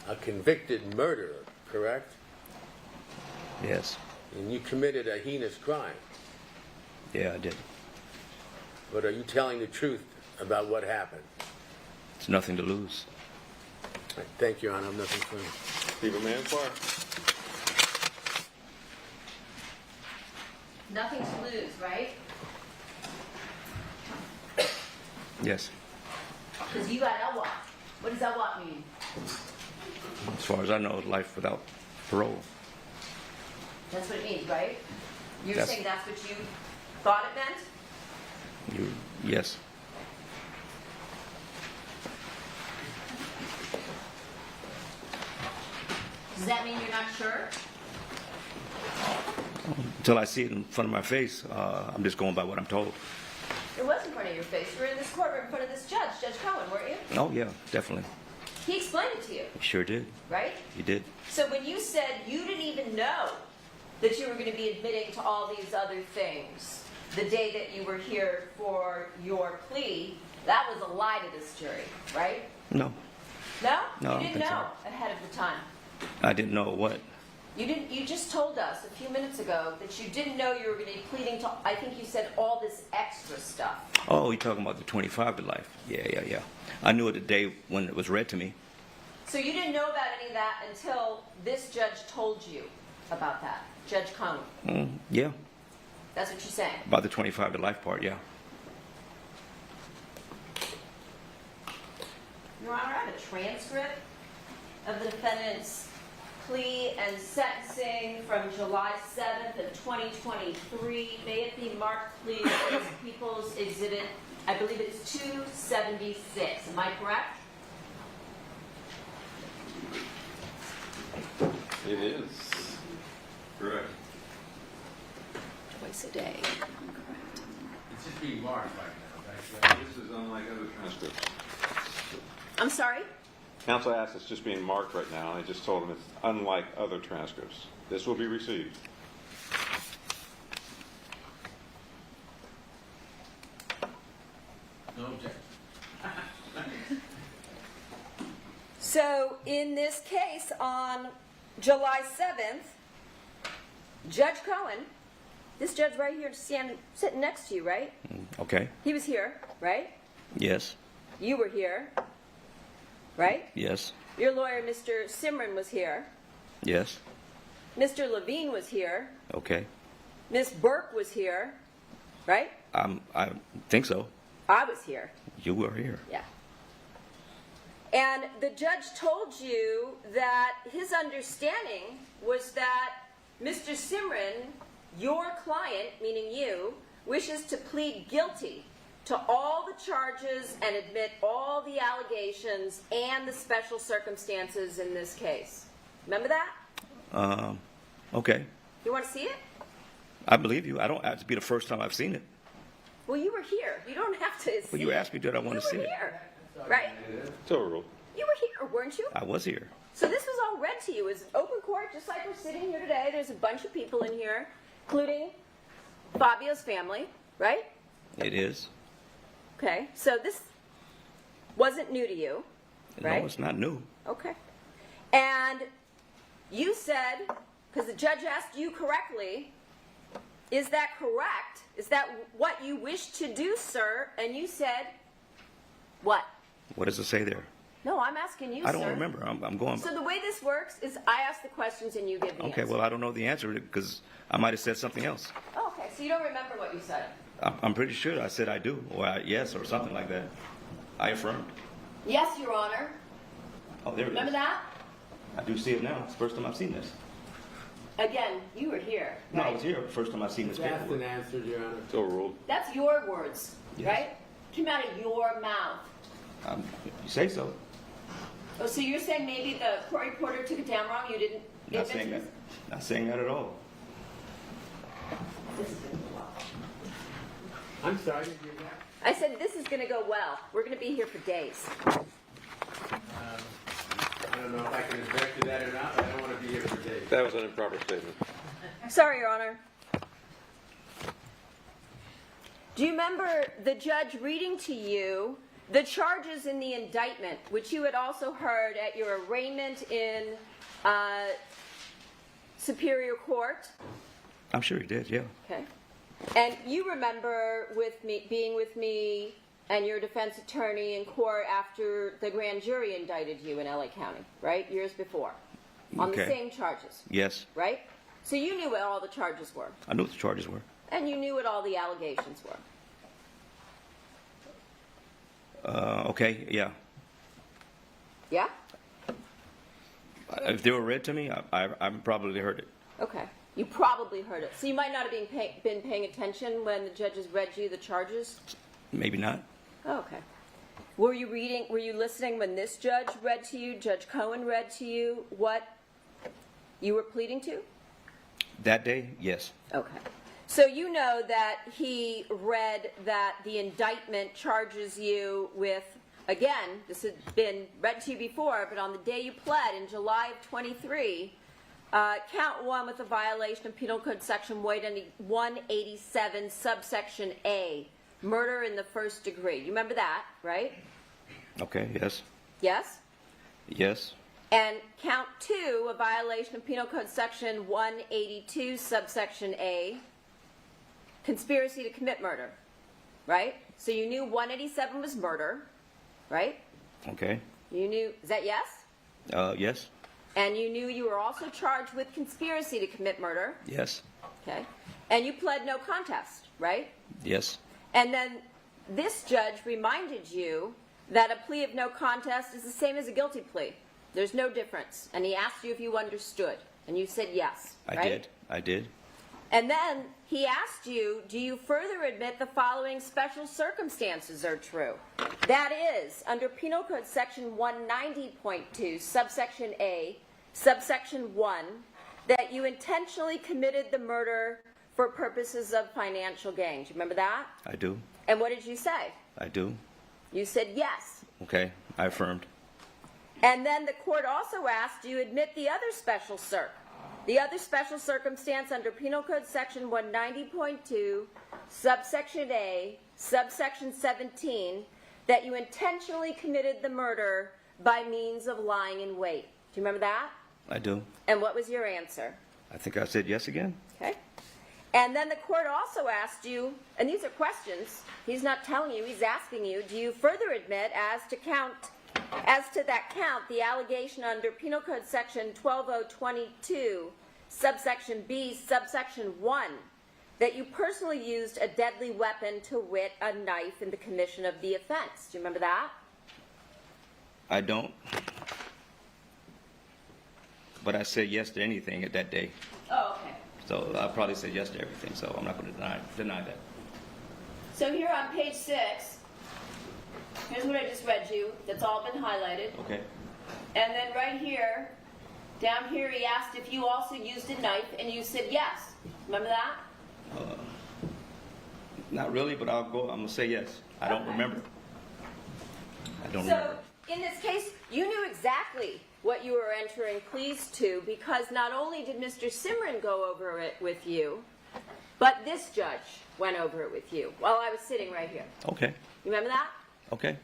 a convicted murderer, correct? Yes. And you committed a heinous crime. Yeah, I did. But are you telling the truth about what happened? It's nothing to lose. Thank you, Your Honor. I have nothing further. Leave a man fire. Nothing to lose, right? Yes. Because you got LWAT. What does LWAT mean? As far as I know, life without parole. That's what it means, right? You're Yes. saying that's what you thought it meant? Yes. Does that mean you're not sure? Until I see it in front of my face, I'm just going by what I'm told. It was in front of your face. You were in this courtroom in front of this judge, Judge Cohen, weren't you? Oh, yeah, definitely. He explained it to you, He sure did. right? He did. So when you said you didn't even know that you were going to be admitting to all these other things the day that you were here for your plea, that was a lie to this jury, right? No, No? No, I don't You didn't think so. know ahead of the time. I didn't know what. You just told us a few minutes ago that you didn't know you were going to be pleading to, I think you said, all this extra stuff. Oh, you're talking about the 25 to life. Yeah. I knew it the day when it was read to me. So you didn't know about any of that until this judge told you about that, Judge Cohen. Yeah, That's what you're saying. about the 25 to life part, yeah. Your Honor, I have a transcript of the defendant's plea and sentencing from July 7th of 2023. May it be marked, please, as People's Exhibit, I believe it's 276. Am I correct? It is. Correct. Twice a day. I'm correct. It's just being marked right now. This is unlike other transcripts. I'm sorry? Counsel asked, it's just being marked right now, and I just told him it's unlike other transcripts. This will be received. No objection. So in this case on July 7th, Judge Cohen, this judge right here sitting next to you, right? Okay. He was here, right? Yes. You were here, right? Yes. Your lawyer, Mr. Simran, was here. Yes. Mr. Levine was here. Okay. Miss Burke was here, right? I think so. I was here. You were here. Yeah. And the judge told you that his understanding was that Mr. Simran, your client, meaning you, wishes to plead guilty to all the charges and admit all the allegations and the special circumstances in this case. Remember that? Okay. You want to see it? I believe you. I don't have to be the first time I've seen it. Well, you were here. You don't have to see Well, you asked me, did I want to see You it? were here, right? It's overruled. You were here, weren't you? I was here. So this was all read to you. It's open court, just like we're sitting here today. There's a bunch of people in here, including Fabio's family, right? It is. Okay, so this wasn't new to you, right? No, it's not new. Okay. And you said, because the judge asked you correctly, is that correct? Is that what you wish to do, sir? And you said, what? What does it say there? No, I'm asking you, sir. I don't remember. I'm going. So the way this works is I ask the questions and you give the Okay, answer. well, I don't know the answer because I might have said something else. Oh, okay, so you don't remember what you said? I'm pretty sure I said I do, or yes, or something like that. I affirmed. Yes, Your Honor. Oh, there it is. Remember that? I do see it now. It's the first time I've seen this. Again, you were here, No, right? I was here. First time I've seen this Asked and paperwork. answered, Your Honor. It's overruled. That's your words, Yes. right? Came out of your mouth. You say so. Oh, so you're saying maybe the court reporter took it down wrong? You didn't Not admit saying to that. this? Not saying that at all. This is gonna go well. I'm sorry, did you hear that? I said this is going to go well. We're going to be here for days. I don't know if I can object to that or not, but I don't want to be here for days. That was an improper statement. Sorry, Your Honor. Do you remember the judge reading to you the charges in the indictment, which you had also heard at your arraignment in Superior Court? I'm sure he did, yeah. Okay. And you remember being with me and your defense attorney in court after the grand jury indicted you in LA County, right? Years before. On the Okay. same charges, Yes. right? So you knew what all the charges were. I knew what the charges were. And you knew what all the allegations were. Okay, yeah. Yeah? If they were read to me, I probably heard it. Okay. You probably heard it. So you might not have been paying attention when the judges read you the charges? Maybe not. Oh, okay. Were you listening when this judge read to you, Judge Cohen read to you what you were pleading to? That day, yes. Okay. So you know that he read that the indictment charges you with, again, this had been read to you before, but on the day you pled in July of 23, count one with a violation of Penal Code Section 187, subsection A, murder in the first degree. You remember that, right? Okay, yes. Yes? Yes. And count two, a violation of Penal Code Section 182, subsection A, conspiracy to commit murder, right? So you knew 187 was murder, right? Okay. You knew, is that yes? Yes. And you knew you were also charged with conspiracy to commit murder, Yes. okay? And you pled no contest, right? Yes. And then this judge reminded you that a plea of no contest is the same as a guilty plea. There's no difference. And he asked you if you understood, and you said yes, right? I did. And then he asked you, do you further admit the following special circumstances are true? That is, under Penal Code Section 190.2, subsection A, subsection 1, that you intentionally committed the murder for purposes of financial gain. Do you remember that? I do. And what did you say? I do. You said yes. Okay. I affirmed. And then the court also asked, do you admit the other special circumstance under Penal Code Section 190.2, subsection A, subsection 17, that you intentionally committed the murder by means of lying in wait. Do you remember that? I do. And what was your answer? I think I said yes again. Okay. And then the court also asked you, and these are questions, he's not telling you, he's asking you, do you further admit as to that count, the allegation under Penal Code Section 12022, subsection B, subsection 1, that you personally used a deadly weapon, to wit, a knife, in the commission of the offense. Do you remember that? I don't. But I said yes to anything at that day. Oh, okay. So I probably said yes to everything, so I'm not going to deny that. So here on page 6, here's what I just read you. That's all been highlighted. Okay. And then right here, down here, he asked if you also used a knife, and you said yes. Remember that? Not really, but I'm going to say yes. I don't remember. I don't So remember. in this case, you knew exactly what you were entering pleas to, because not only did Mr. Simran go over it with you, but this judge went over it with you while I was sitting right here. Okay. You remember that? Okay.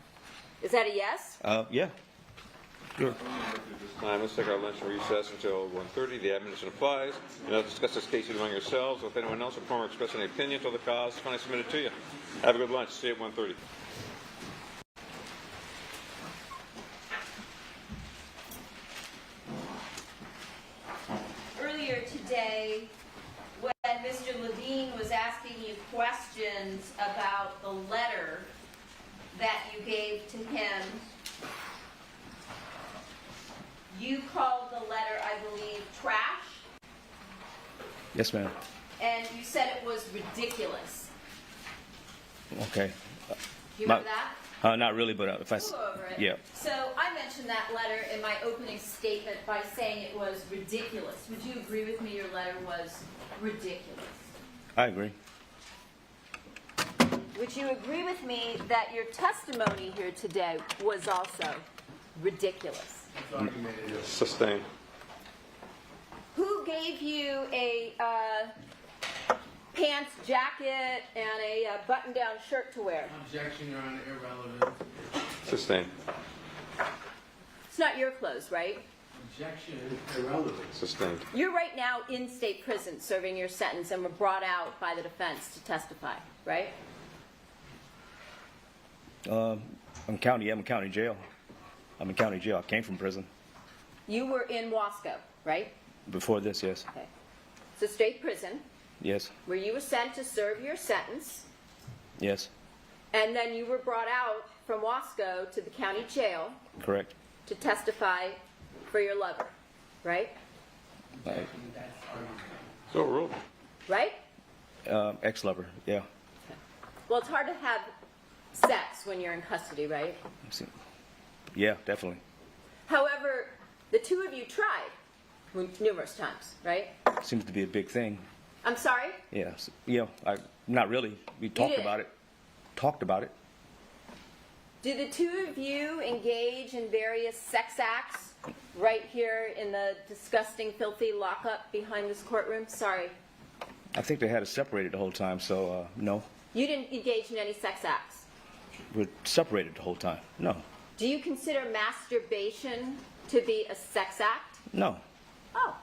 Is that a yes? Yeah. Sure. Let's take our lunch and recess until 1:30. The admonition applies. You'll discuss this case among yourselves. If anyone else will express any opinion till the cause is finally submitted to you. Have a good lunch. See you at 1:30. Earlier today, when Mr. Levine was asking you questions about the letter that you gave to him, you called the letter, I believe, trash, Yes, ma'am. and you said it was ridiculous. Okay. Do you remember that? Not really, but if I... We'll go over it. Yeah. So I mentioned that letter in my opening statement by saying it was ridiculous. Would you agree with me your letter was ridiculous? I agree. Would you agree with me that your testimony here today was also ridiculous? Sustained. Who gave you a pants, jacket, and a button-down shirt to wear? Objection, Your Honor, irrelevant. Sustained. It's not your clothes, right? Objection, irrelevant. Sustained. You're right now in state prison serving your sentence and were brought out by the defense to testify, right? I'm in county jail. I'm in county jail. I came from prison. You were in Wasco, right? Before this, yes. Okay. So state prison, Yes. where you were sent to serve your sentence, Yes. and then you were brought out from Wasco to the county jail Correct. to testify for your lover, right? Right. So ruled. Right? Ex-lover, yeah. Well, it's hard to have sex when you're in custody, right? Yeah, definitely. However, the two of you tried numerous times, right? Seems to be a big thing. I'm sorry? Yes. Yeah, not really. We talked did. about it. Talked about it. Do the two of you engage in various sex acts right here in the disgusting, filthy lockup behind this courtroom? Sorry. I think they had us separated the whole time, so no. You didn't engage in any sex acts. We're separated the whole time. No. Do you consider masturbation to be a sex act? No. Oh,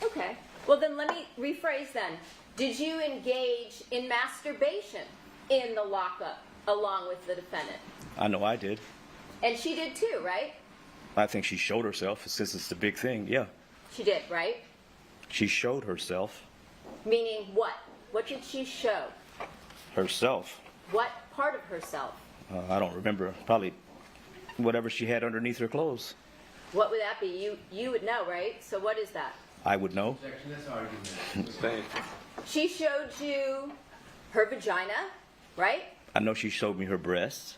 okay. Well, then let me rephrase then. Did you engage in masturbation in the lockup along with the defendant? I know I did. And she did too, right? I think she showed herself, since it's the big thing. Yeah. She did, right? She showed herself. Meaning what? What did she show? Herself. What part of herself? I don't remember. Probably whatever she had underneath her clothes. What would that be? You would know, right? So what is that? I would know. Objection, that's argument. Sustained. She showed you her vagina, right? I know she showed me her breasts.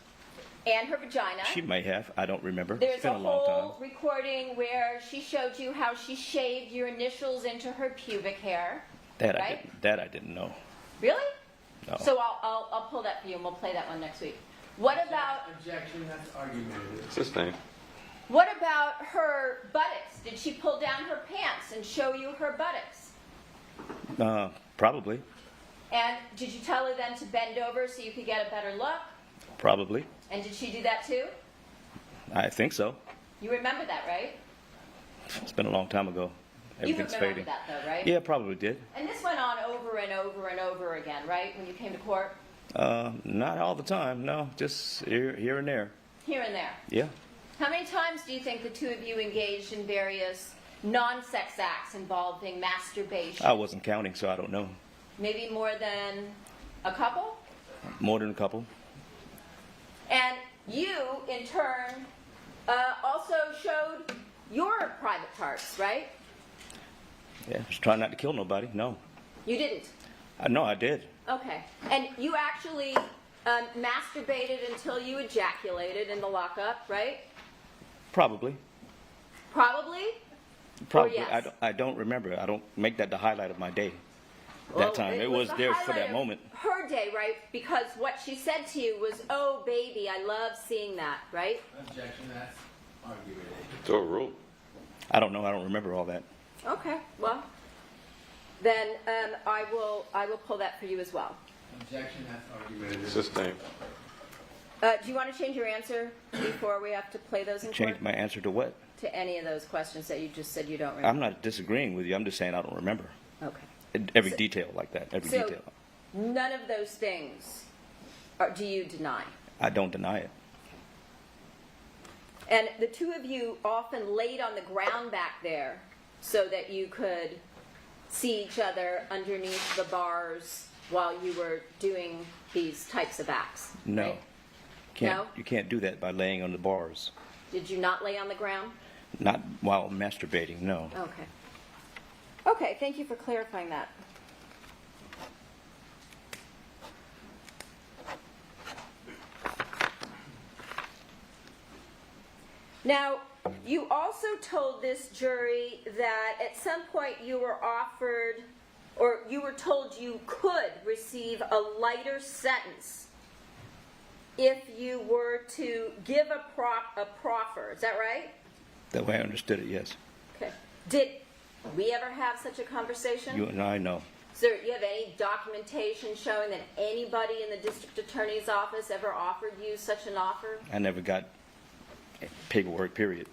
And her vagina. She may have. I don't remember. There's It's been a a long whole time. recording where she showed you how she shaved your initials into her pubic hair. That right? I didn't know. Really? No. So I'll pull that for you and we'll play that one next week. What about Objection, that's argumentative. Sustained. her buttocks? Did she pull down her pants and show you her buttocks? Probably. And did you tell her then to bend over so you could get a better look? Probably. And did she do that too? I think so. You remember that, right? It's been a long time ago. You Everything's remember fading. that though, right? Yeah, probably did. And this went on over and over and over again, right? When you came to court? Not all the time. No, just here and there. Here and there. Yeah. How many times do you think the two of you engaged in various non-sex acts involving masturbation? I wasn't counting, so I don't know. Maybe more than a couple? More than a couple. And you, in turn, also showed your private parts, right? Yeah, just trying not to kill nobody. No. You didn't? No, I did. Okay. And you actually masturbated until you ejaculated in the lockup, right? Probably. Probably? Probably. yes? I don't remember. I don't make that the highlight of my day. Well, That time. It was was the there for highlight that of moment. Her day, right? Because what she said to you was, "Oh, baby, I love seeing that," right? Objection, that's argument. It's overruled. I don't know. I don't remember all that. Okay. Well, then I will pull that for you as well. Objection, that's argument. Sustained. Do you want to change your answer before we have to play those in Change court? my answer to what? To any of those questions that you just said you don't remember. I'm not disagreeing with you. I'm just saying I don't remember. Okay. Every detail like that. Every So detail. none of those things do you deny? I don't deny it. And the two of you often laid on the ground back there so that you could see each other underneath the bars while you were doing these types of acts. No. Right? No? You can't do that by laying on the bars. Did you not lay on the ground? Not while masturbating, no. Okay. Okay, thank you for clarifying that. Now, you also told this jury that at some point you were offered, or you were told you could receive a lighter sentence if you were to give a proffer. Is that right? That way I understood it, yes. Okay. Did we ever have such a conversation? You and I know. Sir, do you have any documentation showing that anybody in the district attorney's office ever offered you such an offer? I never got paperwork, period.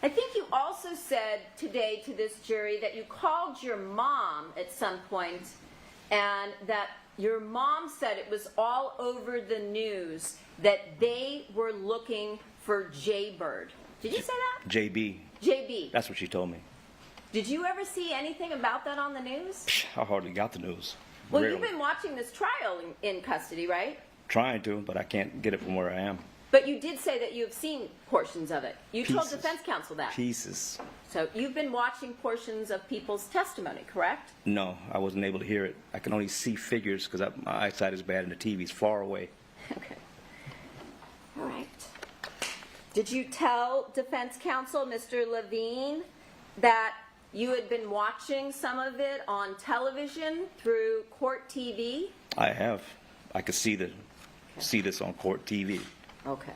I think you also said today to this jury that you called your mom at some point and that your mom said it was all over the news that they were looking for Jaybird. Did you say that? JB. JB. That's what she told me. Did you ever see anything about that on the news? I hardly got the news. Well, Rarely. you've been watching this trial in custody, right? Trying to, but I can't get it from where I am. But you did say that you have seen portions of it. You told Pieces. defense counsel that. Pieces. So you've been watching portions of people's testimony, correct? No, I wasn't able to hear it. I can only see figures because my eyesight is bad and the TV's far away. Okay. All right. Did you tell defense counsel, Mr. Levine, that you had been watching some of it on television through court TV? I have. I could see this on court TV. Okay.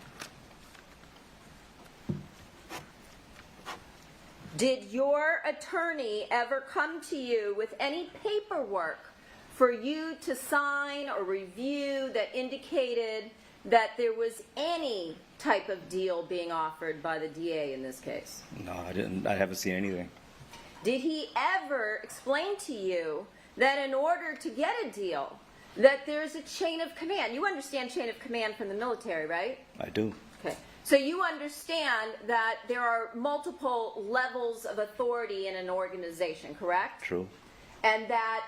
Did your attorney ever come to you with any paperwork for you to sign or review that indicated that there was any type of deal being offered by the DA in this case? No, I didn't. I haven't seen anything. Did he ever explain to you that in order to get a deal, that there's a chain of command? You understand chain of command from the military, right? I do. Okay. So you understand that there are multiple levels of authority in an organization, correct? True. And that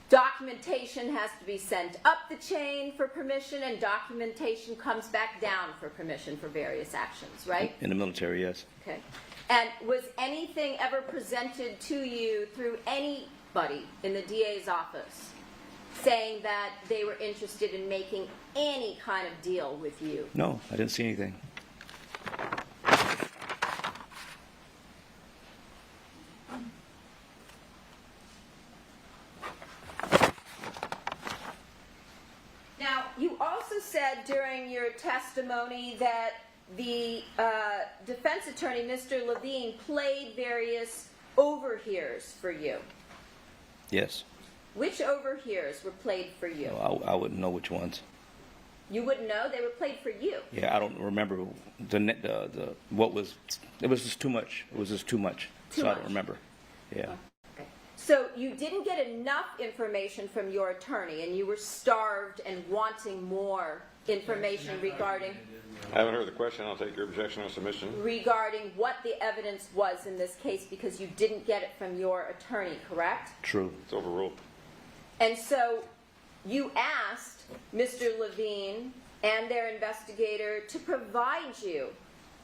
documentation has to be sent up the chain for permission, and documentation comes back down for permission for various actions, right? In the military, yes. Okay. And was anything ever presented to you through anybody in the DA's office saying that they were interested in making any kind of deal with you? No, I didn't see anything. Now, you also said during your testimony that the defense attorney, Mr. Levine, played various overhears for you. Yes. Which overhears were played for you? Well, I wouldn't know which ones. You wouldn't know? They were played for you. Yeah, I don't remember what was. It was just too much. It was just too much. Too so much. I don't remember. Yeah. Okay. So you didn't get enough information from your attorney, and you were starved and wanting more information regarding I haven't heard the question. I'll take your objection on submission. what the evidence was in this case because you didn't get it from your attorney, correct? True. It's overruled. And so you asked Mr. Levine and their investigator to provide you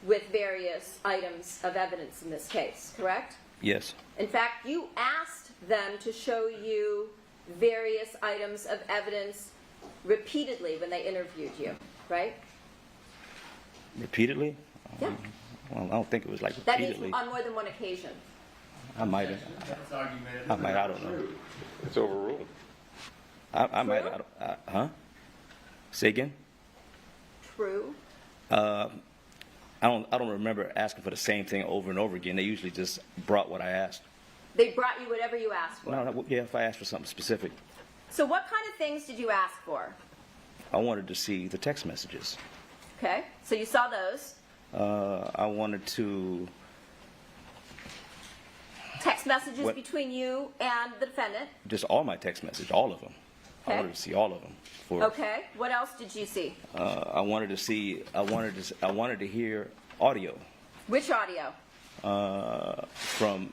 with various items of evidence in this case, correct? Yes. In fact, you asked them to show you various items of evidence repeatedly when they interviewed you, right? Repeatedly? Yeah. Well, I don't think it was like That means repeatedly. on more than one occasion. I might have. I don't know. It's overruled. I might. Huh? Say again? True. I don't remember asking for the same thing over and over again. They usually just brought what I asked. They brought you whatever you asked for. No, yeah, if I asked for something specific. So what kind of things did you ask for? I wanted to see the text messages. Okay, so you saw those. I wanted to. Text messages What- between you and the defendant. Just all my text messages, all of them. Okay. I wanted to see all of them. For, Okay, what else did you see? I wanted to see. I wanted to hear audio Which audio? from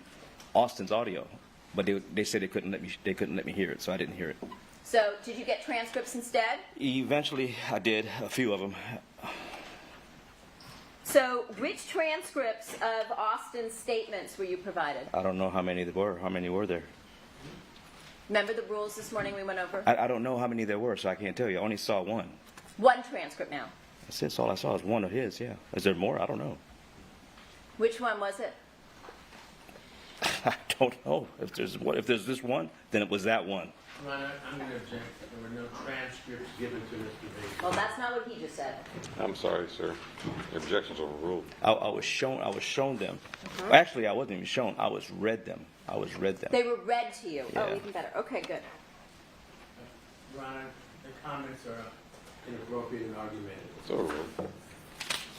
Austin's audio, but they said they couldn't let me hear it, so I didn't hear it. So did you get transcripts instead? Eventually, I did a few of them. So which transcripts of Austin's statements were you provided? I don't know how many there were. How many were there? Remember the rules this morning we went over? I don't know how many there were, so I can't tell you. I only saw one. One transcript now. That's all I saw is one of his. Yeah. Is there more? I don't know. Which one was it? I don't know. If there's this one, then it was that one. Your Honor, I'm going to object. There were no transcripts given to Mr. Baker. Well, that's not what he just said. I'm sorry, sir. The objection's overruled. I was shown them. Actually, I wasn't even shown. I was read them. They were read to you. Yeah. Oh, even better. Okay, good. Your Honor, the comments are inappropriate and argumentative. It's overruled.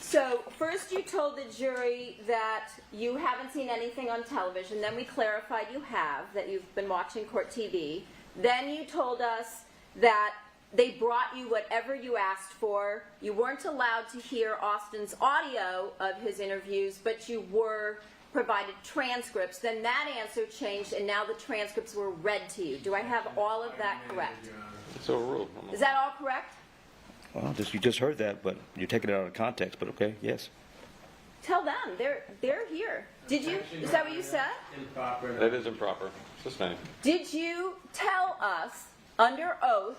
So first you told the jury that you haven't seen anything on television. Then we clarified you have, that you've been watching court TV. Then you told us that they brought you whatever you asked for. You weren't allowed to hear Austin's audio of his interviews, but you were provided transcripts. Then that answer changed, and now the transcripts were read to you. Do I have all of that correct? Your Honor. It's overruled. Is that all correct? Well, you just heard that, but you're taking it out of context. But okay, yes. Tell them. They're here. Did you? Is that what you said? Improper. That is improper. Sustained. Did you tell us under oath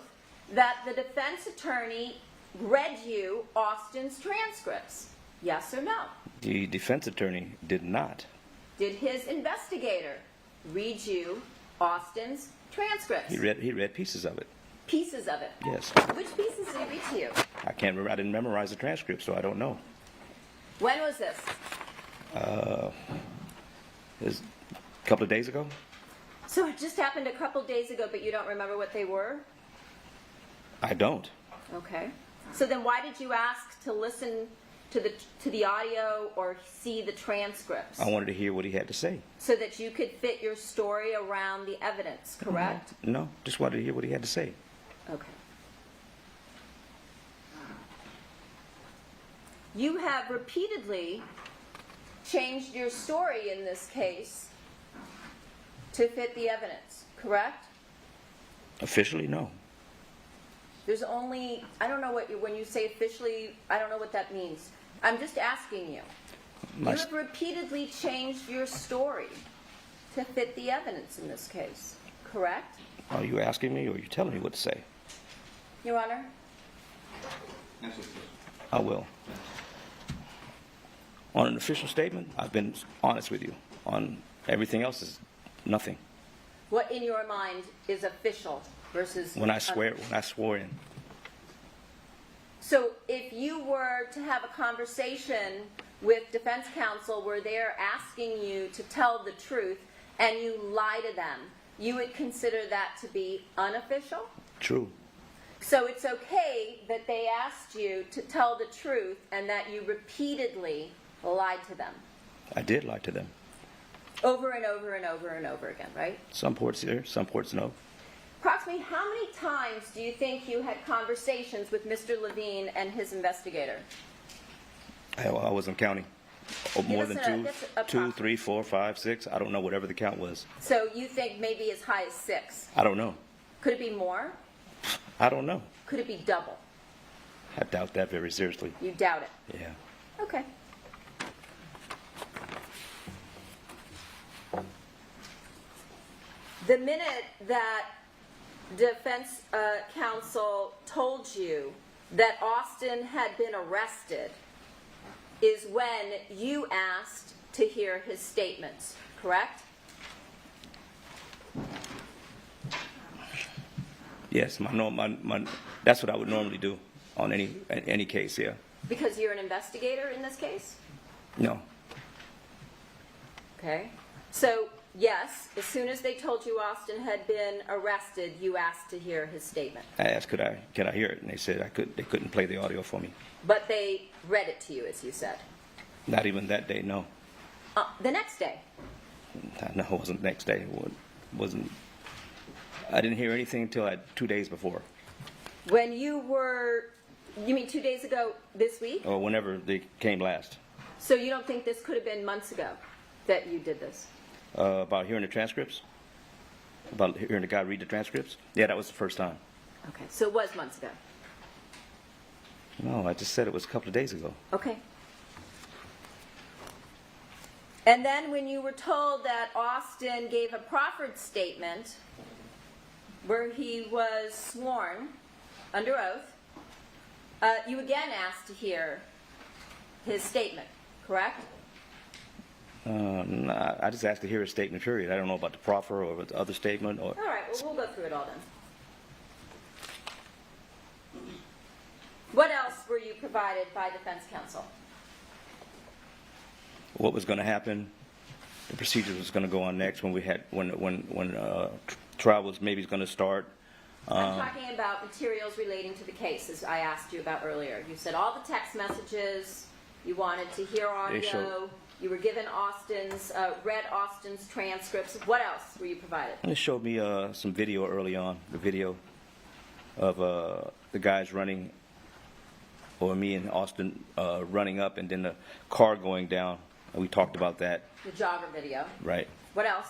that the defense attorney read you Austin's transcripts? Yes or no? The defense attorney did not. Did his investigator read you Austin's transcripts? He read pieces of it. Pieces of it. Yes. Which pieces did he read to you? I can't remember. I didn't memorize the transcript, so I don't know. When was this? It was a couple of days ago. So it just happened a couple days ago, but you don't remember what they were? I don't. Okay. So then why did you ask to listen to the audio or see the transcripts? I wanted to hear what he had to say. So that you could fit your story around the evidence, correct? No, just wanted to hear what he had to say. Okay. You have repeatedly changed your story in this case to fit the evidence, correct? Officially, no. There's only, I don't know when you say officially, I don't know what that means. I'm just asking you. You My- have repeatedly changed your story to fit the evidence in this case, correct? Are you asking me or are you telling me what to say? Your Honor? I will. On an official statement, I've been honest with you. On everything else is nothing. What in your mind is official versus... When I swore in. So if you were to have a conversation with defense counsel where they're asking you to tell the truth and you lie to them, you would consider that to be unofficial? True. So it's okay that they asked you to tell the truth and that you repeatedly lied to them. I did lie to them. Over and over and over and over again, right? Some ports here, some ports no. Approximately how many times do you think you had conversations with Mr. Levine and his investigator? I wasn't counting. More than us a- two, give us a 2, approximate. 3, 4, 5, 6. I don't know, whatever the count was. So you think maybe as high as 6? I don't know. Could it be more? I don't know. Could it be double? I doubt that very seriously. You doubt it. Yeah. Okay. The minute that defense counsel told you that Austin had been arrested is when you asked to hear his statements, correct? Yes, that's what I would normally do on any case, yeah. Because you're an investigator in this case? No. Okay. So, yes, as soon as they told you Austin had been arrested, you asked to hear his statement. I asked, could I hear it? And they said they couldn't play the audio for me. But they read it to you, as you said. Not even that day, no. The next day. No, it wasn't the next day. Wasn't. I didn't hear anything until 2 days before. When you mean 2 days ago this week? Or whenever they came last. So you don't think this could have been months ago that you did this? About hearing the transcripts? About hearing the guy read the transcripts? Yeah, that was the first time. Okay, so it was months ago. No, I just said it was a couple of days ago. Okay. And then when you were told that Austin gave a proffered statement where he was sworn under oath, you again asked to hear his statement, correct? No, I just asked to hear his statement, period. I don't know about the proffer or the other statement. Or. All right, well, we'll go through it all then. What else were you provided by defense counsel? What was going to happen, the procedure was going to go on next when trial was maybe going to start. I'm talking about materials relating to the case, as I asked you about earlier. You said all the text messages, you wanted to hear audio, you were given read Austin's transcripts. What else were you provided? They showed me some video early on, the video of the guys running, or me and Austin running up, and then the car going down. And we talked about that. The jogger video. Right. What else?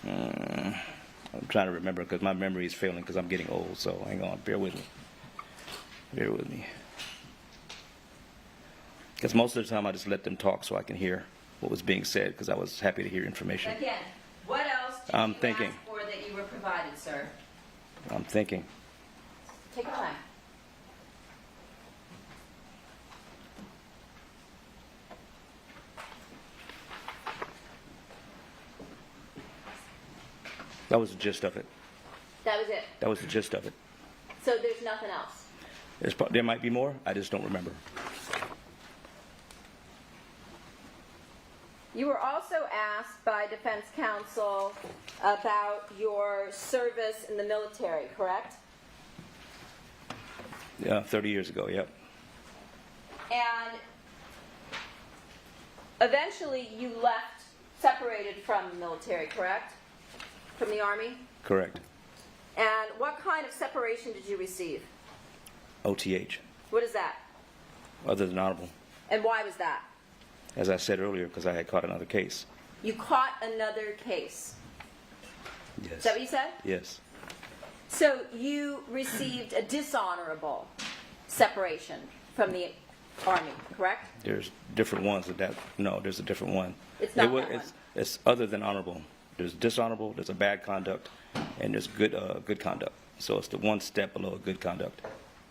I'm trying to remember because my memory is failing because I'm getting old. So hang on, bear with me. Bear with me. Because most of the time I just let them talk so I can hear what was being said because I was happy to hear information. Again, what else did I'm you thinking. ask for that you were provided, sir? I'm thinking. Take your time. That was the gist of it. That was it. That was the gist of it. So there's nothing else? There might be more. I just don't remember. You were also asked by defense counsel about your service in the military, correct? Yeah, 30 years ago, yep. And eventually you left, separated from the military, correct? From the Army? Correct. And what kind of separation did you receive? OTH. What is that? Other than honorable. And why was that? As I said earlier, because I had caught another case. You caught another case. Yes. Is that what you said? Yes. So you received a dishonorable separation from the Army, correct? There's different ones of that. No, there's a different one. It's not that one. It's other than honorable. There's dishonorable, there's a bad conduct, and there's good conduct. So it's the one step below good conduct.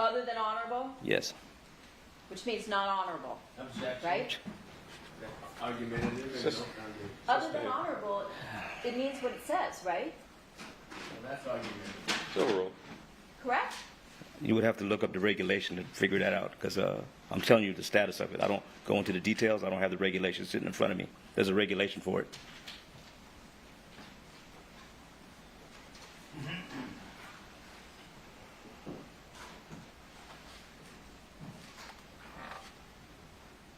Other than honorable, Yes. which means not honorable, Objection. right? Argumentative. Just- Other than honorable, it means what it says, right? That's argumentative. It's overruled. Correct? You would have to look up the regulation to figure that out, because I'm telling you the status of it. I don't go into the details. I don't have the regulation sitting in front of me. There's a regulation for it.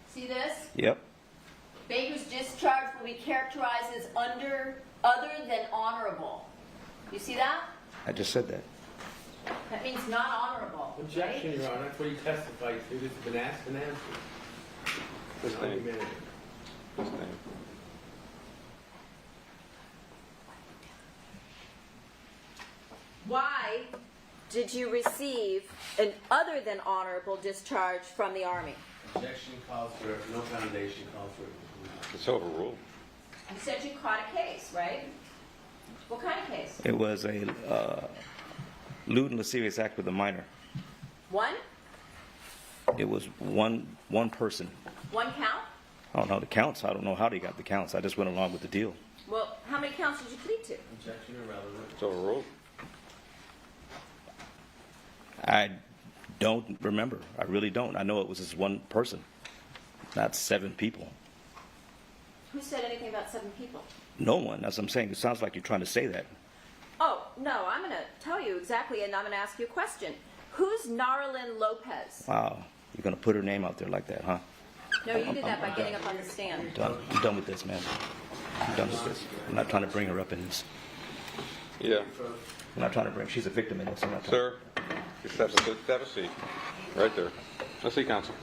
See this? Yep. Baker's discharge will be characterized as other than honorable. You see that? I just said that. That means not honorable. Objection, right? Your Honor. That's what you testified to. This has been asked and answered. His name. Argumentative. His name. Why did you receive an other than honorable discharge from the Army? Objection calls for, no foundation calls for. It's overruled. You said you caught a case, right? What kind of case? It was a lewd and lascivious act with a minor. One? It was one person. One count? I don't know the counts. I don't know how they got the counts. I just went along with the deal. Well, how many counts did you plead to? Objection irrelevant. It's overruled. I don't remember. I really don't. I know it was just one person, not 7 people. Who said anything about 7 people? No one. That's what I'm saying. It sounds like you're trying to say that. Oh, no, I'm going to tell you exactly, and I'm going to ask you a question. Who's Narlin Lopez? Wow. You're going to put her name out there like that, huh? No, you did that by getting up on the stand. I'm done with this, man. I'm done with this. I'm not trying to bring her up in this. Yeah. I'm not trying to bring. She's a victim in this. I'm not trying. Sir, just have a seat. Right there. Let's see, counsel.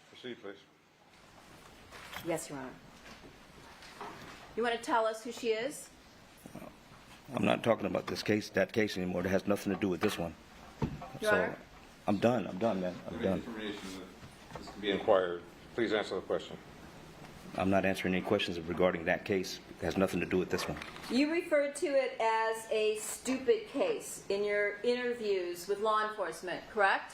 Proceed, please. Yes, Your Honor. You want to tell us who she is? I'm not talking about this case, that case anymore. It has nothing to do with this one. Your Honor? I'm done, man. I'm done. Information that this can be inquired. Please answer the question. I'm not answering any questions regarding that case. It has nothing to do with this one. You referred to it as a stupid case in your interviews with law enforcement, correct?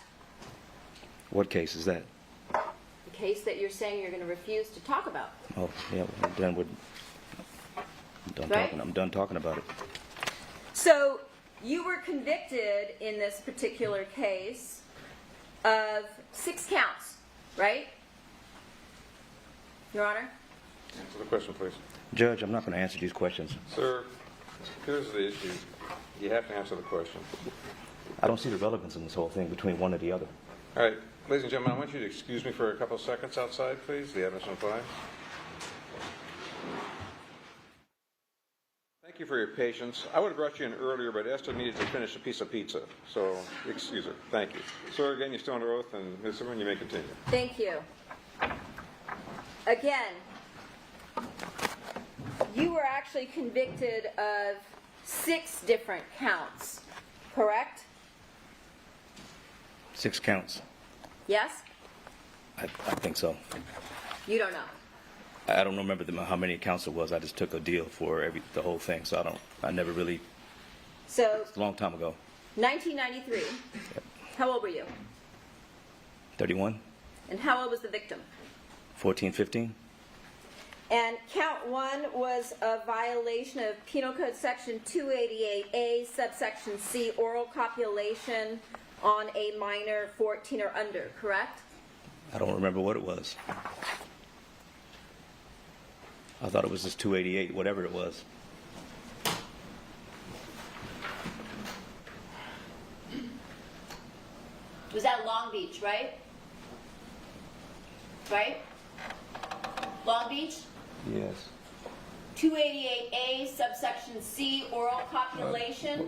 What case is that? The case that you're saying you're going to refuse to talk about. Oh, yeah, I'm done with. Right? I'm done talking about it. So you were convicted in this particular case of 6 counts, right? Your Honor? Answer the question, please. Judge, I'm not going to answer these questions. Sir, here's the issue. You have to answer the question. I don't see the relevance in this whole thing between one or the other. All right, ladies and gentlemen, I want you to excuse me for a couple of seconds outside, please. The evidence on file. Thank you for your patience. I would have brought you in earlier, but Esther needed to finish a piece of pizza, so excuse her. Thank you. Sir, again, you're still under oath, and Ms. Zimmerman, you may continue. Thank you. Again, you were actually convicted of 6 different counts, correct? 6 counts. Yes? I think so. You don't know. I don't remember how many counts it was. I just took a deal for the whole thing, so I never really. So, It's a long time ago. 1993. How old were you? 31, And how old was the victim? 14, 15. And count 1 was a violation of Penal Code Section 288A, subsection C, oral copulation on a minor 14 or under, correct? I don't remember what it was. I thought it was just 288, whatever it was. Was that Long Beach, right? Right? Long Beach? Yes. 288A, subsection C, oral copulation.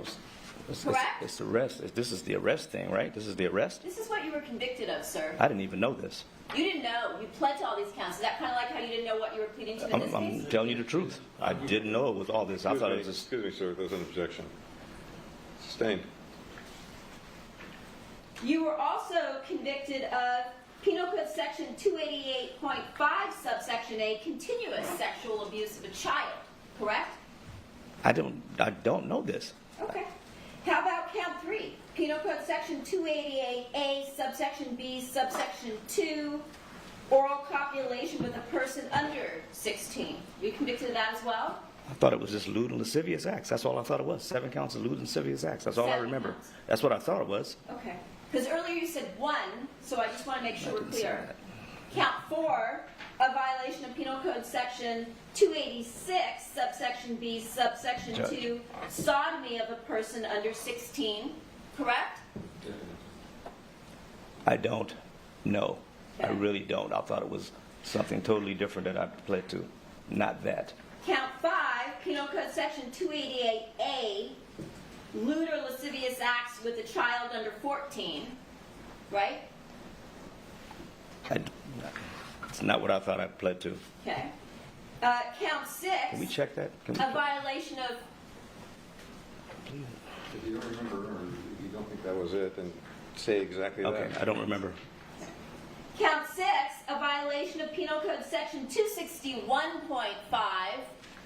Correct? It's arrest. This is the arrest thing, right? This is the arrest? This is what you were convicted of, sir. I didn't even know this. You didn't know. You pled to all these counts. Is that kind of like how you didn't know what you were pleading to in this I'm case? telling you the truth. I didn't know it was all this. I thought it was just. Excuse me, sir, there's an objection. Sustained. You were also convicted of Penal Code Section 288.5, subsection A, continuous sexual abuse of a child, correct? I don't know this. Okay. How about count 3? Penal Code Section 288A, subsection B, subsection 2, oral copulation with a person under 16. Were you convicted of that as well? I thought it was just lewd and lascivious acts. That's all I thought it was. 7 counts of lewd and lascivious acts. That's all I 7 remember. counts. That's what I thought it was. Okay. Because earlier you said 1, so I just want to make sure I we're didn't say clear. that. Count 4, a violation of Penal Code Section 286, subsection B, subsection Judge. 2, sodomy of a person under 16, correct? I don't know. I Okay. really don't. I thought it was something totally different that I pled to. Not that. Count 5, Penal Code Section 288A, lewd or lascivious acts with a child under 14, right? It's not what I thought I pled to. Okay. Count 6, Can we check that? Can we a violation of, If you don't remember, or you don't think that was it, then say exactly Okay, that. I don't remember. Count 6, a violation of Penal Code Section 261.5,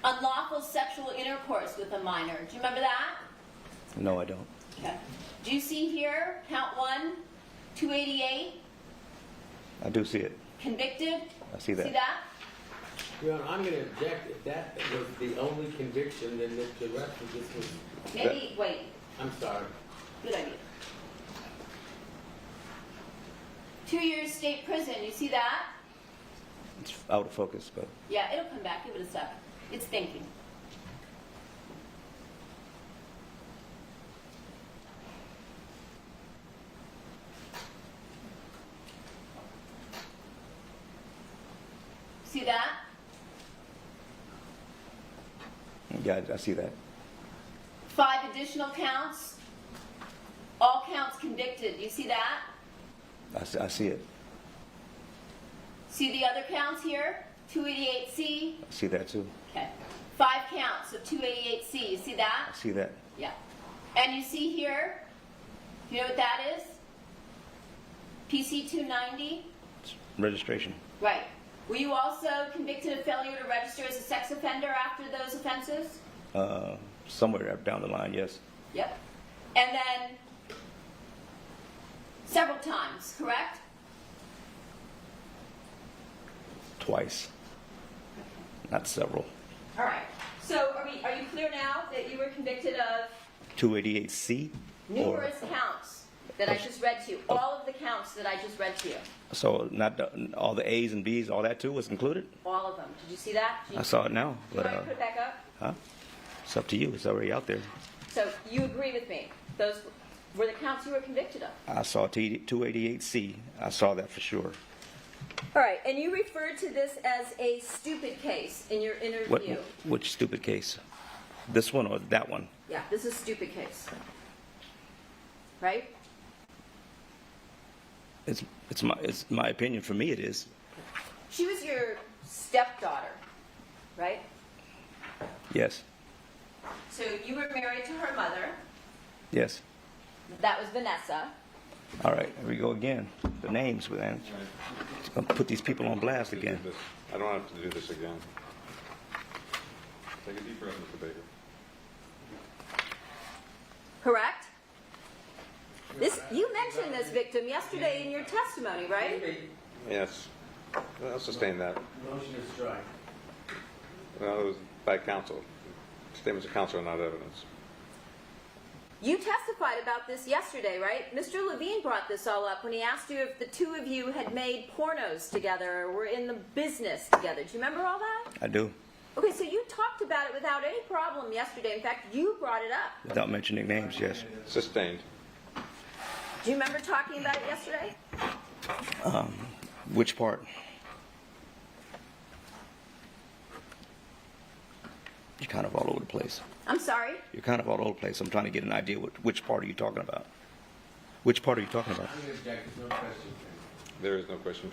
unlawful sexual intercourse with a minor. Do you remember that? No, I don't. Okay. Do you see here, count 1, 288, I do see it. convicted? I see that. See that? Your Honor, I'm going to object. If that was the only conviction, then the rest of this was... Maybe, wait, I'm sorry. good idea. 2 years state prison, you see that? It's out of focus, but Yeah, it'll come back, give it a sec. It's thinking. See that? yeah, I see that. 5 additional counts, all counts convicted, you see that? I see it. See the other counts here? 288C? I see that too. Okay. 5 counts of 288C, you see that? I see that. Yeah. And you see here, you know what that is? PC 290? It's registration. Right. Were you also convicted of failure to register as a sex offender after those offenses? Somewhere down the line, yes. Yep. And then several times, correct? Twice. Not several. All right. So are you clear now that you were convicted of 288C? numerous counts that I just read to you? All of the counts that I just read to you. So not all the A's and B's, all that too was included? All of them. Did you see that? I saw it now, Do you but want me to put it back up? huh? It's up to you. It's already out there. So you agree with me? Those were the counts you were convicted of. I saw 288C. I saw that for sure. All right. And you referred to this as a stupid case in your interview. Which stupid case? This one or that one? Yeah, this is a stupid case. Right? It's my opinion. For me, it is. She was your stepdaughter, right? Yes. So you were married to her mother. Yes. That was Vanessa. All right. Here we go again. The names, man. It's gonna put these people on blast again. I don't have to do this again. Take a deep breath, Mr. Baker. Correct? You mentioned this victim yesterday in your testimony, right? Yes. I'll sustain that. Motion to strike. Well, it was by counsel. Statements of counsel are not evidence. You testified about this yesterday, right? Mr. Levine brought this all up when he asked you if the two of you had made pornos together or were in the business together. Do you remember all that? I do. Okay, so you talked about it without any problem yesterday. In fact, you brought it up. Without mentioning names, yes. Sustained. Do you remember talking about it yesterday? Which part? You're kind of all over the place. I'm sorry? You're kind of all over the place. I'm trying to get an idea which part are you talking about? Which part are you talking about? I'm going to object. There's no question. There is no question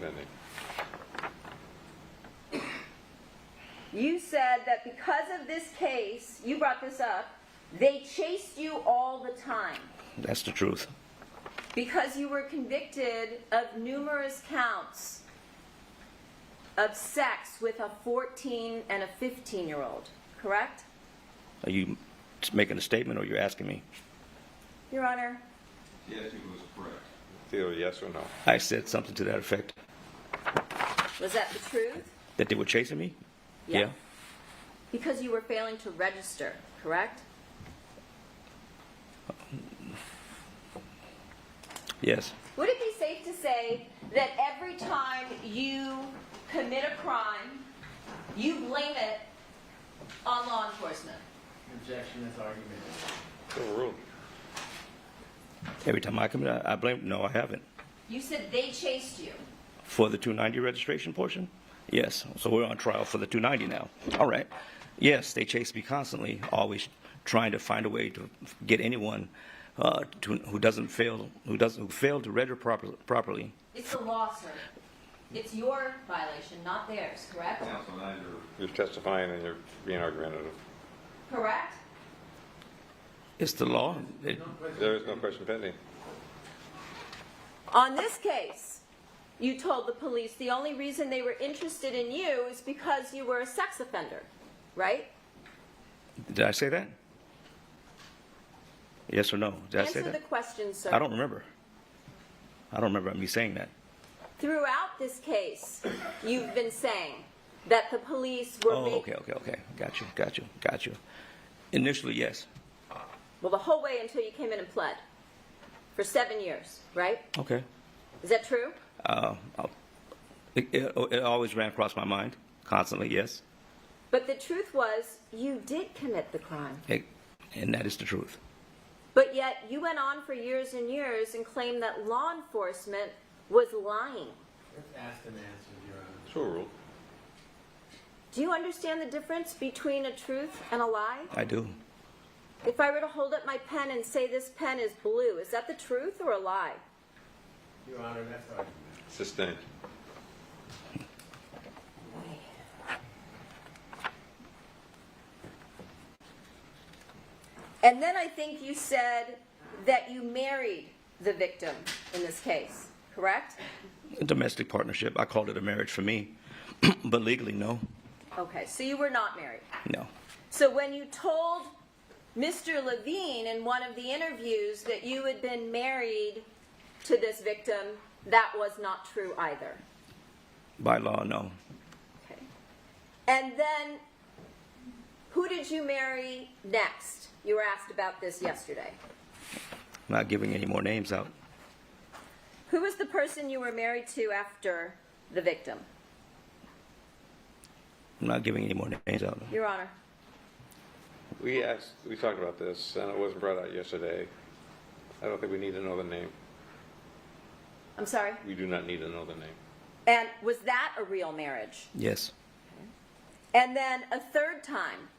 pending. You said that because of this case, you brought this up, they chased you all the time. That's the truth. Because you were convicted of numerous counts of sex with a 14 and a 15-year-old, correct? Are you making a statement or you're asking me? Your Honor, Yes, he was correct. Either yes or no. I said something to that effect. was that the truth? That they were chasing me? Yeah. Because you were failing to register, correct? Yes. Would it be safe to say that every time you commit a crime, you blame it on law enforcement? Objection is argument. Overruled. Every time I come in, I blame. No, I haven't. You said they chased you. For the 290 registration portion? Yes. So we're on trial for the 290 now. All right. Yes, they chase me constantly, always trying to find a way to get anyone who failed to register properly. It's the law, sir. It's your violation, not theirs, correct? Counsel, now you're testifying and you're being argumentative. Correct? It's the law. There is no question pending. On this case, you told the police the only reason they were interested in you is because you were a sex offender, right? Did I say that? Yes or no? Did I say Answer that? the question, sir. I don't remember. I don't remember me saying that. Throughout this case, you've been saying that the police were... Oh, okay. Got you. Initially, yes. Well, the whole way until you came in and pled. For 7 years, right? Okay. Is that true? It always ran across my mind, constantly, yes. But the truth was, you did commit the crime. And that is the truth. But yet, you went on for years and years and claimed that law enforcement was lying. Let's ask and answer, Your Honor. It's overruled. Do you understand the difference between a truth and a lie? I do. If I were to hold up my pen and say this pen is blue, is that the truth or a lie? Your Honor, that's argument. Sustained. And then I think you said that you married the victim in this case, correct? A domestic partnership. I called it a marriage for me. But legally, no. Okay, so you were not married. No. So when you told Mr. Levine in one of the interviews that you had been married to this victim, that was not true either. By law, no. Okay. And then, who did you marry next? You were asked about this yesterday. I'm not giving any more names out. Who was the person you were married to after the victim? I'm not giving any more names out. Your Honor. We talked about this, and it wasn't brought out yesterday. I don't think we need to know the name. I'm sorry? We do not need to know the name. And was that a real marriage? Yes. And then a third time,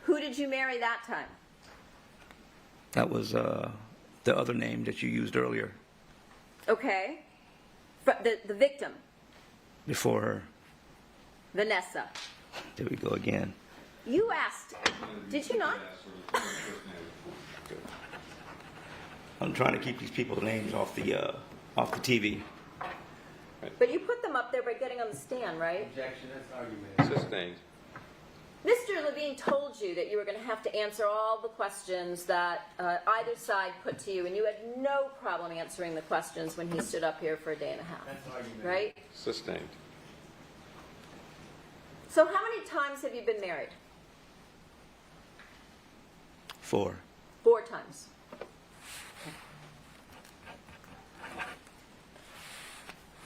who did you marry that time? That was the other name that you used earlier. Okay. The victim, Before her. Vanessa. There we go again. You asked, did you not? I'm trying to keep these people's names off the TV. But you put them up there by getting on the stand, right? Objection, that's argument. Sustained. Mr. Levine told you that you were going to have to answer all the questions that either side put to you, and you had no problem answering the questions when he stood up here for a day and a half. That's argument. Right? Sustained. So how many times have you been married? 4. 4 times.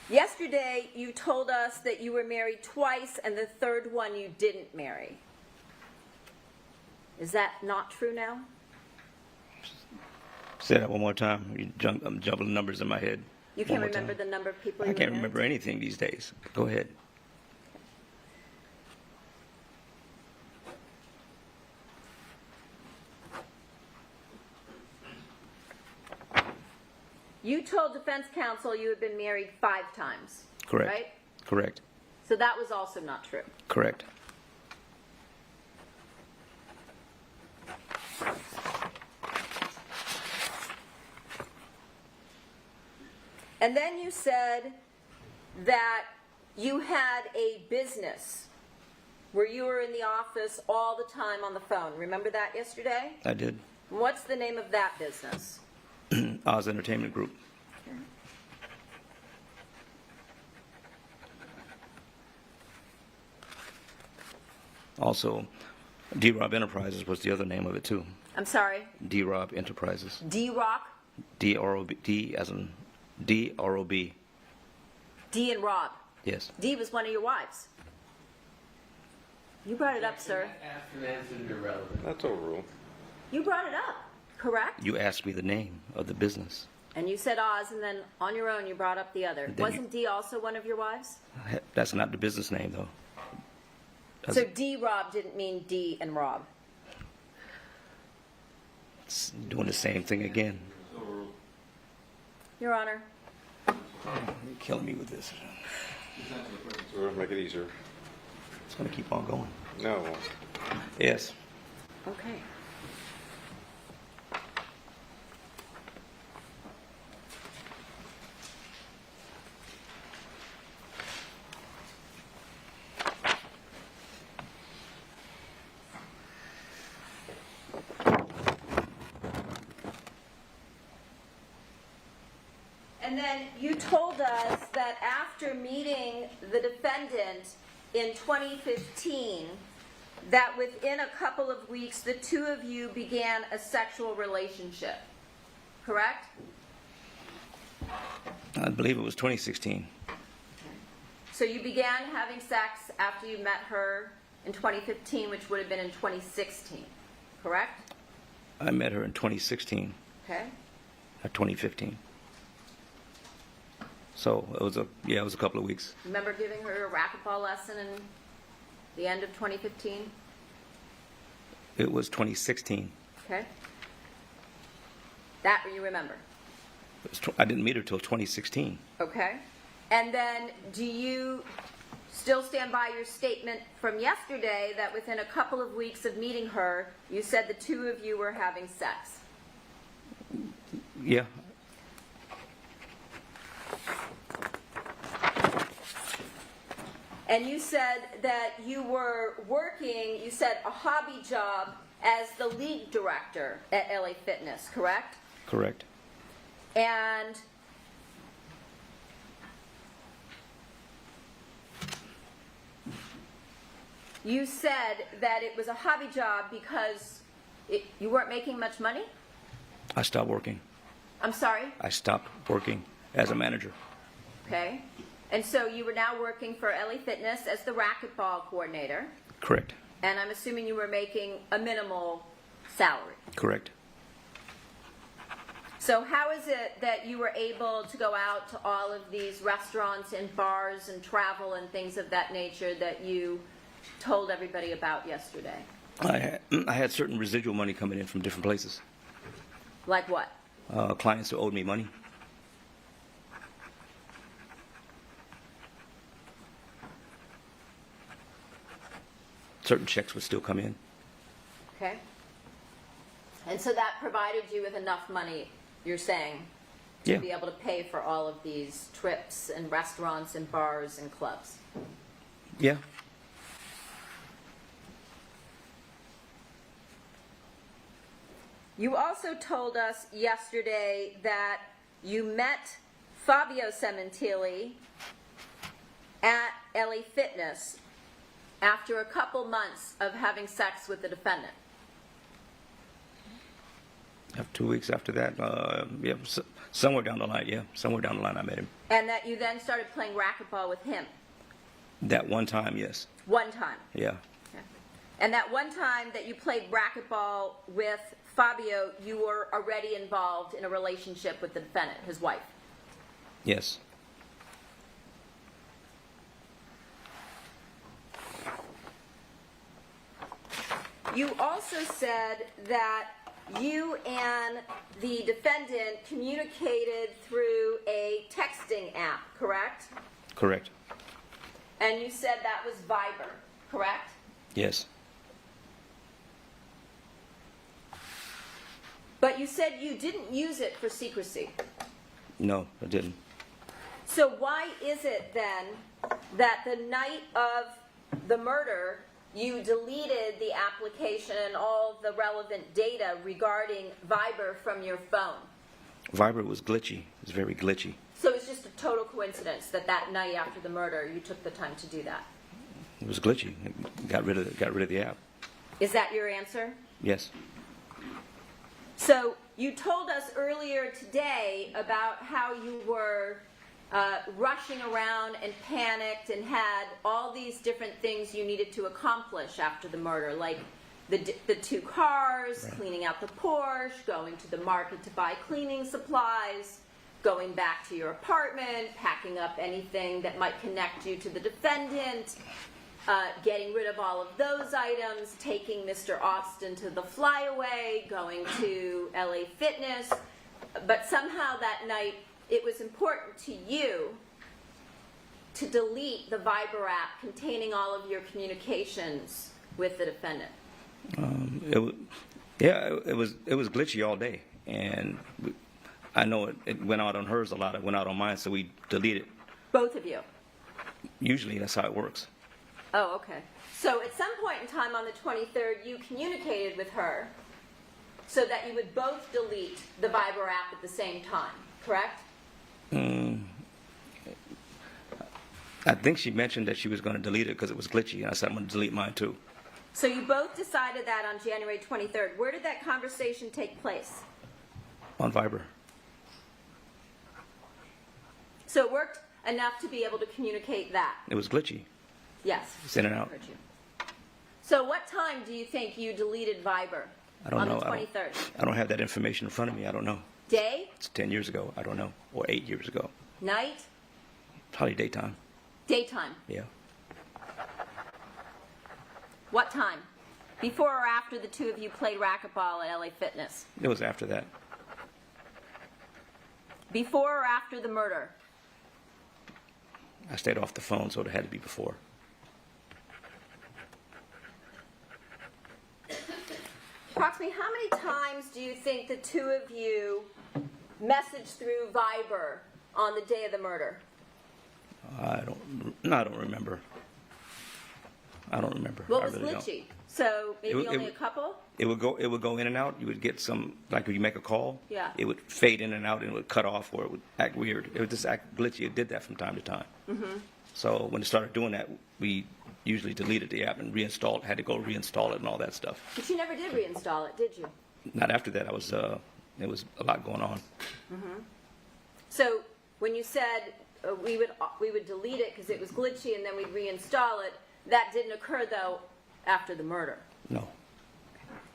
Yesterday, you told us that you were married twice, and the third one you didn't marry. Is that not true now? Say that one more time. I'm jumping numbers in my head. You One can't more remember time. the number of people I you were can't married remember to? anything these days. Go ahead. You told defense counsel you had been married 5 times. Correct. Right? Correct. So that was also not true. Correct. And then you said that you had a business where you were in the office all the time on the phone. Remember that yesterday? I did. What's the name of that business? Oz Entertainment Group. Also, D-Rob Enterprises was the other name of it too. I'm sorry? D-Rob Enterprises. D-Rock? D-R-O-B. D as in D-R-O-B. D and Rob. Yes. D was one of your wives. You brought it up, sir. Asked and answered irrelevant. That's overruled. You brought it up, correct? You asked me the name of the business. And you said Oz, and then on your own you brought up the other. Then Wasn't D also one of your wives? That's not the business name, though. So D-Rob didn't mean D and Rob. It's doing the same thing again. Your Honor. You're killing me with this. So we'll make it easier. It's going to keep on going. No, it won't. Yes. Okay. and then you told us that after meeting the defendant in 2015, that within a couple of weeks, the two of you began a sexual relationship, correct? I believe it was 2016. So you began having sex after you met her in 2015, which would have been in 2016, correct? I met her in 2016, Okay. not 2015. So it was a couple of weeks. Remember giving her a racquetball lesson in the end of 2015? It was 2016. Okay. That you remember? I didn't meet her till 2016. Okay. And then do you still stand by your statement from yesterday that within a couple of weeks of meeting her, you said the two of you were having sex? Yeah. And you said that you were working, you said a hobby job as the league director at LA Fitness, correct? Correct. And you said that it was a hobby job because you weren't making much money? I stopped working. I'm sorry? I stopped working as a manager. Okay. And so you were now working for LA Fitness as the racquetball coordinator. Correct. And I'm assuming you were making a minimal salary. Correct. So how is it that you were able to go out to all of these restaurants and bars and travel and things of that nature that you told everybody about yesterday? I had certain residual money coming in from different places. Like what? Clients who owed me money. Certain checks would still come in. Okay. And so that provided you with enough money, you're saying, to Yeah. be able to pay for all of these trips and restaurants and bars and clubs. Yeah. You also told us yesterday that you met Fabio Sementilli at LA Fitness after a couple months of having sex with the defendant. After 2 weeks after that, yeah, somewhere down the line, I met him. And that you then started playing racquetball with him. That one time, yes. One time. Yeah. Okay. And that one time that you played racquetball with Fabio, you were already involved in a relationship with the defendant, his wife. Yes. You also said that you and the defendant communicated through a texting app, correct? Correct. And you said that was Viber, correct? Yes. But you said you didn't use it for secrecy. No, I didn't. So why is it then that the night of the murder, you deleted the application and all the relevant data regarding Viber from your phone? Viber was glitchy. It was very glitchy. So it's just a total coincidence that that night after the murder, you took the time to do that. It was glitchy. Got rid of the app. Is that your answer? Yes. So you told us earlier today about how you were rushing around and panicked and had all these different things you needed to accomplish after the murder, like the two cars, Right. cleaning out the Porsche, going to the market to buy cleaning supplies, going back to your apartment, packing up anything that might connect you to the defendant, getting rid of all of those items, taking Mr. Austin to the flyaway, going to LA Fitness. But somehow that night, it was important to you to delete the Viber app containing all of your communications with the defendant. It was glitchy all day, and I know it went out on hers a lot. It went out on mine, so we deleted. Both of you? Usually that's how it works. Oh, okay. So at some point in time on the 23rd, you communicated with her so that you would both delete the Viber app at the same time, correct? I think she mentioned that she was going to delete it because it was glitchy, and I said I'm going to delete mine too. So you both decided that on January 23rd. Where did that conversation take place? On Viber. So it worked enough to be able to communicate that? It was glitchy. Yes. It's in and out. Heard you. So what time do you think you deleted Viber? I don't know. On the 23rd? I don't have that information in front of me. I don't know. Day? It's 10 years ago. I don't know. Or 8 years ago. Night? Probably daytime. Daytime. Yeah. What time? Before or after the two of you played racquetball at LA Fitness? It was after that. Before or after the murder? I stayed off the phone, so it had to be before. Approximately how many times do you think the two of you messaged through Viber on the day of the murder? I don't remember. I don't remember. What I was really glitchy? don't. So maybe It only a couple? It would go in and out. You would get some, like when you make a call. Yeah. It would fade in and out, and it would cut off, or it would act weird. It would just act glitchy. It did that from time to time. Mm-hmm. So when it started doing that, we usually deleted the app and reinstalled. Had to go reinstall it and all that stuff. But you never did reinstall it, did you? Not after that. It was a lot going on. So when you said we would delete it because it was glitchy and then we'd reinstall it, that didn't occur though after the murder. No.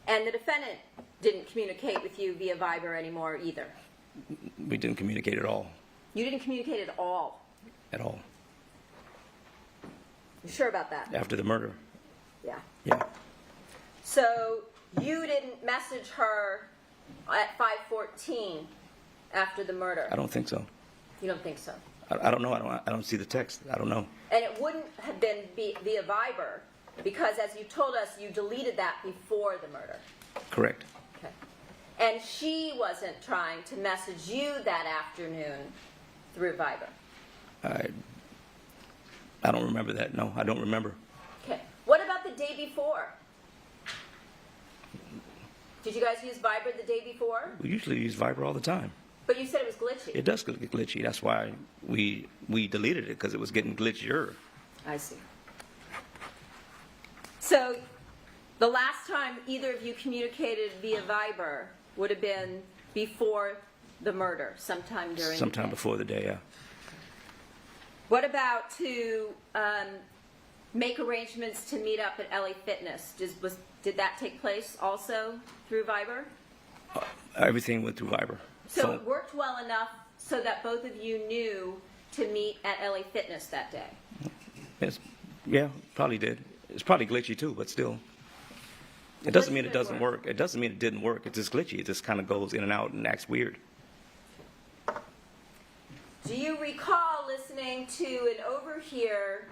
And the defendant didn't communicate with you via Viber anymore either. We didn't communicate at all. You didn't communicate at all. At all. You sure about that? After the murder. Yeah. Yeah. So you didn't message her at 5:14 after the murder. I don't think so. You don't think so? I don't know. I don't see the text. I don't know. And it wouldn't have been via Viber because, as you told us, you deleted that before the murder. Correct. Okay. And she wasn't trying to message you that afternoon through Viber. I don't remember that. No, I don't remember. Okay. What about the day before? Did you guys use Viber the day before? We usually use Viber all the time. But you said it was glitchy. It does get glitchy. That's why we deleted it, because it was getting glitchier. I see. So the last time either of you communicated via Viber would have been before the murder, sometime during Sometime the day. before the day, yeah. What about to make arrangements to meet up at LA Fitness? Did that take place also through Viber? Everything went through Viber. So Phone. it worked well enough so that both of you knew to meet at LA Fitness that day? Yeah, probably did. It's probably glitchy too, but still. It doesn't mean it doesn't work. It doesn't mean it didn't work. It's just glitchy. It just kind of goes in and out and acts weird. Do you recall listening to an overhear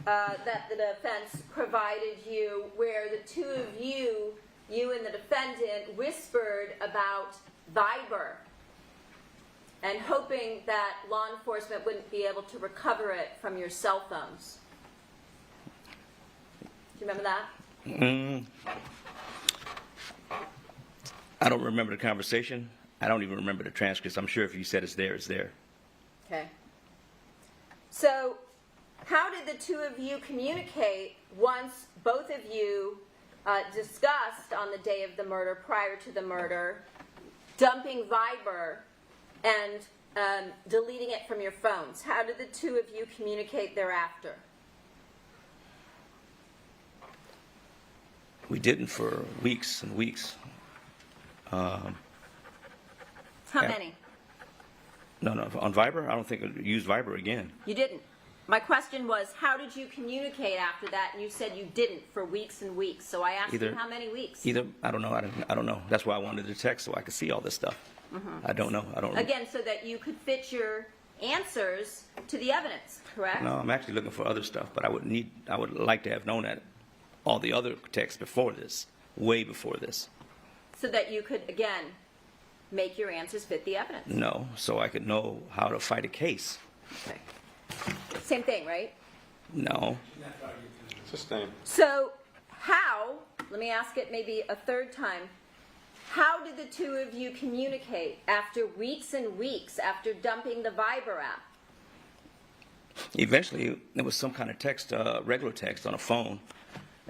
that the defense provided you where the two of you and the defendant, whispered about Viber and hoping that law enforcement wouldn't be able to recover it from your cell phones? Do you remember that? I don't remember the conversation. I don't even remember the transcripts. I'm sure if you said it's there, it's there. Okay. So, how did the two of you communicate once both of you discussed on the day of the murder, prior to the murder, dumping Viber and deleting it from your phones? How did the two of you communicate thereafter? We didn't for weeks and weeks. How many? No, on Viber? I don't think I used Viber again. You didn't. My question was, how did you communicate after that? And you said you didn't for weeks and weeks. So I asked you how many weeks. I don't know. I don't know. That's why I wanted the text so I could see all this stuff. I don't know. I don't know. Again, so that you could fit your answers to the evidence, correct? No, I'm actually looking for other stuff, but I would like to have known that all the other texts before this, way before this. So that you could, again, make your answers fit the evidence. No, so I could know how to fight a case. Okay. Same thing, right? No. It's the same. So how, let me ask it maybe a third time, how did the two of you communicate after weeks and weeks after dumping the Viber app? Eventually, there was some kind of text, regular text on a phone,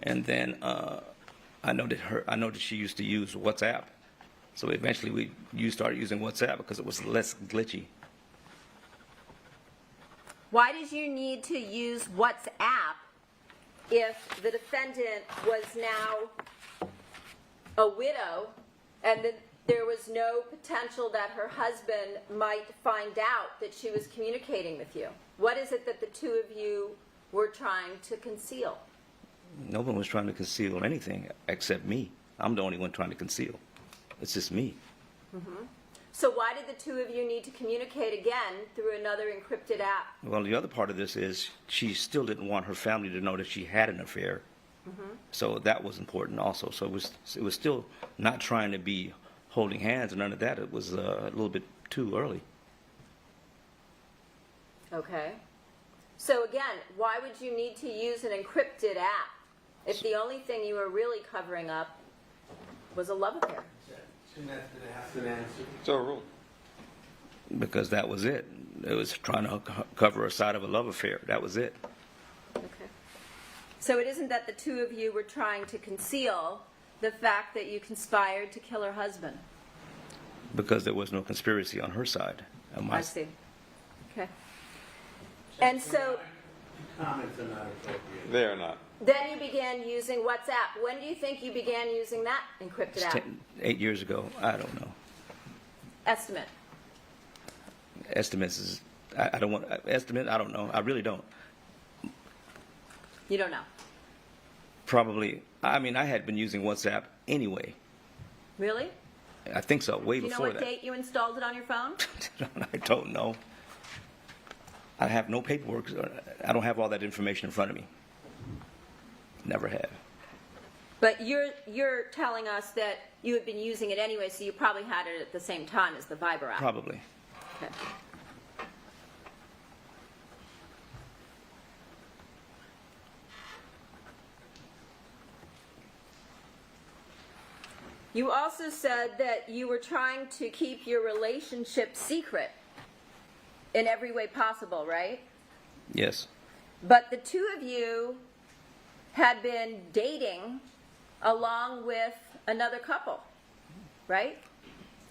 and then I know that she used to use WhatsApp. So eventually, you started using WhatsApp because it was less glitchy. Why did you need to use WhatsApp if the defendant was now a widow and that there was no potential that her husband might find out that she was communicating with you? What is it that the two of you were trying to conceal? No one was trying to conceal anything except me. I'm the only one trying to conceal. It's just me. Mm-hmm. So why did the two of you need to communicate again through another encrypted app? Well, the other part of this is she still didn't want her family to know that she had an affair. Mm-hmm. So that was important also. So it was still not trying to be holding hands or none of that. It was a little bit too early. Okay. So again, why would you need to use an encrypted app if the only thing you were really covering up was a love affair? Shouldn't that have an answer? It's overruled. Because that was it. It was trying to cover a side of a love affair. That was it. Okay. So it isn't that the two of you were trying to conceal the fact that you conspired to kill her husband? Because there was no conspiracy on her side. I see. Okay. And so Comments are not appropriate. They are not. then you began using WhatsApp. When do you think you began using that encrypted app? 8 years ago. I don't know. Estimate. Estimates is, I don't want, estimate, I don't know. I really don't. You don't know. Probably, I mean, I had been using WhatsApp anyway. Really? I think so, way Do you know before what that. date you installed it on your phone? I don't know. I have no paperwork. I don't have all that information in front of me. Never have. But you're telling us that you had been using it anyway, so you probably had it at the same time as the Viber app. Probably. Okay. You also said that you were trying to keep your relationship secret in every way possible, right? Yes. But the two of you had been dating along with another couple, right?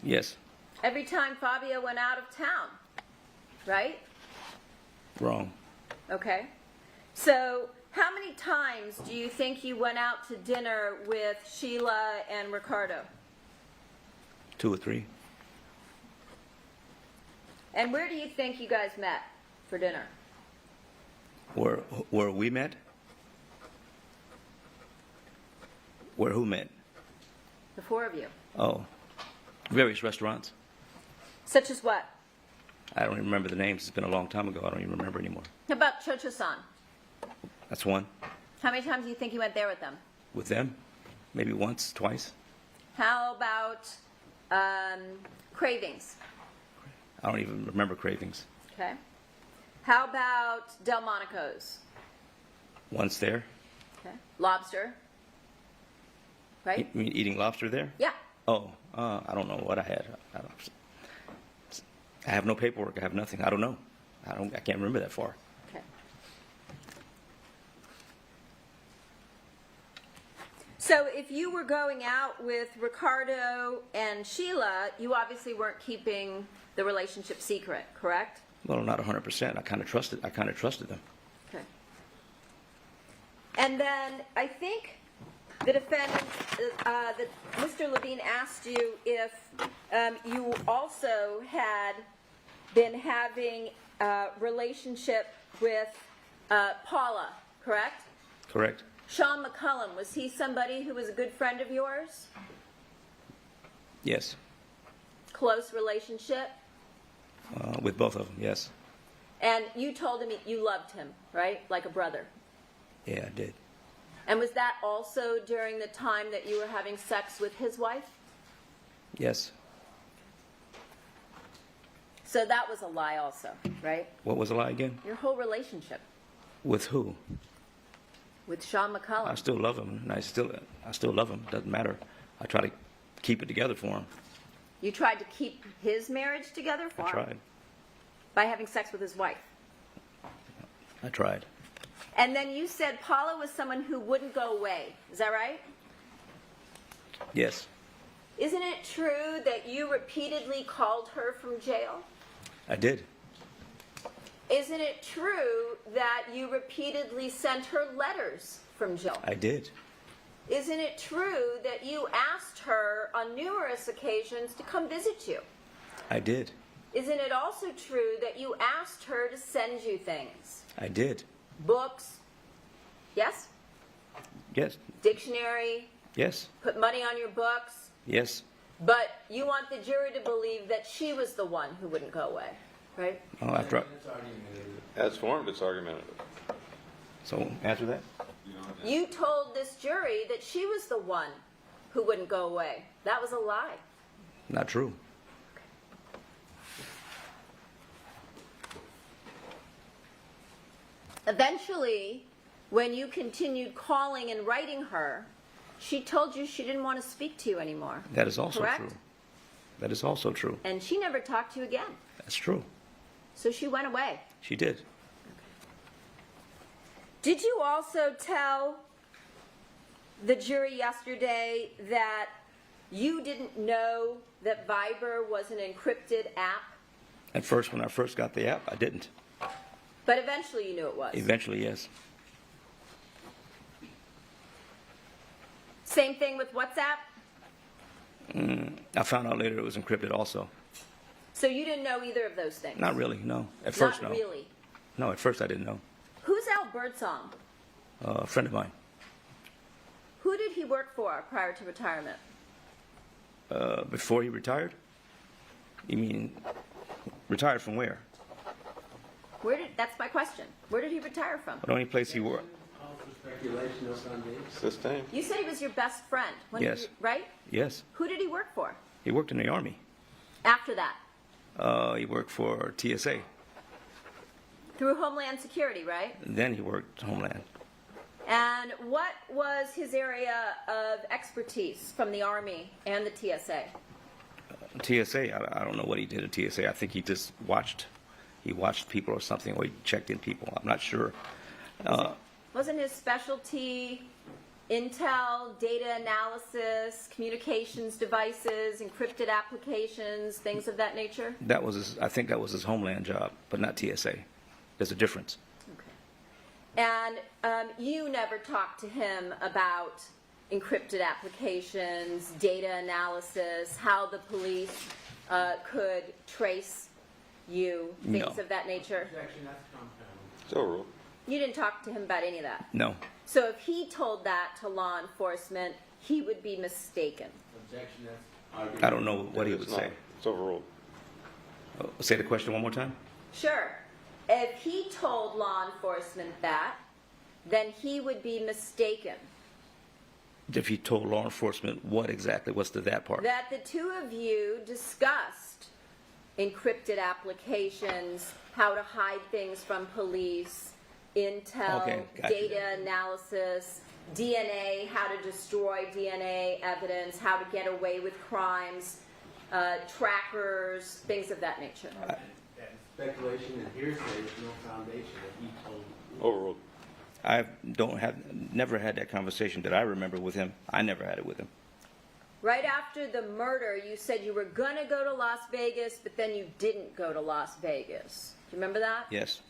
Yes. Every time Fabio went out of town, right? Wrong. Okay. So how many times do you think you went out to dinner with Sheila and Ricardo? 2 or 3. And where do you think you guys met for dinner? Where we met? Where who met? The four of you. Oh, various restaurants. Such as what? I don't even remember the names. It's been a long time ago. I don't even remember anymore. How about Chocho-san? That's one. How many times do you think you went there with them? With them? Maybe once, twice. How about Cravings? I don't even remember Cravings. Okay. How about Delmonico's? Once there. Okay. Lobster? Right? You mean eating lobster there? Yeah. Oh, I don't know what I had. I have no paperwork. I have nothing. I don't know. I can't remember that far. Okay. So if you were going out with Ricardo and Sheila, you obviously weren't keeping the relationship secret, correct? Well, not 100%. I kind of trusted them. Okay. And then I think the defendant, Mr. Levine asked you if you also had been having a relationship with Paula, correct? Correct. Sean McCullum, was he somebody who was a good friend of yours? Yes. Close relationship? With both of them, yes. And you told him you loved him, right? Like a brother. Yeah, I did. And was that also during the time that you were having sex with his wife? Yes. So that was a lie also, right? What was the lie again? Your whole relationship With who? with Sean McCullum. I still love him, and I still love him. Doesn't matter. I try to keep it together for him. You tried to keep his marriage together for I him? tried. By having sex with his wife. I tried. And then you said Paula was someone who wouldn't go away. Is that right? Yes, Isn't it true that you repeatedly called her from jail? I did. Isn't it true that you repeatedly sent her letters from jail? I did. Isn't it true that you asked her on numerous occasions to come visit you? I did. Isn't it also true that you asked her to send you things? I did. Books? Yes? Yes. Dictionary? Yes. Put money on your books? Yes. But you want the jury to believe that she was the one who wouldn't go away, right? Oh, after. As formed, it's argumentative. So answer that. You told this jury that she was the one who wouldn't go away. That was a lie. Not true. Eventually, when you continued calling and writing her, she told you she didn't want to speak to you anymore. That is also Correct? true. That is also true. And she never talked to you again. That's true. So she went away. She did. Did you also tell the jury yesterday that you didn't know that Viber was an encrypted app, At first, when I first got the app, I didn't. but eventually you knew it was? Eventually, yes. Same thing with WhatsApp? I found out later it was encrypted also. So you didn't know either of those things? Not really, no. At first, Not no. really. No, at first I didn't know. Who's Al Birdsong? A friend of mine. Who did he work for prior to retirement? Before he retired? You mean, retired from where? That's my question. Where did he retire from? The only place he worked. Speculation or something. Sustained. You said he was your best friend. Yes. Right? Yes. Who did he work for He worked in the Army. after that? He worked for TSA. Through Homeland Security, right? Then he worked Homeland. And what was his area of expertise from the Army and the TSA? TSA, I don't know what he did at TSA. I think he just watched. He watched people or something, or he checked in people. I'm not sure. Wasn't his specialty intel, data analysis, communications devices, encrypted applications, things of that nature? That was his, I think that was his Homeland job, but not TSA. There's a difference. And you never talked to him about encrypted applications, data analysis, how the police could trace you, things No. of that nature? It's overruled. You didn't talk to him about any of that. No. So if he told that to law enforcement, he would be mistaken. I don't know what he It's would not. say. It's overruled. Say the question one more time. Sure. If he told law enforcement that, then he would be mistaken. If he told law enforcement what exactly? What's the that part? That the two of you discussed encrypted applications, how to hide things from police, intel, Okay, gotcha. data analysis, DNA, how to destroy DNA evidence, how to get away with crimes, trackers, things of that nature. That speculation and hearsay with no foundation that he told. Overruled. I never had that conversation that I remember with him. I never had it with him. Right after the murder, you said you were going to go to Las Vegas, but then you didn't go to Las Vegas. Do you remember that? Yes.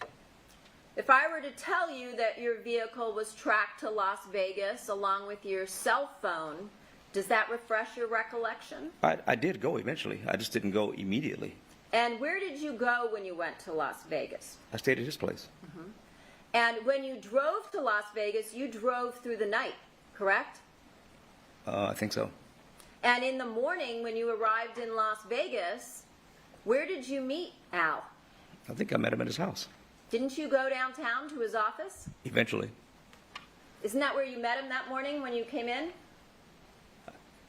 If I were to tell you that your vehicle was tracked to Las Vegas along with your cell phone, does that refresh your recollection? I did go eventually. I just didn't go immediately. And where did you go when you went to Las Vegas? I stayed at his place. And when you drove to Las Vegas, you drove through the night, correct? I think so. And in the morning, when you arrived in Las Vegas, where did you meet Al? I think I met him at his house. Didn't you go downtown to his office? Eventually. Isn't that where you met him that morning when you came in?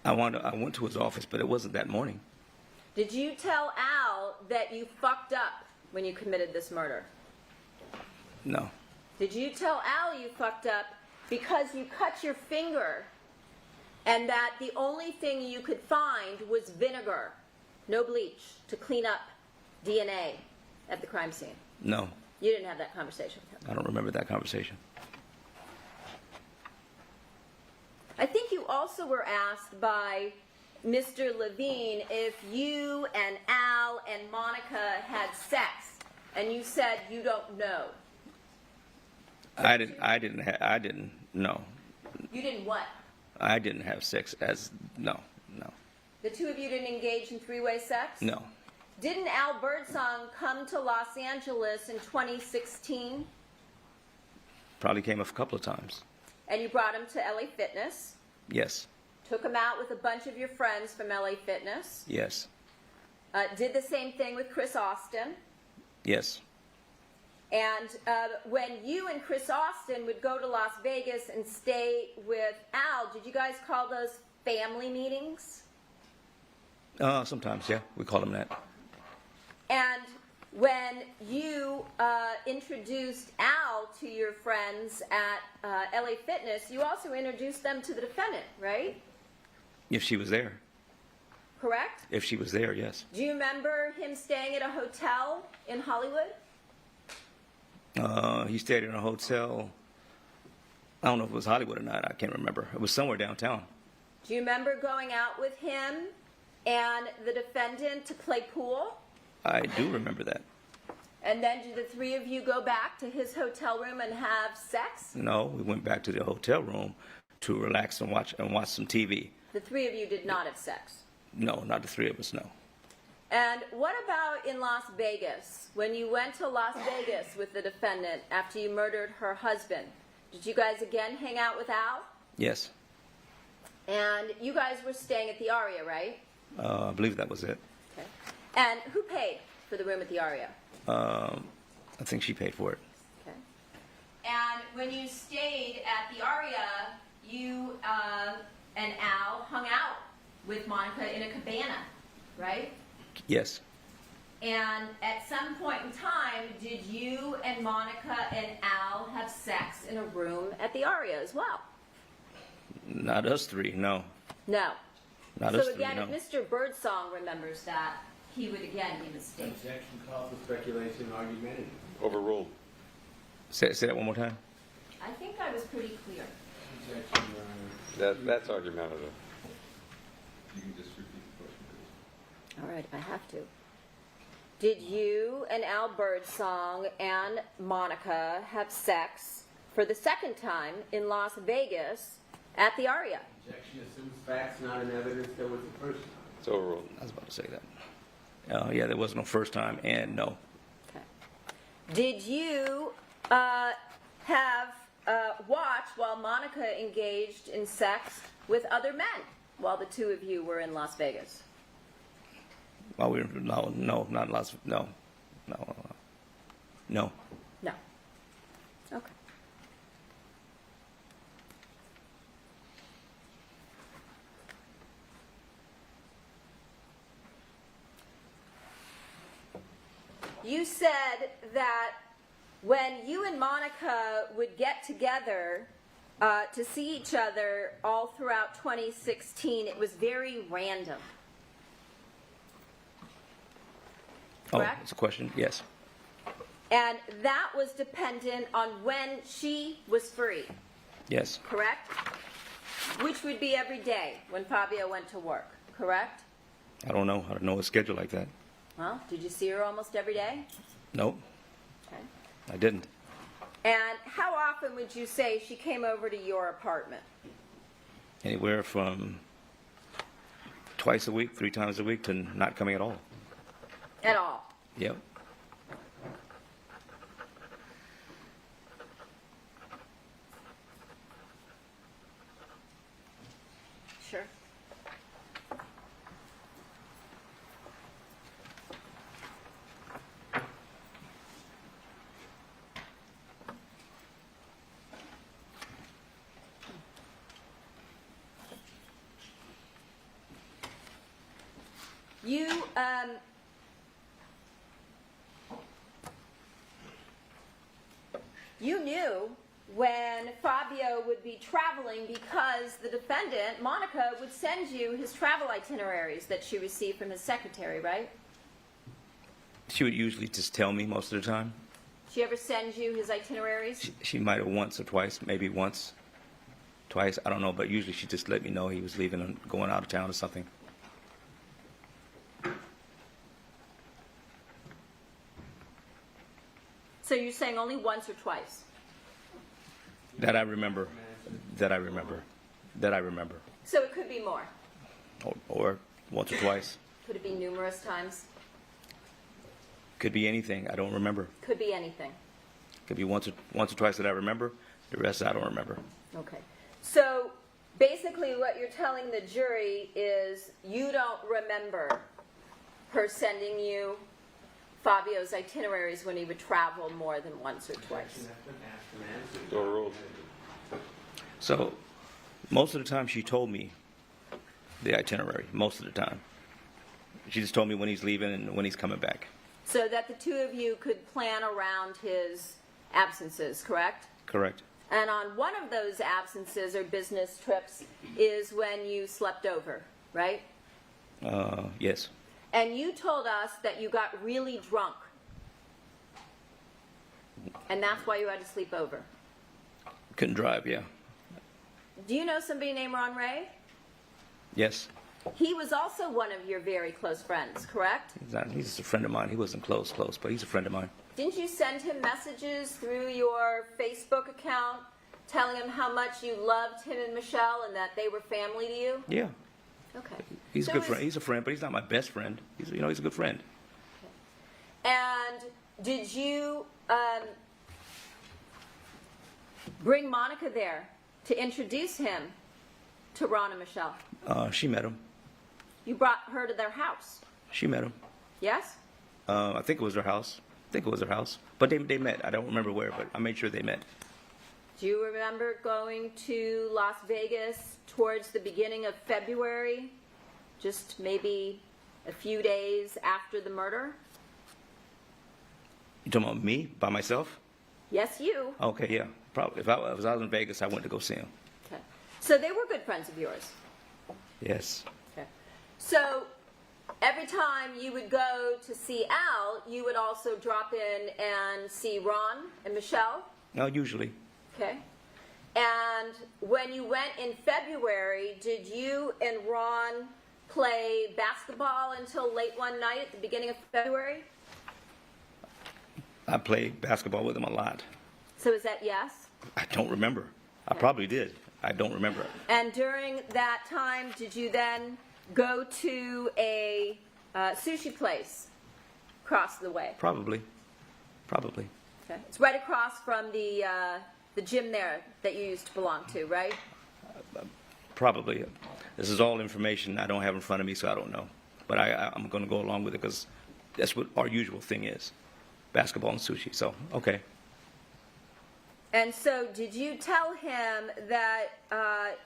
I went to his office, but it wasn't that morning. Did you tell Al that you fucked up when you committed this murder? No. Did you tell Al you fucked up because you cut your finger and that the only thing you could find was vinegar, no bleach, to clean up DNA at the crime scene. No, You didn't have that conversation with him. I don't remember that conversation. I think you also were asked by Mr. Levine if you and Al and Monica had sex, and you said you don't know. I didn't, no. You didn't what? I didn't have sex no. The two of you didn't engage in three-way sex? No. Didn't Al Birdsong come to Los Angeles in 2016? Probably came a couple of times. And you brought him to LA Fitness, Yes, took him out with a bunch of your friends from LA Fitness, yes, did the same thing with Chris Austin. yes. And when you and Chris Austin would go to Las Vegas and stay with Al, did you guys call those family meetings? Sometimes, yeah, we call them that. And when you introduced Al to your friends at LA Fitness, you also introduced them to the defendant, right? If she was there. Correct? If she was there, yes. Do you remember him staying at a hotel in Hollywood? He stayed in a hotel. I don't know if it was Hollywood or not. I can't remember. It was somewhere downtown. Do you remember going out with him and the defendant to play pool? I do remember that. And then did the three of you go back to his hotel room and have sex? No, we went back to the hotel room to relax and watch some TV. The three of you did not have sex. No, not the three of us, no. And what about in Las Vegas? When you went to Las Vegas with the defendant after you murdered her husband, did you guys again hang out with Al? Yes. And you guys were staying at the Aria, right? I believe that was it. Okay. And who paid for the room at the Aria? I think she paid for it. Okay. And when you stayed at the Aria, you and Al hung out with Monica in a cabana, right? Yes. And at some point in time, did you and Monica and Al have sex in a room at the Aria as well? Not us three, no. No. Not So us three, again, no. if Mr. Birdsong remembers that, he would again be mistaken. Objection calls for speculation, argumentative. Overruled. Say that one more time. I think I was pretty clear. Objection, Your Honor. That's argumentative. You can just repeat the question, please. All right, I have to. Did you and Al Birdsong and Monica have sex for the second time in Las Vegas at the Aria? Objection assumes facts, not an evidence there was the first time. It's overruled. I was about to say that. Yeah, there was no first time, and no. Okay. Did you have watched while Monica engaged in sex with other men while the two of you were in Las Vegas? Well, no, not Las. No. No. Okay. You said that when you and Monica would get together to see each other all throughout 2016, it was very random. Oh, Correct? it's a question? Yes. And that was dependent on when she was free, Yes. correct? Which would be every day when Fabio went to work, correct? I don't know. I don't know a schedule like that. Well, did you see her almost every day? Nope, Okay. I didn't. And how often would you say she came over to your apartment? Anywhere from twice a week, 3 times a week, to not coming at all. At all? Yep. Sure. You knew when Fabio would be traveling because the defendant, Monica, would send you his travel itineraries that she received from his secretary, right? She would usually just tell me most of the time. She ever send you his itineraries? She might have once or twice, maybe once, twice, I don't know, but usually she just let me know he was leaving and going out of town or something. So you're saying only once or twice? That I remember. That I remember. That I remember. So it could be more. Or once or twice. Could it be numerous times? Could be anything. I don't remember. Could be anything. Could be once or twice that I remember. The rest I don't remember. Okay. So basically what you're telling the jury is you don't remember her sending you Fabio's itineraries when he would travel more than once or twice. Overruled. So most of the time she told me the itinerary. Most of the time. She just told me when he's leaving and when he's coming back. So that the two of you could plan around his absences, correct? Correct. And on one of those absences or business trips is when you slept over, right? Yes. And you told us that you got really drunk. And that's why you had to sleep over. Couldn't drive, yeah. Do you know somebody named Ron Ray? Yes. He was also one of your very close friends, correct? He's just a friend of mine. He wasn't close, but he's a friend of mine. Didn't you send him messages through your Facebook account telling him how much you loved him and Michelle and that they were family to you? Yeah. Okay. He's So a good is- friend. He's a friend, but he's not my best friend. He's a good friend. And did you bring Monica there to introduce him to Ron and Michelle? She met him. You brought her to their house, She met him. yes? I think it was her house. But they met. I don't remember where, but I made sure they met. Do you remember going to Las Vegas towards the beginning of February, just maybe a few days after the murder? You talking about me by myself? Yes, you. Okay, yeah, probably. If I was in Vegas, I went to go see him. Okay. So they were good friends of yours. Yes. Okay. So every time you would go to see Al, you would also drop in and see Ron and Michelle? No, usually. Okay. And when you went in February, did you and Ron play basketball until late one night at the beginning of February? I played basketball with him a lot. So is that yes? I don't remember. I probably did. I don't remember. And during that time, did you then go to a sushi place across the way? Probably. Okay. It's right across from the gym there that you used to belong to, right? Probably. This is all information I don't have in front of me, so I don't know. But I'm going to go along with it because that's what our usual thing is. Basketball and sushi. So, okay. And so did you tell him that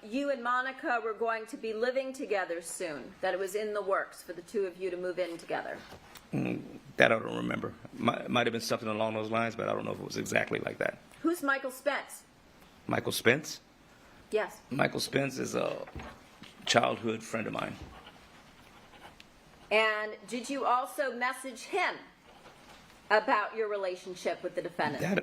you and Monica were going to be living together soon? That it was in the works for the two of you to move in together? That I don't remember. Might have been something along those lines, but I don't know if it was exactly like that. Who's Michael Spence? Michael Spence? Yes. Michael Spence is a childhood friend of mine. And did you also message him about your relationship with the defendant?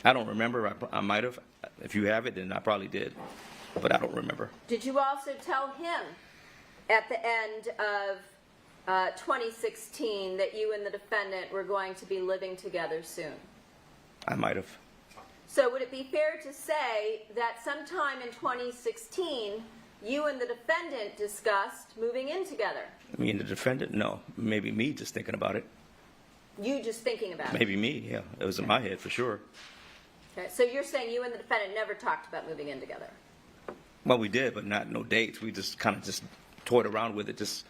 I don't remember. I might have. If you have it, then I probably did, but I don't remember. Did you also tell him at the end of 2016 that you and the defendant were going to be living together soon? I might have. So would it be fair to say that sometime in 2016, you and the defendant discussed moving in together? Me and the defendant? No. Maybe me just thinking about it. You just thinking about it? Maybe me, yeah. It was in my head for sure. Okay, so you're saying you and the defendant never talked about moving in together? Well, we did, but no dates. We just kind of just toyed around with it just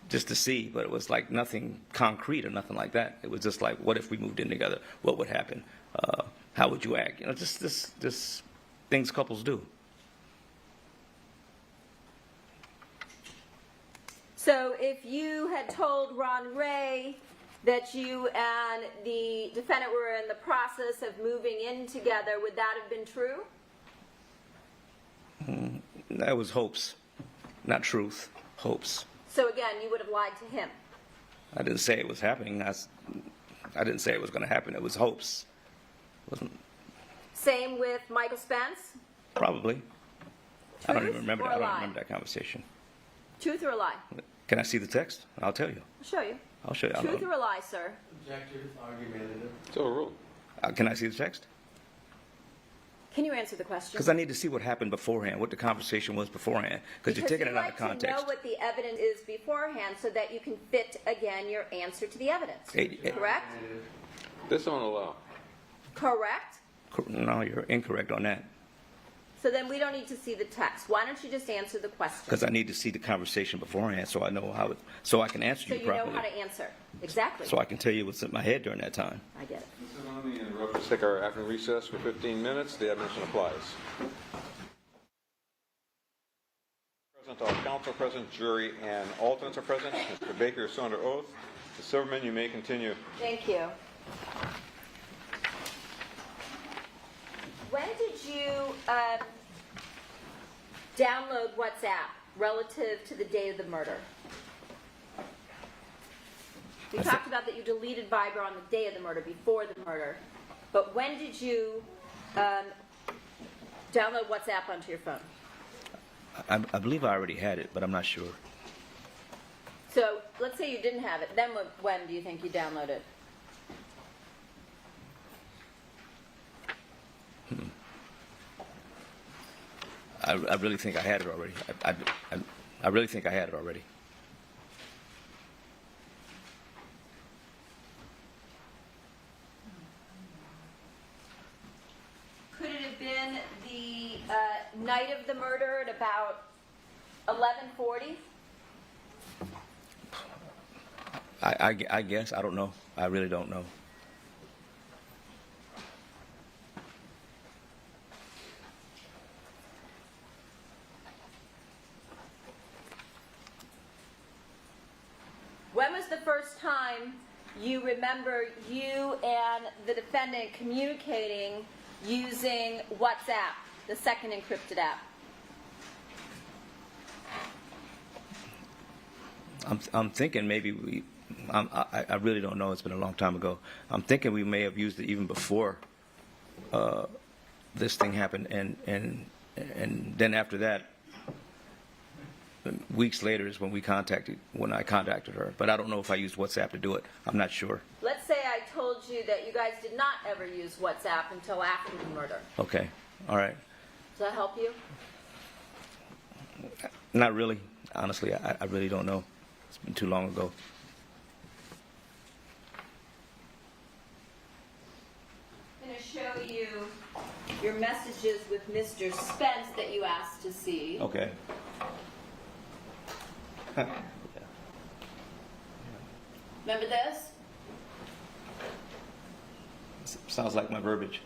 to see, but it was like nothing concrete or nothing like that. It was just like, what if we moved in together? What would happen? How would you act? You know, just things couples do. So if you had told Ron Ray that you and the defendant were in the process of moving in together, would that have been true? That was hopes, not truth. Hopes. So again, you would have lied to him. I didn't say it was happening. I didn't say it was going to happen. It was hopes. Wasn't Same with Michael Spence? probably. I don't Truth even remember. or I don't lie? remember that conversation. Truth or a lie? Can I see the text? I'll tell you. I'll show you. I'll show you. I Truth don't- or a lie, sir? Objective, argumentative. So a rule. Can I see the text? Can you answer the question? Because I need to see what happened beforehand, what the conversation was beforehand. Because you're taking it out of you like to know context. what the evidence is beforehand so that you can fit, again, your answer to the evidence. Correct? This I won't allow. Correct? No, you're incorrect on that. So then we don't need to see the text. Why don't you just answer the question? Because I need to see the conversation beforehand, so I know how it, so I can answer So you you know properly. how to answer. Exactly. So I can tell you what's in my head during that time. I get it. Mr. Loney, interrupt. Let's take our afternoon recess for 15 minutes. The admonition applies. Present, all counsel present, jury and alternates are present. Mr. Baker is under oath. Mr. Silverman, you may continue. Thank you. When did you download WhatsApp relative to the date of the murder? We talked about that you deleted Viber on the day of the murder, before the murder. But when did you download WhatsApp onto your phone? I believe I already had it, but I'm not sure. So let's say you didn't have it. Then when do you think you downloaded? I really think I had it already. I really think I had it already. Could it have been the night of the murder at about 11:40? I guess. I don't know. I really don't know. When was the first time you remember you and the defendant communicating using WhatsApp, the second encrypted app? I'm thinking maybe I really don't know. It's been a long time ago. I'm thinking we may have used it even before this thing happened, and then after that, weeks later is when I contacted her. But I don't know if I used WhatsApp to do it. I'm not sure. Let's say I told you that you guys did not ever use WhatsApp until after the murder. Okay. All right. Does that help you? Not really. Honestly, I really don't know. It's been too long ago. I'm going to show you your messages with Mr. Spence that you asked to see. Okay. Remember this? Sounds like my verbiage.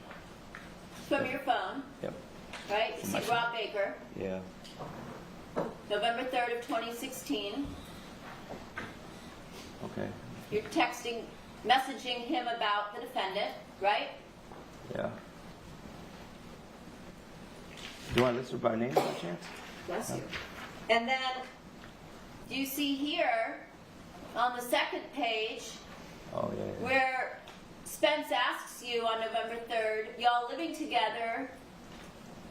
From your phone, Yep. right? You From my see phone. Rob Baker, Yeah. November 3rd of 2016. Okay. You're messaging him about the defendant, right? Yeah. Do you want to list her by name by chance? Bless you. And then, do you see here, on the second page, Oh, yeah. where Spence asks you on November 3rd, y'all living together,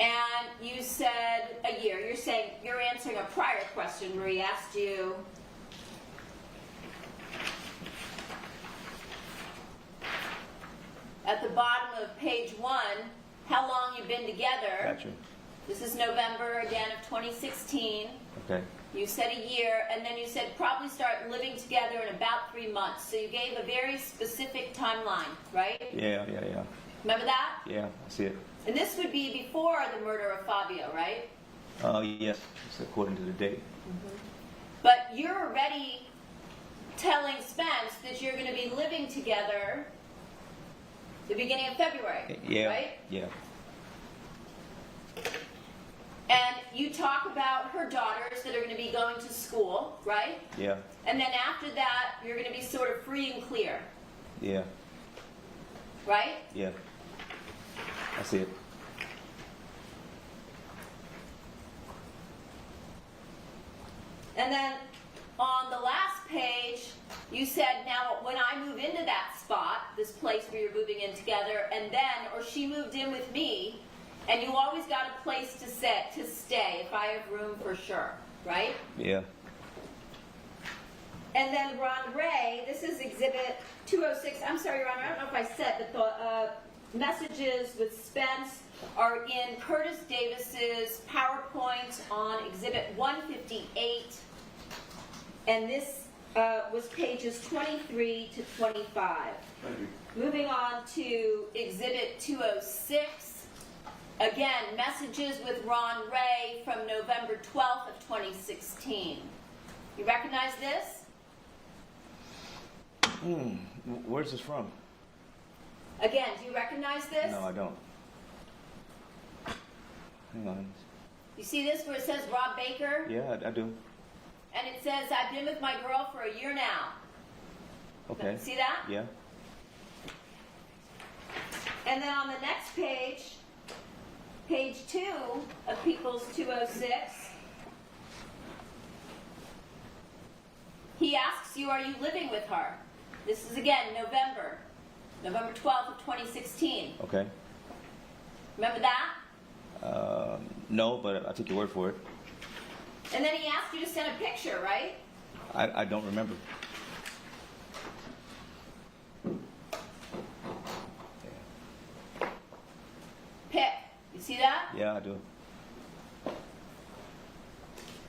and you said a year. You're answering a prior question where he asked you, at the bottom of page 1, how long you've been together. Gotcha. This is November, again, of 2016. Okay. You said a year, and then you said probably start living together in about 3 months. So you gave a very specific timeline, right? Yeah. Remember that? Yeah, I see it. And this would be before the murder of Fabio, right? Yes, it's according to the date. But you're already telling Spence that you're going to be living together the beginning of February, Yeah. right? Yeah. And you talk about her daughters that are going to be going to school, right? Yeah. And then after that, you're going to be sort of free and clear, Yeah. right? Yeah. I see it. And then on the last page, you said, now when I move into that spot, this place where you're moving in together, and then, or she moved in with me, and you always got a place to stay if I have room for sure, right? Yeah. And then Ron Ray, this is exhibit 206. I'm sorry, Ron, I don't know if I said, but the messages with Spence are in Curtis Davis's PowerPoint on exhibit 158. And this was pages 23 to 25. Thank you. Moving on to exhibit 206. Again, messages with Ron Ray from November 12th of 2016. You recognize this? Where's this from? Again, do you recognize this? No, I don't. Hang on. You see this where it says Rob Baker? Yeah, I do. And it says, I've been with my girl for a year now. Okay. See that? Yeah. And then on the next page, page 2 of People's 206, he asks you, are you living with her? This is again November 12th of 2016. Okay. Remember that? No, but I took your word for it. And then he asked you to send a picture, right? I don't remember. Pic. You see that? Yeah, I do.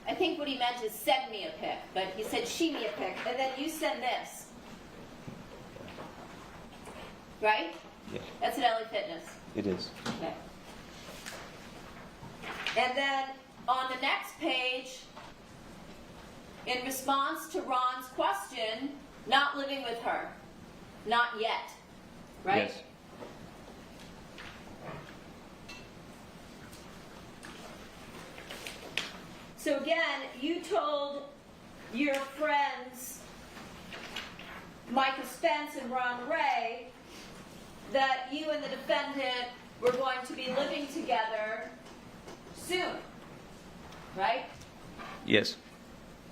I think what he meant is send me a pic, but he said she me a pic, and then you send this. Right? Yeah, That's at LA Fitness. it is. Okay. And then on the next page, in response to Ron's question, not living with her. Not yet. Right? Yes. So again, you told your friends, Micah Spence and Ron Ray, that you and the defendant were going to be living together soon, right? Yes.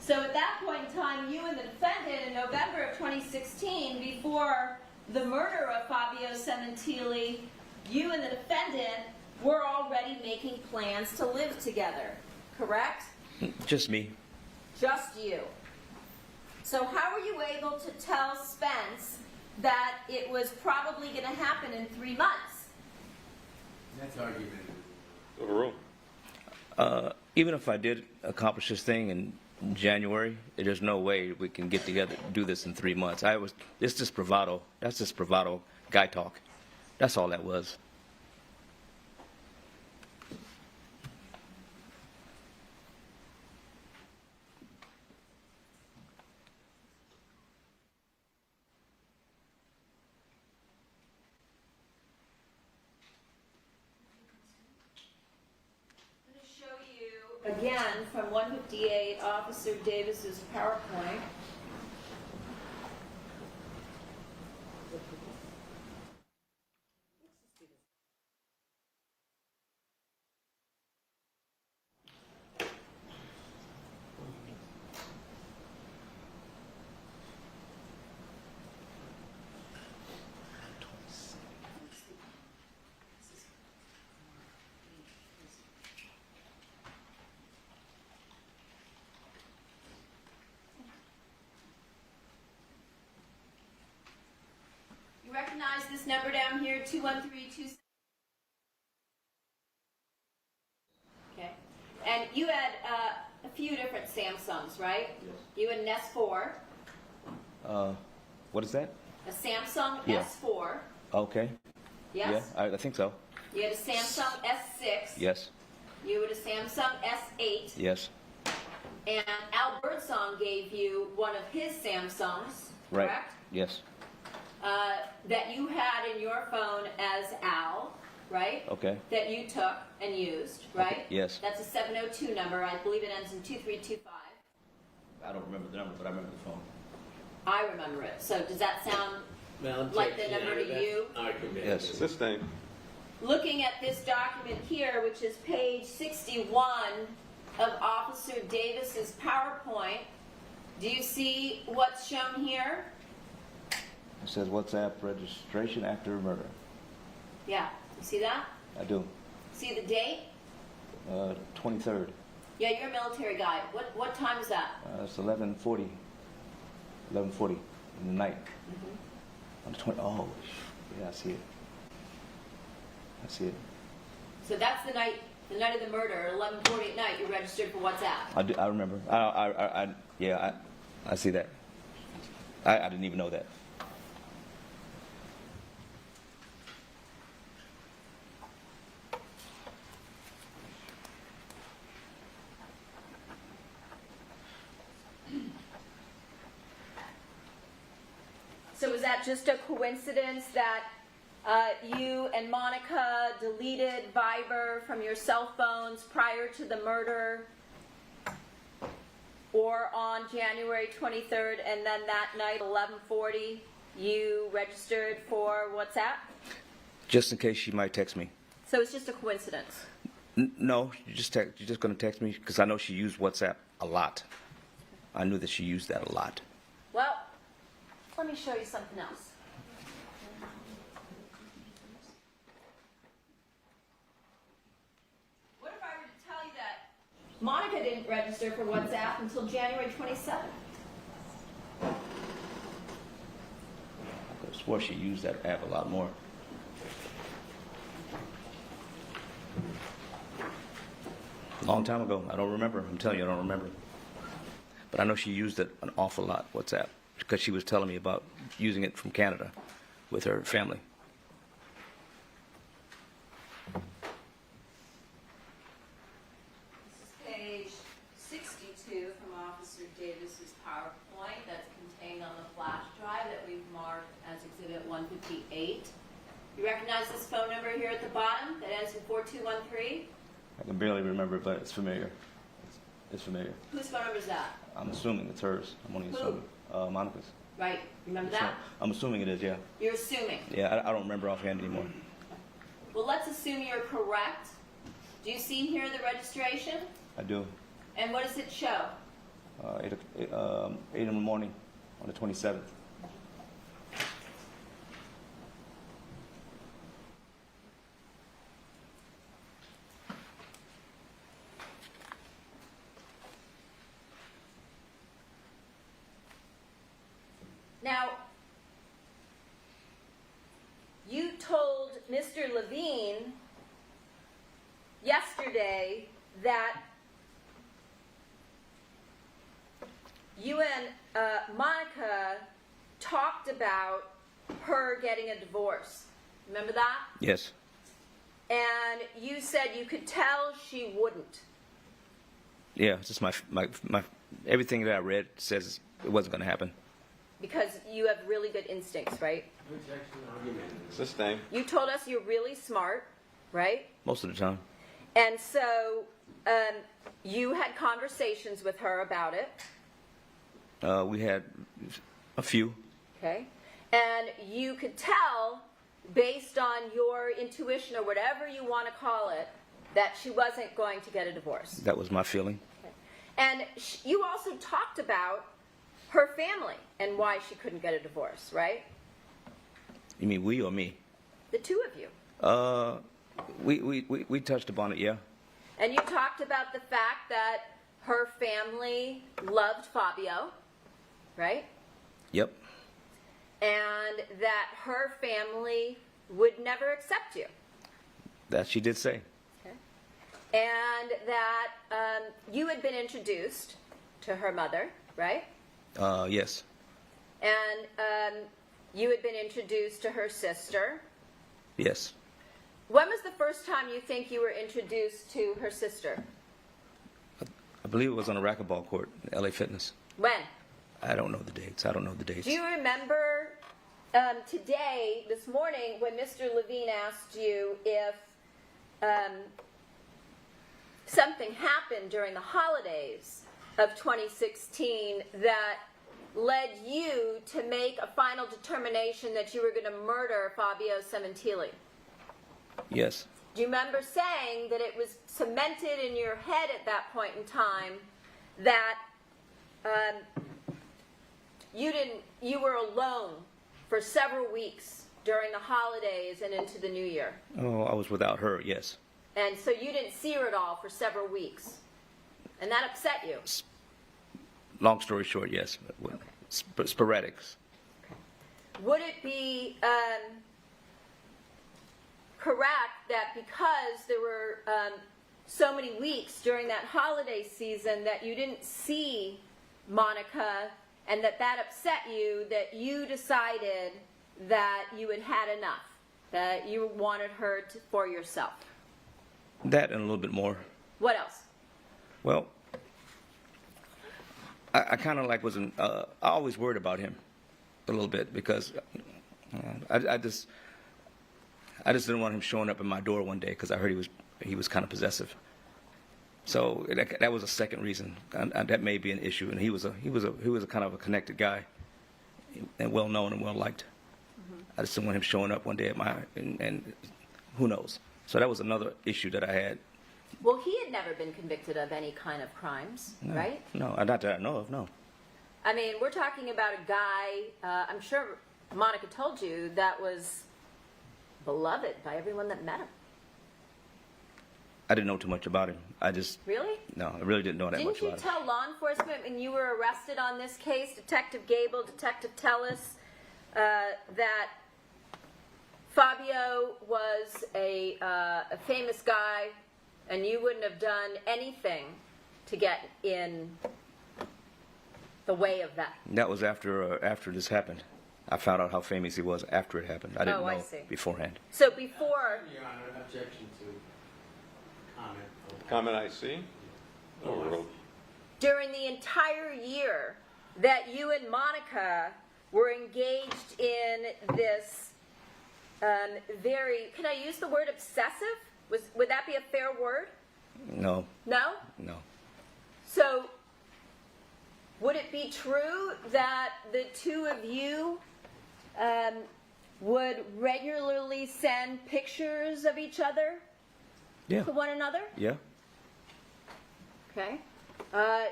So at that point in time, you and the defendant in November of 2016, before the murder of Fabio Sementilli, you and the defendant were already making plans to live together, correct? Just me. Just you. So how were you able to tell Spence that it was probably going to happen in 3 months? That's argument. Overruled. Even if I did accomplish this thing in January, there's no way we can get together and do this in 3 months. It's just bravado. That's just bravado guy talk. That's all that was. Again, from 158, Officer Davis's PowerPoint. You recognize this number down here, 21326? Okay. And you had a few different Samsungs, right? Yes. You had an S4, What is that? a Samsung Yeah. S4, Okay. yes? Yeah, I think so. You had a Samsung S6. Yes. You had a Samsung S8. Yes. And Al Birdsong gave you one of his Samsungs, Right. correct? Yes. That you had in your phone as Al. right? Okay. That you took and used, right? Okay, yes. That's a 702 number. I believe it ends in 2325. I don't remember the number, but I remember the phone. I remember it. So does that sound like the number to you? Yes. It's this thing. Looking at this document here, which is page 61 of Officer Davis's PowerPoint, do you see what's shown here? It says WhatsApp registration after murder. Yeah, you see that? I do. See the date? 23rd. Yeah, you're a military guy. What time is that? It's 11:40. 11:40 in the night. On the 20. Oh, yeah, I see it. I see it. So that's the night of the murder, 11:40 at night. You're registered for WhatsApp. I do. I remember. Yeah. I see that. I didn't even know that. So was that just a coincidence that you and Monica deleted Viber from your cell phones prior to the murder, or on January 23rd, and then that night, 11:40, you registered for WhatsApp? Just in case she might text me. So it's just a coincidence. No, you're just going to text me because I know she used WhatsApp a lot. I knew that she used that a lot. Well, let me show you something else. What if I were to tell you that Monica didn't register for WhatsApp until January 27th? I could have swore she used that app a lot more. Long time ago. I don't remember. I'm telling you, I don't remember. But I know she used it an awful lot, WhatsApp, because she was telling me about using it from Canada with her family. This is page 62 from Officer Davis's PowerPoint that's contained on the flash drive that we've marked as Exhibit 158. You recognize this phone number here at the bottom that ends in 4213? I can barely remember it, but it's familiar. It's familiar. Whose phone number is that? I'm assuming it's hers. I'm only Who? assuming. Monica's. Right, remember that? I'm assuming it is, yeah. You're assuming. Yeah, I don't remember offhand anymore. Well, let's assume you're correct. Do you see here the registration? I do. And what does it show? 8 in the morning on the 27th. Now, you told Mr. Levine yesterday that you and Monica talked about her getting a divorce. Remember that? Yes. And you said you could tell she wouldn't. Yeah, it's just my everything that I read says it wasn't going to happen. Because you have really good instincts, right? It's this thing. You told us you're really smart, right? Most of the time. And so you had conversations with her about it. We had a few. Okay. And you could tell, based on your intuition or whatever you want to call it, that she wasn't going to get a divorce. That was my feeling. Okay. And you also talked about her family and why she couldn't get a divorce, right? You mean we or me? The two of you. We touched upon it, yeah. And you talked about the fact that her family loved Fabio, right? Yep. And that her family would never accept you. That she did say. Okay. And that you had been introduced to her mother, right? Yes. And you had been introduced to her sister. Yes. When was the first time you think you were introduced to her sister? I believe it was on a racquetball court, LA Fitness. When? I don't know the dates. Do you remember today, this morning, when Mr. Levine asked you if something happened during the holidays of 2016 that led you to make a final determination that you were going to murder Fabio Sementilli. Yes. Do you remember saying that it was cemented in your head at that point in time that you were alone for several weeks during the holidays and into the new year? Oh, I was without her, yes. And so you didn't see her at all for several weeks. And that upset you. Long story short, yes. Sporadics. Would it be correct that because there were so many weeks during that holiday season that you didn't see Monica and that upset you, that you decided that you had had enough, that you wanted her for yourself? That and a little bit more. What else? Well, I kind of like wasn't. I always worried about him a little bit because I just didn't want him showing up at my door one day because I heard he was kind of possessive. So that was a second reason. That may be an issue. And he was a kind of a connected guy, and well known and well liked. Mm-hmm. I just didn't want him showing up one day at and who knows. So that was another issue that I had. Well, he had never been convicted of any kind of crimes, No, right? No, not that I know of, no. I mean, we're talking about a guy, I'm sure Monica told you, that was beloved by everyone that met him. I didn't know too much about him. Really? No, I really didn't know that much Didn't you about him. tell law enforcement when you were arrested on this case, Detective Gable, Detective Tellis, that Fabio was a famous guy and you wouldn't have done anything to get in the way of that? That was after this happened. I found out how famous he was after it happened. I didn't I know see. beforehand. So before... Your Honor, objection to comment. Comment I see? Overruled. During the entire year that you and Monica were engaged in this very, can I use the word obsessive? Would that be a fair word? No. No? No. So, would it be true that the two of you would regularly send pictures of each other Yeah. to one another? Yeah. Okay.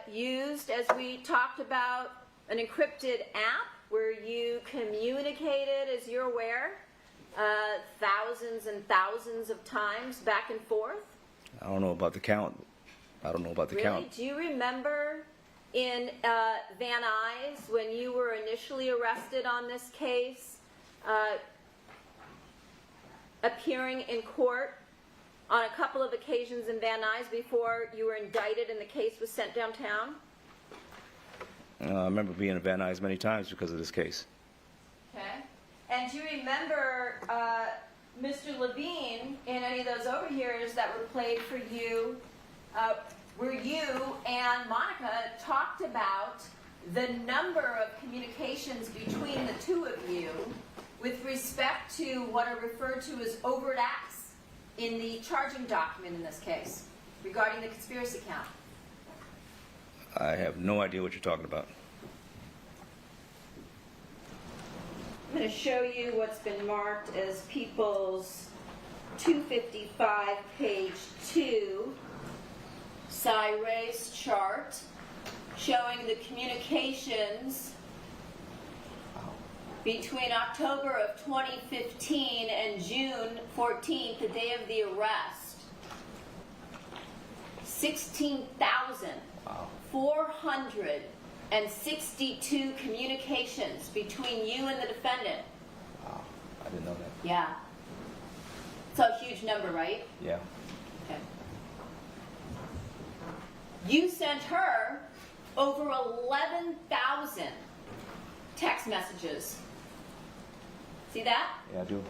Used, as we talked about, an encrypted app where you communicated, as you're aware, thousands and thousands of times back and forth? I don't know about the count. Really? Count. Do you remember in Van Nuys, when you were initially arrested on this case, appearing in court on a couple of occasions in Van Nuys before you were indicted and the case was sent downtown? I remember being in Van Nuys many times because of this case. Okay. And do you remember Mr. Levine in any of those overhears that were played for you, where you and Monica talked about the number of communications between the two of you with respect to what are referred to as overt acts in the charging document in this case regarding the conspiracy count? I have no idea what you're talking about. I'm going to show you what's been marked as People's 255, page 2, Cyrase chart, showing the communications between October of 2015 and June 14th, the day of the arrest. 16,462 communications between you and the defendant. Wow, I didn't know that. Yeah. It's a huge number, right? Yeah. Okay. You sent her over 11,000 text messages. See that? Yeah, I do.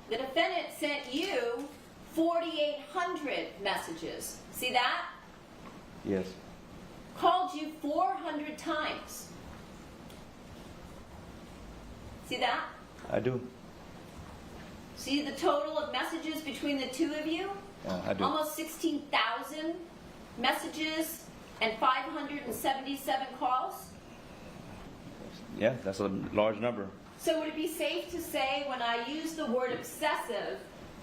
The defendant sent you 4,800 messages. See that? Yes. Called you 400 times. See that? I do. See the total of messages between the two of you? Yeah, I do. Almost 16,000 messages and 577 calls. Yeah, that's a large number. So would it be safe to say when I use the word obsessive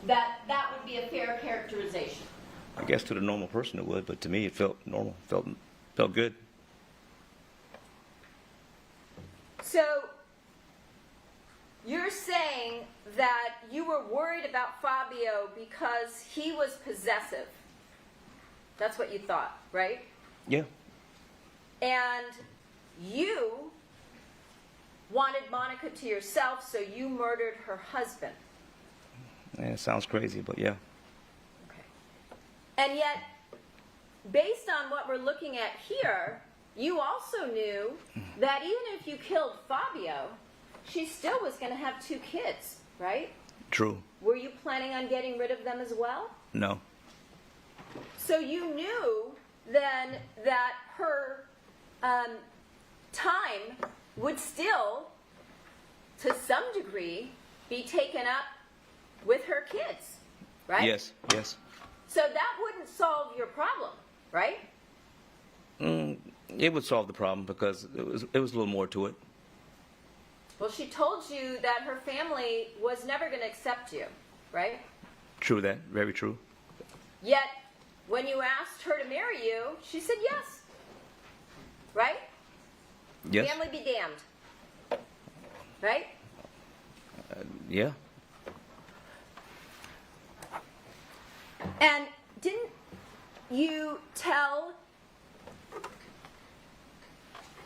that that would be a fair characterization? I guess to the normal person it would, but to me it felt normal, felt good. So you're saying that you were worried about Fabio because he was possessive. That's what you thought, right? Yeah. And you wanted Monica to yourself, so you murdered her husband. Yeah, it sounds crazy, but yeah. Okay. And yet, based on what we're looking at here, you also knew that even if you killed Fabio, she still was going to have 2 kids, right? True. Were you planning on getting rid of them as well? No. So you knew then that her time would still, to some degree, be taken up with her kids, right? Yes, yes. So that wouldn't solve your problem, right? It would solve the problem because it was a little more to it. Well, she told you that her family was never going to accept you, right? True that, very true. Yet, when you asked her to marry you, she said yes, right? Yes. Family be damned, right? Yeah. And didn't you tell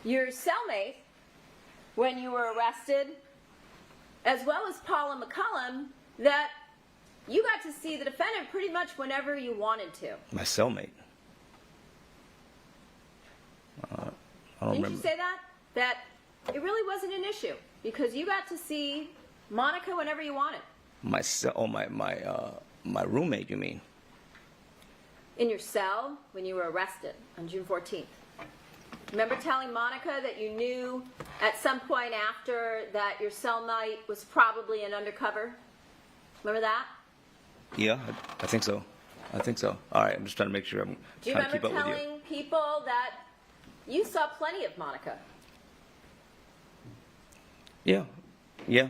your cellmate when you were arrested, as well as Paula McCullum, that you got to see the defendant pretty much whenever you wanted to? My cellmate. I don't Didn't remember. you say that? That it really wasn't an issue because you got to see Monica whenever you wanted. My roommate, you mean? In your cell when you were arrested on June 14th. Remember telling Monica that you knew at some point after that your cellmate was probably an undercover? Remember that? Yeah, I think so. I think so. All right, I'm just trying to make sure I'm Do you trying to remember keep up with you. telling people that you saw plenty of Monica? Yeah, yeah.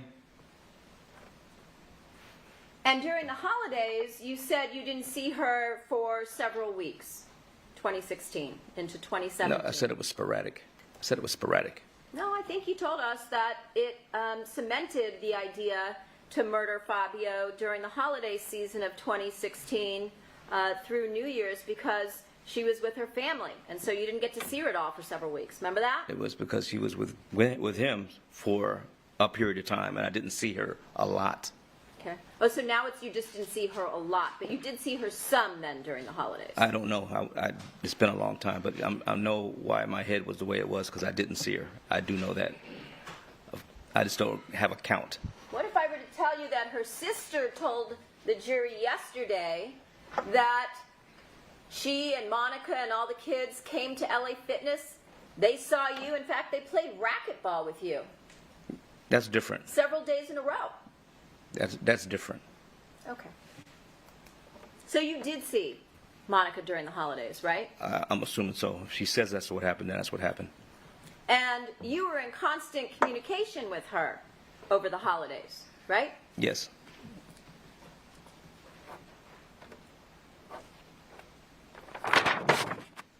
And during the holidays, you said you didn't see her for several weeks, 2016 into 2017. No, I said it was sporadic. No, I think you told us that it cemented the idea to murder Fabio during the holiday season of 2016 through New Year's because she was with her family, and so you didn't get to see her at all for several weeks. Remember that? It was because she was with him for a period of time, and I didn't see her a lot. Okay. Oh, so now you just didn't see her a lot, but you did see her some then during the holidays. I don't know. It's been a long time, but I know why my head was the way it was because I didn't see her. I do know that. I just don't have a count. What if I were to tell you that her sister told the jury yesterday that she and Monica and all the kids came to LA Fitness? They saw you. In fact, they played racquetball with you. That's different. Several days in a row. That's different. Okay. So you did see Monica during the holidays, right? I'm assuming so. If she says that's what happened, then that's what happened. And you were in constant communication with her over the holidays, right? Yes.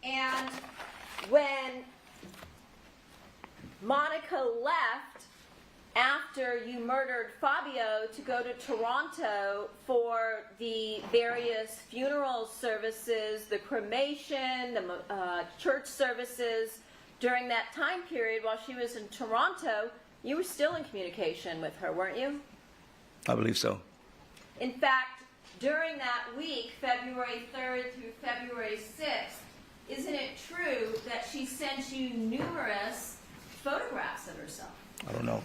And when Monica left after you murdered Fabio to go to Toronto for the various funeral services, the cremation, the church services, during that time period while she was in Toronto, you were still in communication with her, weren't you? I believe so. In fact, during that week, February 3rd through February 6th, isn't it true that she sent you numerous photographs of herself? I don't know.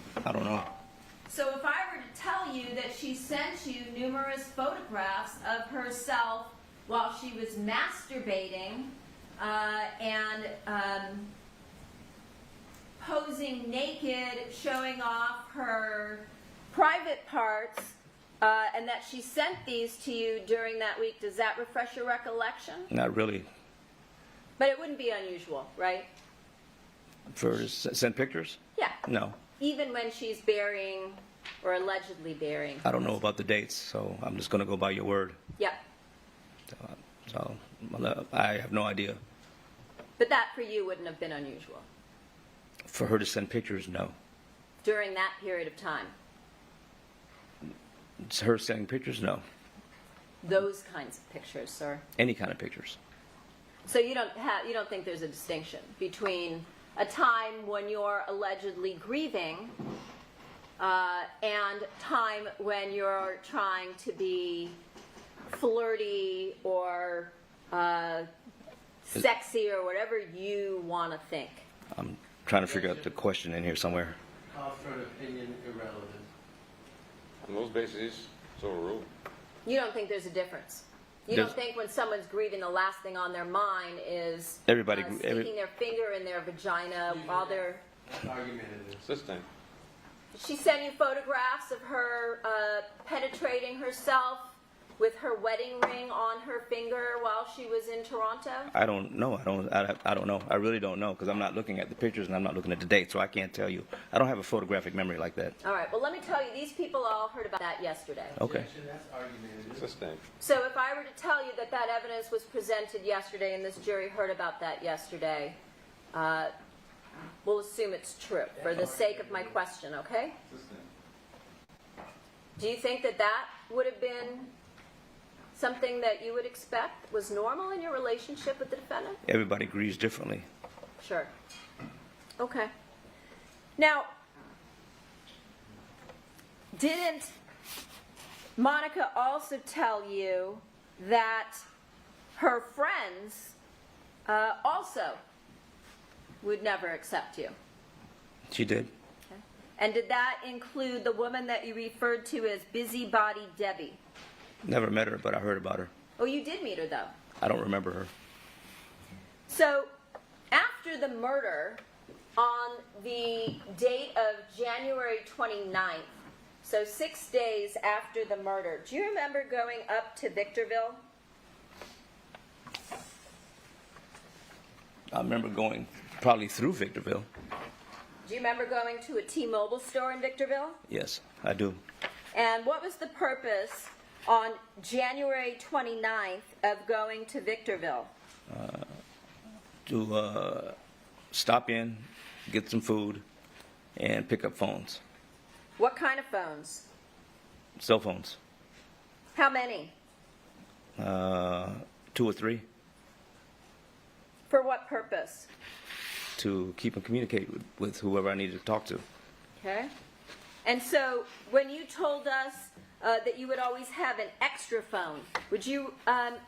So if I were to tell you that she sent you numerous photographs of herself while she was masturbating and posing naked, showing off her private parts, and that she sent these to you during that week. Does that refresh your recollection? Not really. But it wouldn't be unusual, right? For her to send pictures? Yeah. No. Even when she's burying or allegedly burying. I don't know about the dates, so I'm just going to go by your word. Yeah. So I have no idea. But that for you wouldn't have been unusual For her to send pictures, no. during that period of time. It's her sending pictures, no. Those kinds of pictures, sir. Any kind of pictures. So you don't think there's a distinction between a time when you're allegedly grieving and time when you're trying to be flirty or sexy or whatever you want to think. I'm trying to figure out the question in here somewhere. Offer an opinion irrelevant. On those bases, it's overruled. You don't think there's a difference? You don't think when someone's grieving, the last thing on their mind is sticking their finger in their vagina while they're... Argument it is. It's this thing. Did she send you photographs of her penetrating herself with her wedding ring on her finger while she was in Toronto? I don't know. I don't know. I really don't know because I'm not looking at the pictures and I'm not looking at the dates, so I can't tell you. I don't have a photographic memory like that. All right, well, let me tell you, these people all heard about that yesterday. Okay. That's argumentative. It's this thing. So if I were to tell you that that evidence was presented yesterday and this jury heard about that yesterday, we'll assume it's true for the sake of my question, okay? It's this thing. Do you think that that would have been something that you would expect was normal in your relationship with the defendant? Everybody grieves differently. Sure. Okay. Now, didn't Monica also tell you that her friends also would never accept you? She did. Okay. And did that include the woman that you referred to as Busybody Debbie? Never met her, but I heard about her. Oh, you did meet her, though. I don't remember her. So, after the murder, on the date of January 29th, so 6 days after the murder, do you remember going up to Victorville? I remember going probably through Victorville. Do you remember going to a T-Mobile store in Victorville? Yes, I do. And what was the purpose on January 29th of going to Victorville? To stop in, get some food, and pick up phones. What kind of phones? Cell phones. How many? 2 or 3. For what purpose? To keep and communicate with whoever I needed to talk to. Okay. And so when you told us that you would always have an extra phone, would you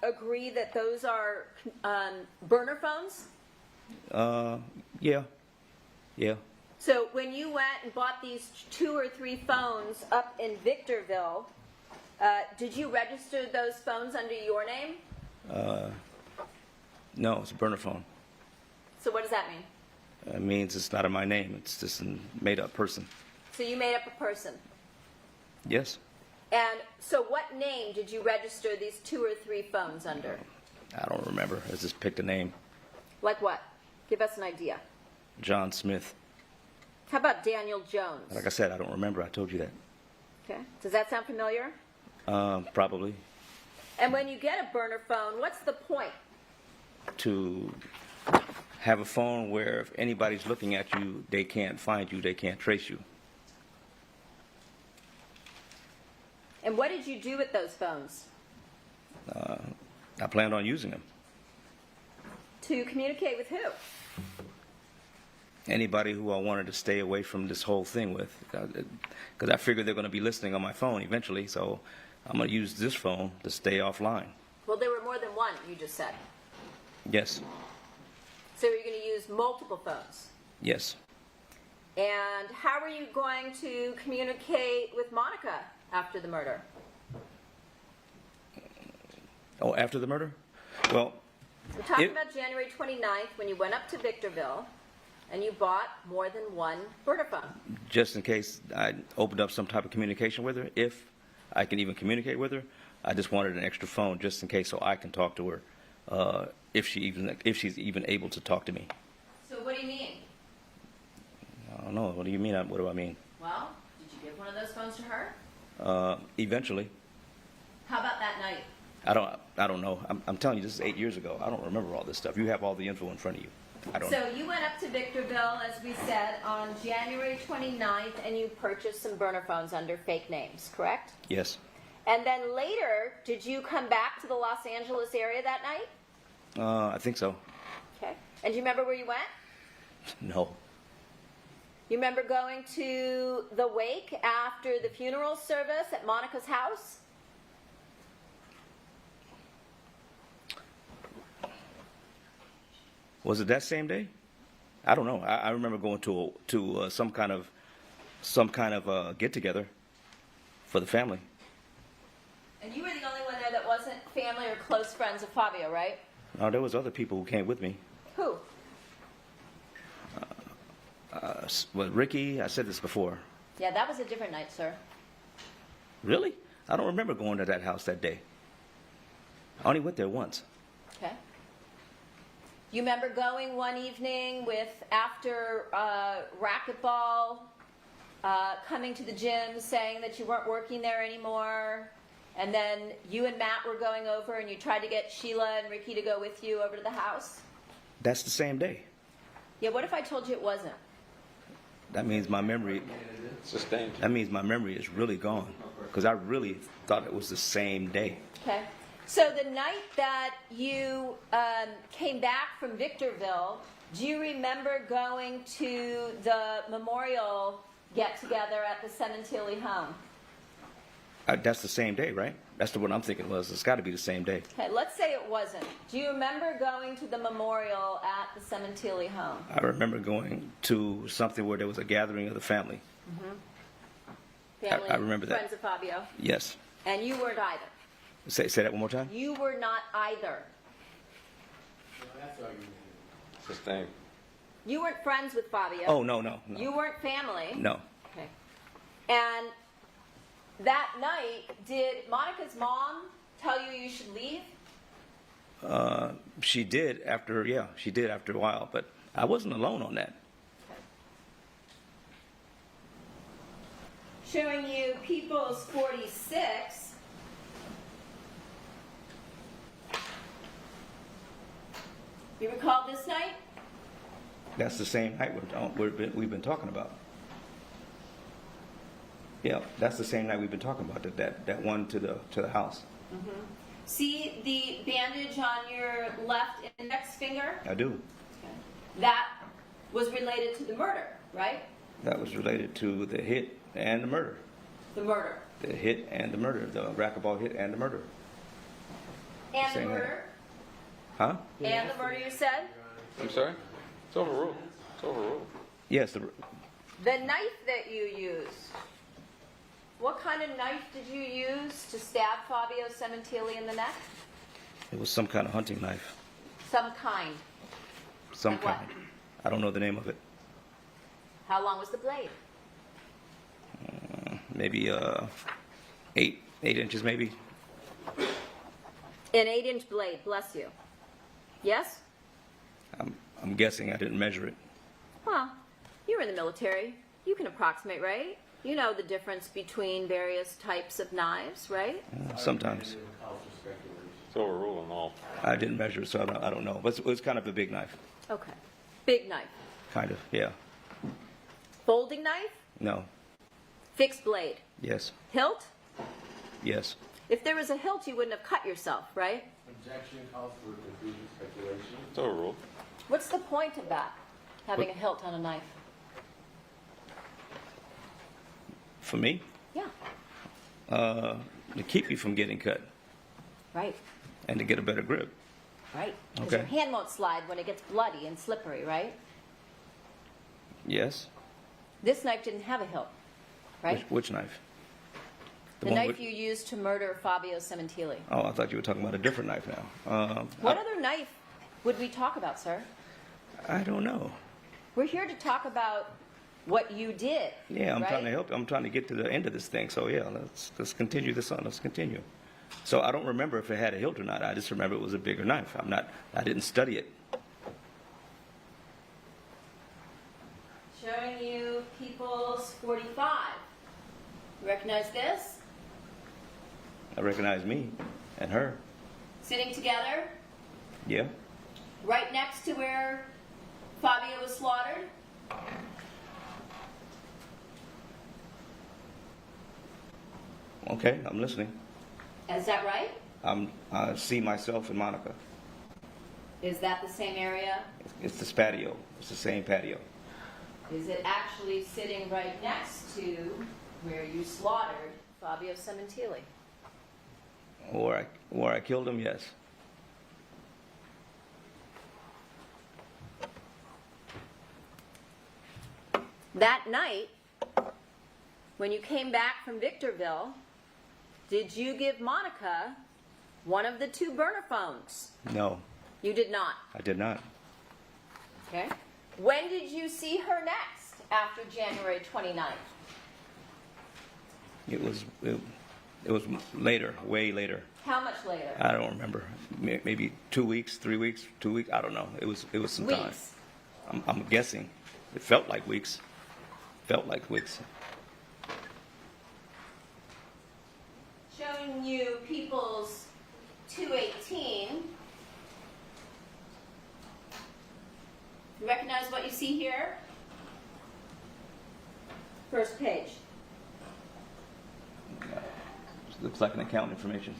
agree that those are burner phones? Yeah. Yeah. So when you went and bought these 2 or 3 phones up in Victorville, did you register those phones under your name? No, it's a burner phone. So what does that mean? It means it's not in my name. It's just a made-up person. So you made up a person. Yes. And so what name did you register these 2 or 3 phones under? I don't remember. I just picked a name. Like what? Give us an idea. John Smith. How about Daniel Jones? Like I said, I don't remember. I told you that. Okay. Does that sound familiar? Probably. And when you get a burner phone, what's the point? To have a phone where if anybody's looking at you, they can't find you, they can't trace you. And what did you do with those phones? I planned on using them. To communicate with who? Anybody who I wanted to stay away from this whole thing with. Because I figured they're going to be listening on my phone eventually, so I'm going to use this phone to stay offline. Well, there were more than one, you just said. Yes. So you're going to use multiple phones. Yes. And how are you going to communicate with Monica after the murder? Oh, after the murder? Well, We're talking about January 29th when you went up to Victorville. and you bought more than one burner phone. Just in case I opened up some type of communication with her, if I can even communicate with her, I just wanted an extra phone just in case so I can talk to her, if she's even able to talk to me. So what do you mean? I don't know. What do you mean? What do I mean? Well, did you give one of those phones to her? Eventually. How about that night? I don't know. I'm telling you, this is 8 years ago. I don't remember all this stuff. You have all the info in front of you. I don't know. So you went up to Victorville, as we said, on January 29th, and you purchased some burner phones under fake names, correct? Yes. And then later, did you come back to the Los Angeles area that night? I think so. Okay. And do you remember where you went? No. You remember going to the wake after the funeral service at Monica's house? Was it that same day? I don't know. I remember going to some kind of get together for the family. And you were the only one there that wasn't family or close friends of Fabio, right? No, there was other people who came with me. Who? Well, Ricky, I said this before. Yeah, that was a different night, sir. Really? I don't remember going to that house that day. I only went there once. Okay. You remember going one evening after racquetball, coming to the gym, saying that you weren't working there anymore, and then you and Matt were going over and you tried to get Sheila and Ricky to go with you over to the house? That's the same day. Yeah, what if I told you it wasn't? That means my memory. Sustained. That means my memory is really gone, because I really thought it was the same day. Okay. So the night that you came back from Victorville, do you remember going to the memorial get-together at the Sementilli home? That's the same day, right? That's the one I'm thinking was. It's got to be the same day. Okay, let's say it wasn't. Do you remember going to the memorial at the Sementilli home? I remember going to something where there was a gathering of the family. Family, I remember that. friends of Fabio? Yes. And you weren't either? Say that one more time. You were not either. Sustained. You weren't friends with Fabio? Oh, no. You weren't family? No. Okay. And that night, did Monica's mom tell you you should leave? She did after a while, but I wasn't alone on that. Showing you People's 46. You recall this night? That's the same night we've been talking about. Yeah, that's the same night we've been talking about. That one to the house. See the bandage on your left index finger? I do. Okay. That was related to the murder, right? That was related to the hit and the murder. The murder. The hit and the murder. The racquetball hit and the murder. And the Same murder? Huh? And the murder, you said? I'm sorry? It's overruled. It's overruled. Yes. The knife that you used. What kind of knife did you use to stab Fabio Sementilli in the neck? It was some kind of hunting knife. Some kind. Some Like what? kind. I don't know the name of it. How long was the blade? Maybe 8 inches, maybe. An 8-inch blade, bless you. Yes? I'm guessing. I didn't measure it. Well, you were in the military. You can approximate, right? You know the difference between various types of knives, right? Sometimes. It's overruled and all. I didn't measure it, so I don't know. But it was kind of a big knife. Okay. Big knife. Kind of, yeah. Folding knife? No. Fixed blade. Yes. Hilt? Yes. If there was a hilt, you wouldn't have cut yourself, right? Objection calls for confusion, speculation. It's overruled. What's the point of that, having a hilt on a knife? For me? Yeah. To keep you from getting cut Right. and to get a better grip. Right. Because Okay. your hand won't slide when it gets bloody and slippery, right? Yes. This knife didn't have a hilt, right? Which knife? The one knife with- you used to murder Fabio Sementilli. Oh, I thought you were talking about a different knife now. What other knife would we talk about, sir? I don't know. We're here to talk about what you did. Yeah, I'm right? trying to help. I'm trying to get to the end of this thing. So yeah, let's continue this on. Let's continue. So I don't remember if it had a hilt or not. I just remember it was a bigger knife. I didn't study it. Showing you People's 45. You recognize this? I recognize me and her. Sitting together, Yeah. right next to where Fabio was slaughtered. Okay, I'm listening. Is that right? I see myself and Monica. Is that the same area? It's this patio. It's the same patio. Is it actually sitting right next to where you slaughtered Fabio Sementilli? Where I killed him, yes. That night, when you came back from Victorville, did you give Monica one of the 2 burner phones? No, You did not. I did not. Okay. When did you see her next after January 29th? It was later, way later. How much later? I don't remember. Maybe 2 weeks, 3 weeks, 2 weeks. I don't know. It was some time. Weeks. I'm guessing. It felt like weeks. Felt like weeks. Showing you People's 218. You recognize what you see here? First page. Looks like an account information.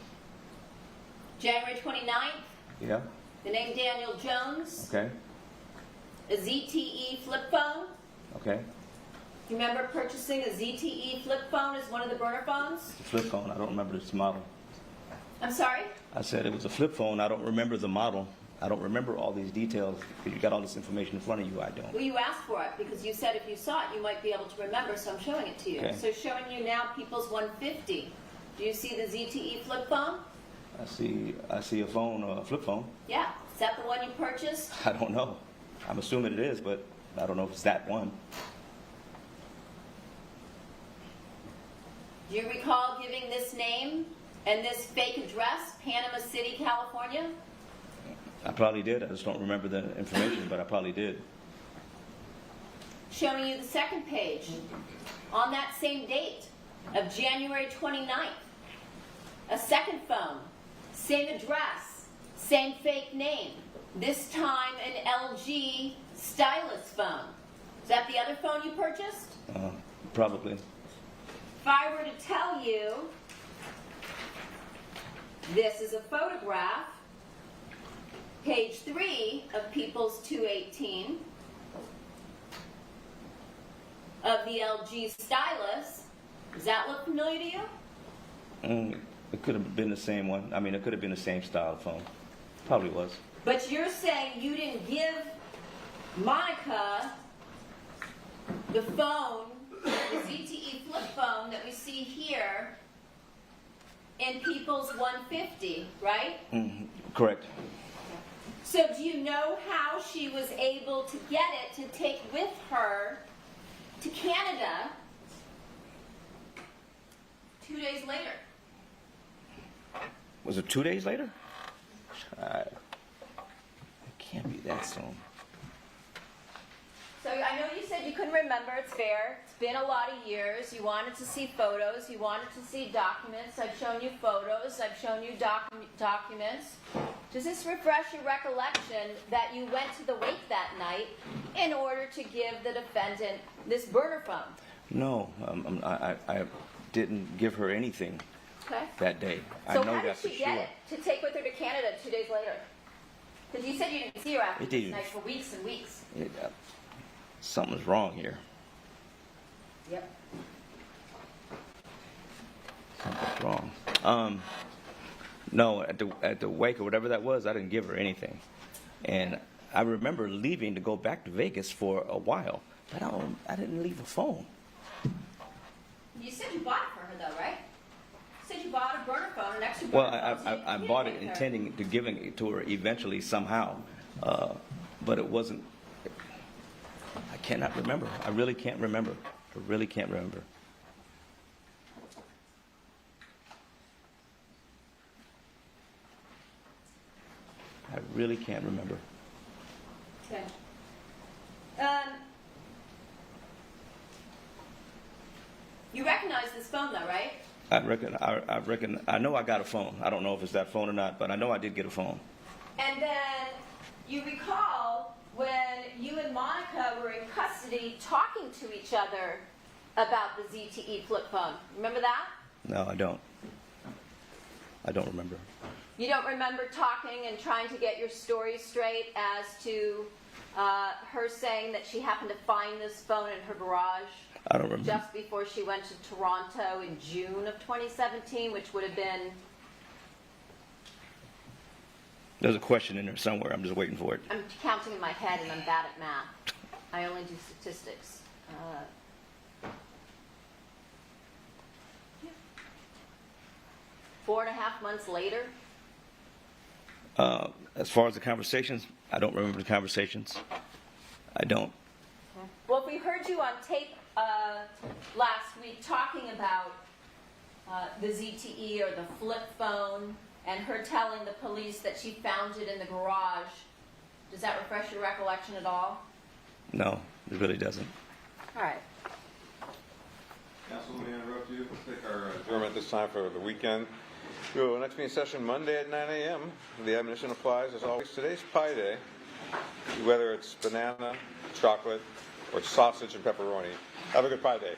January 29th, Yeah. the name Daniel Jones, Okay. a ZTE flip phone. Okay. You remember purchasing a ZTE flip phone as one of the burner phones? It's a flip phone. I don't remember this model. I'm sorry? I said it was a flip phone. I don't remember the model. I don't remember all these details. Because you got all this information in front of you. I don't. Well, you asked for it because you said if you saw it, you might be able to remember, so I'm showing it to you. Okay. So showing you now People's 150. Do you see the ZTE flip phone? I see a phone, a flip phone. Yeah. Is that the one you purchased? I don't know. I'm assuming it is, but I don't know if it's that one. Do you recall giving this name and this fake address, Panama City, California? I probably did. I just don't remember the information, but I probably did. Showing you the second page. On that same date of January 29th, a second phone, same address, same fake name, this time an LG stylus phone. Is that the other phone you purchased? Probably. If I were to tell you this is a photograph, page 3 of People's 218 of the LG stylus, does that look familiar to you? It could have been the same one. I mean, it could have been the same style of phone. Probably was. But you're saying you didn't give Monica the phone, the ZTE flip phone that we see here in People's 150, right? Correct. So do you know how she was able to get it to take with her to Canada 2 days later? Was it 2 days later? It can't be that soon. So I know you said you couldn't remember, it's fair. It's been a lot of years. You wanted to see photos, you wanted to see documents. I've shown you photos, I've shown you documents. Does this refresh your recollection that you went to the wake that night in order to give the defendant this burner phone? No, I didn't give her anything Okay. that day. So I know how did that for she sure. get it to take with her to Canada 2 days later? Because you said you didn't see her after It this didn't. night for weeks and weeks. Something's wrong here. Yep. Something's wrong. No, at the wake or whatever that was, I didn't give her anything. And I remember leaving to go back to Vegas for a while, but I didn't leave a phone. You said you bought it for her though, right? You said you bought a burner phone, an extra Well, burner phone. so you I could bought it communicate with her. intending to giving it to her eventually somehow, but it wasn't. I cannot remember. I really can't remember. I really can't remember. I really can't remember. Okay. You recognize this phone though, right? I reckon, I know I got a phone. I don't know if it's that phone or not, but I know I did get a phone. And then you recall when you and Monica were in custody talking to each other about the ZTE flip phone. Remember that? No, I don't. I don't remember. You don't remember talking and trying to get your story straight as to her saying that she happened to find this phone in her garage I don't remember. just before she went to Toronto in June of 2017, which would have been, There's a question in there somewhere. I'm just waiting for it. I'm counting in my head and I'm bad at math. I only do statistics. Yeah. 4.5 months later. As far as the conversations, I don't remember the conversations. I don't. Well, we heard you on tape last week talking about the ZTE or the flip phone and her telling the police that she found it in the garage. Does that refresh your recollection at all? No, it really doesn't. All right. Council, let me interrupt you. We'll take our adjournment this time for the weekend. So next meeting session Monday at 9 a.m. The admonition applies as always. Today's Pie Day. Whether it's banana, chocolate, or sausage and pepperoni. Have a good Pie Day.